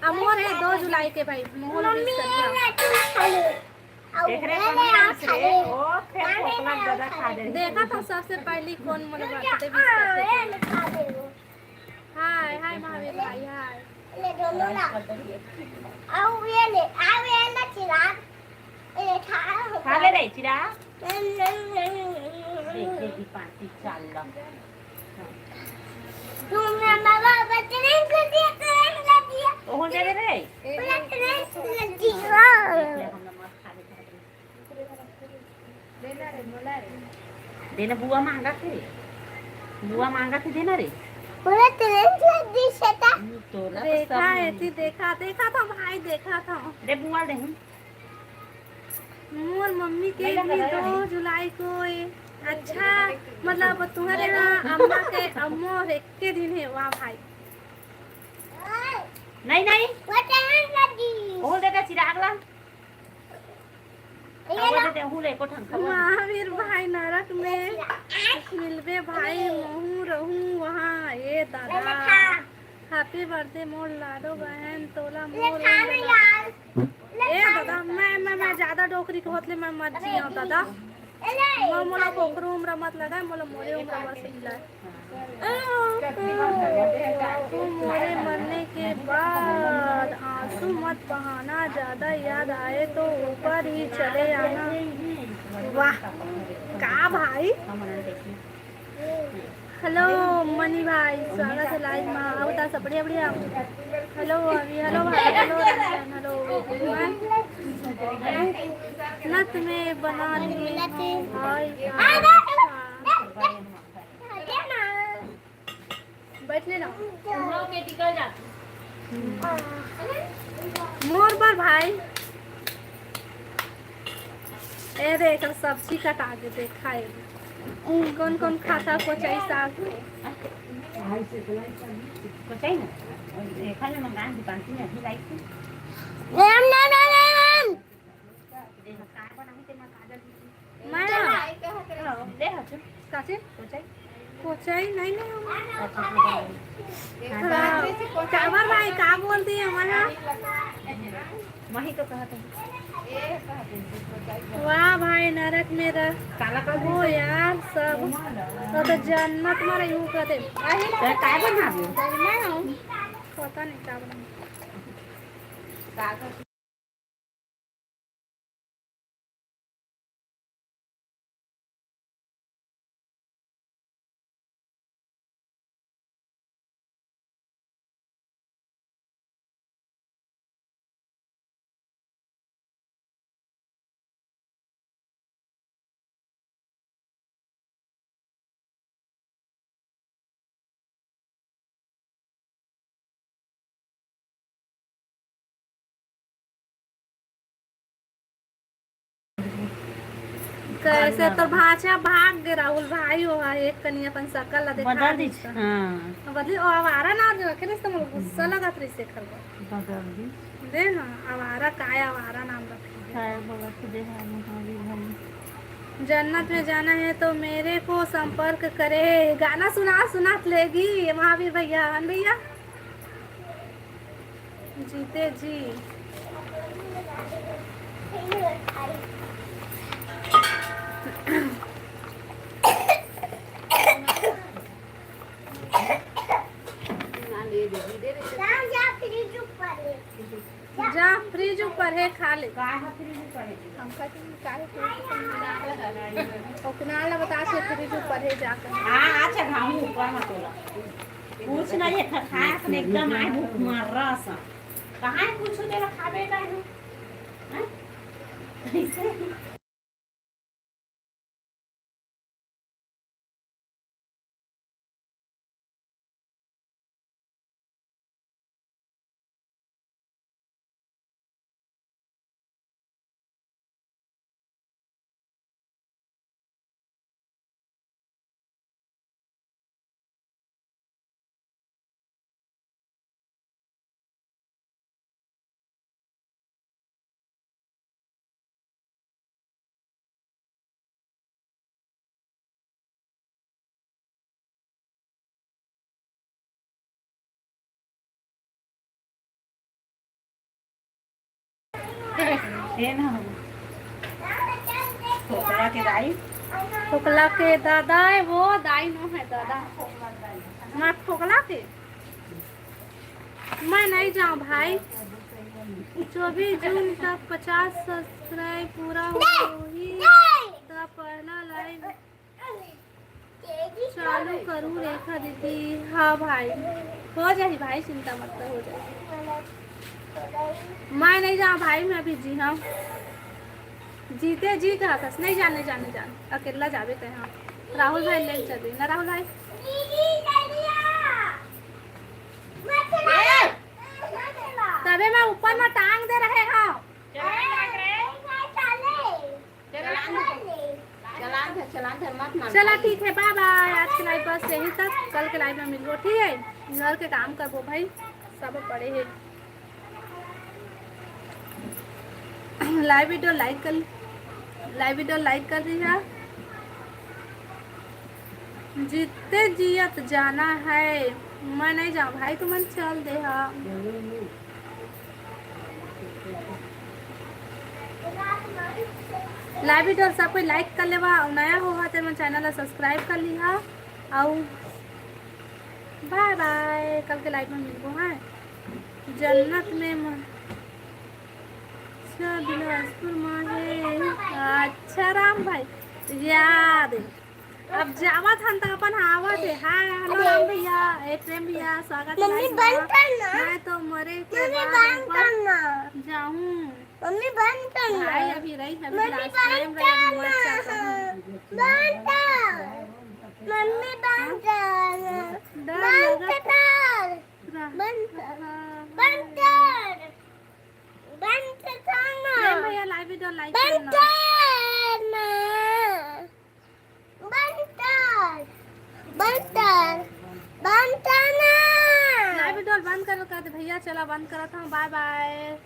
अब मोर है 2 जुलाई के भाई मोहल मम्मी 20 करिया। देख रहे कौन से ओ फिर पोकला ज्यादा खा दे देखा था सबसे पहले कौन मन बर्थडे 20 करते थे। हाय हाय महावीर भाई हाय। ले दोनों ना आओ ये ले चिराग ये खा ले रे चिरा देख की पार्टी चल ला तुमने बाबा बचने को दिया करंट लग दिया ओ दे दे रे करंट लग दिया हम मत खा देना बुआ मांगा थे देना रे पूरा करंट लग दी सेटा तोला देखा है थी देखा था भाई देखा था। दे बुआ दे हम मोर मम्मी के भी 2 जुलाई को है। अच्छा मतलब तुम्हारे यहाँ अम्मा के अम्मोर एक के दिन है। वाह भाई नहीं वो करंट लग दी ओ दे दे चिराग ला ये ओ दे दे हूं ले को ठंग खबर महावीर भाई नरक में मिलबे भाई महू रहूं वहाँ। ये दादा हैप्पी बर्थडे मोर लाडो बहन तोला मोर ए दादा मैं ज्यादा डोकरी के होतले मैं मत जियो दादा। मैं मोला कोकरो उम्र मत लगा मोला मोरे उम्र बस मिला। मोरे मरने के बाद आंसू मत बहाना, ज्यादा याद आए तो ऊपर ही चले आना। वाह का भाई। हेलो मनी भाई स्वागत है लाइव में। आओ ता सब बढ़िया बढ़िया। हेलो अभी हेलो भाई हेलो रंजन हेलो नत में बना लिए भाई। बैठ लेना मोर पर भाई। ए देख सब्जी कटा के देख खाए कौन कौन खाता को चाहिए साग को चाहिए ना देखा ले मंगान दुकान से नहीं लाइक राम देखा काय बनाई ते मैं काजल मैं ले हचु काचे को चाहिए कोचाई नहीं अच्छा काबर भाई का बोलती है हमारा। वही तो कहते वाह भाई नरक में रह काला का वो यार सब तो जन्नत में रहूं कहते काय बना दियो मैं हूँ पता नहीं क्या बना। कैसे तो भाषा भाग गए राहुल भाई हो एक कनी अपन सकल ला देखा बदल दी दिस। हाँ बदली ओ आवारा ना जो के तो मोर गुस्सा लगा त्री से खरवा बदल दी दे ना आवारा काय आवारा नाम रखी काय बोला तो दे महावीर भाई जन्नत में जाना है तो मेरे को संपर्क करे। गाना सुना लेगी महावीर भैया हन भैया जीते जी जा फ्रिज ऊपर है खा ले हम ओकनाल बता से फ्रिज ऊपर है जाकर हाँ अच्छा घाम ऊपर मत होला कुछ नहीं है खाए अपने एकदम आए भूख मार रहा सा कहाँ कुछ देला खाबे का है हैं? ये ना हो ठोकरा के दाई ठोकला के दादा है वो दाई नो है दादा मैं ठोकला के मैं नहीं जाऊँ भाई 24 जून तक 50 सब्सक्राइब पूरा होही तब पहला लाइव चालू करूँ रेखा दीदी। हाँ भाई हो जाए भाई चिंता मत कर हो जाए। मैं नहीं जाऊँ भाई मैं भी जी हाँ जीते जी कहा था नहीं जाने अकेला जावे थे हाँ राहुल भाई ले चले ना राहुल भाई तबे मैं ऊपर में टांग दे रहे हाँ चला ठीक है बाय बाय। आज के लाइव बस यही तक कल के लाइव में मिलो ठीक है। घर के काम करबो भाई सब पड़े है। लाइव वीडियो लाइक कर दीजिए। जीते जियत जाना है मैं नहीं जाऊँ भाई तो मन चल दे हाँ लाइव वीडियो सब कोई लाइक कर लेवा और नया होगा तो मैं चैनल सब्सक्राइब कर लिहा और बाय बाय। कल के लाइव में मिलबो है जन्नत में बिलासपुर में। अच्छा राम भाई याद अब जावत हम तो अपन आवत है। हाय हेलो राम भैया प्रेम भैया स्वागत है। मैं तो मरे के बाद जाऊँ मम्मी बंद करना भाई अभी रही है मम्मी बंद करना मम्मी बंद करना बंद करना भैया लाइव वीडियो लाइक बंद करना लाइव वीडियो बंद कर भैया चला बंद करा था बाय बाय।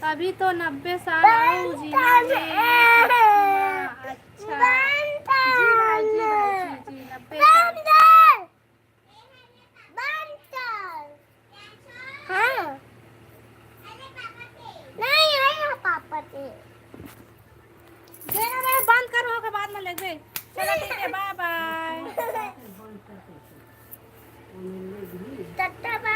अभी तो 90 साल आऊ जीना में। अच्छा जी भाई जी 90 साल हाँ नहीं है पापा के देना रे बंद करो के बाद में लेबे। चलो ठीक है बाय बाय।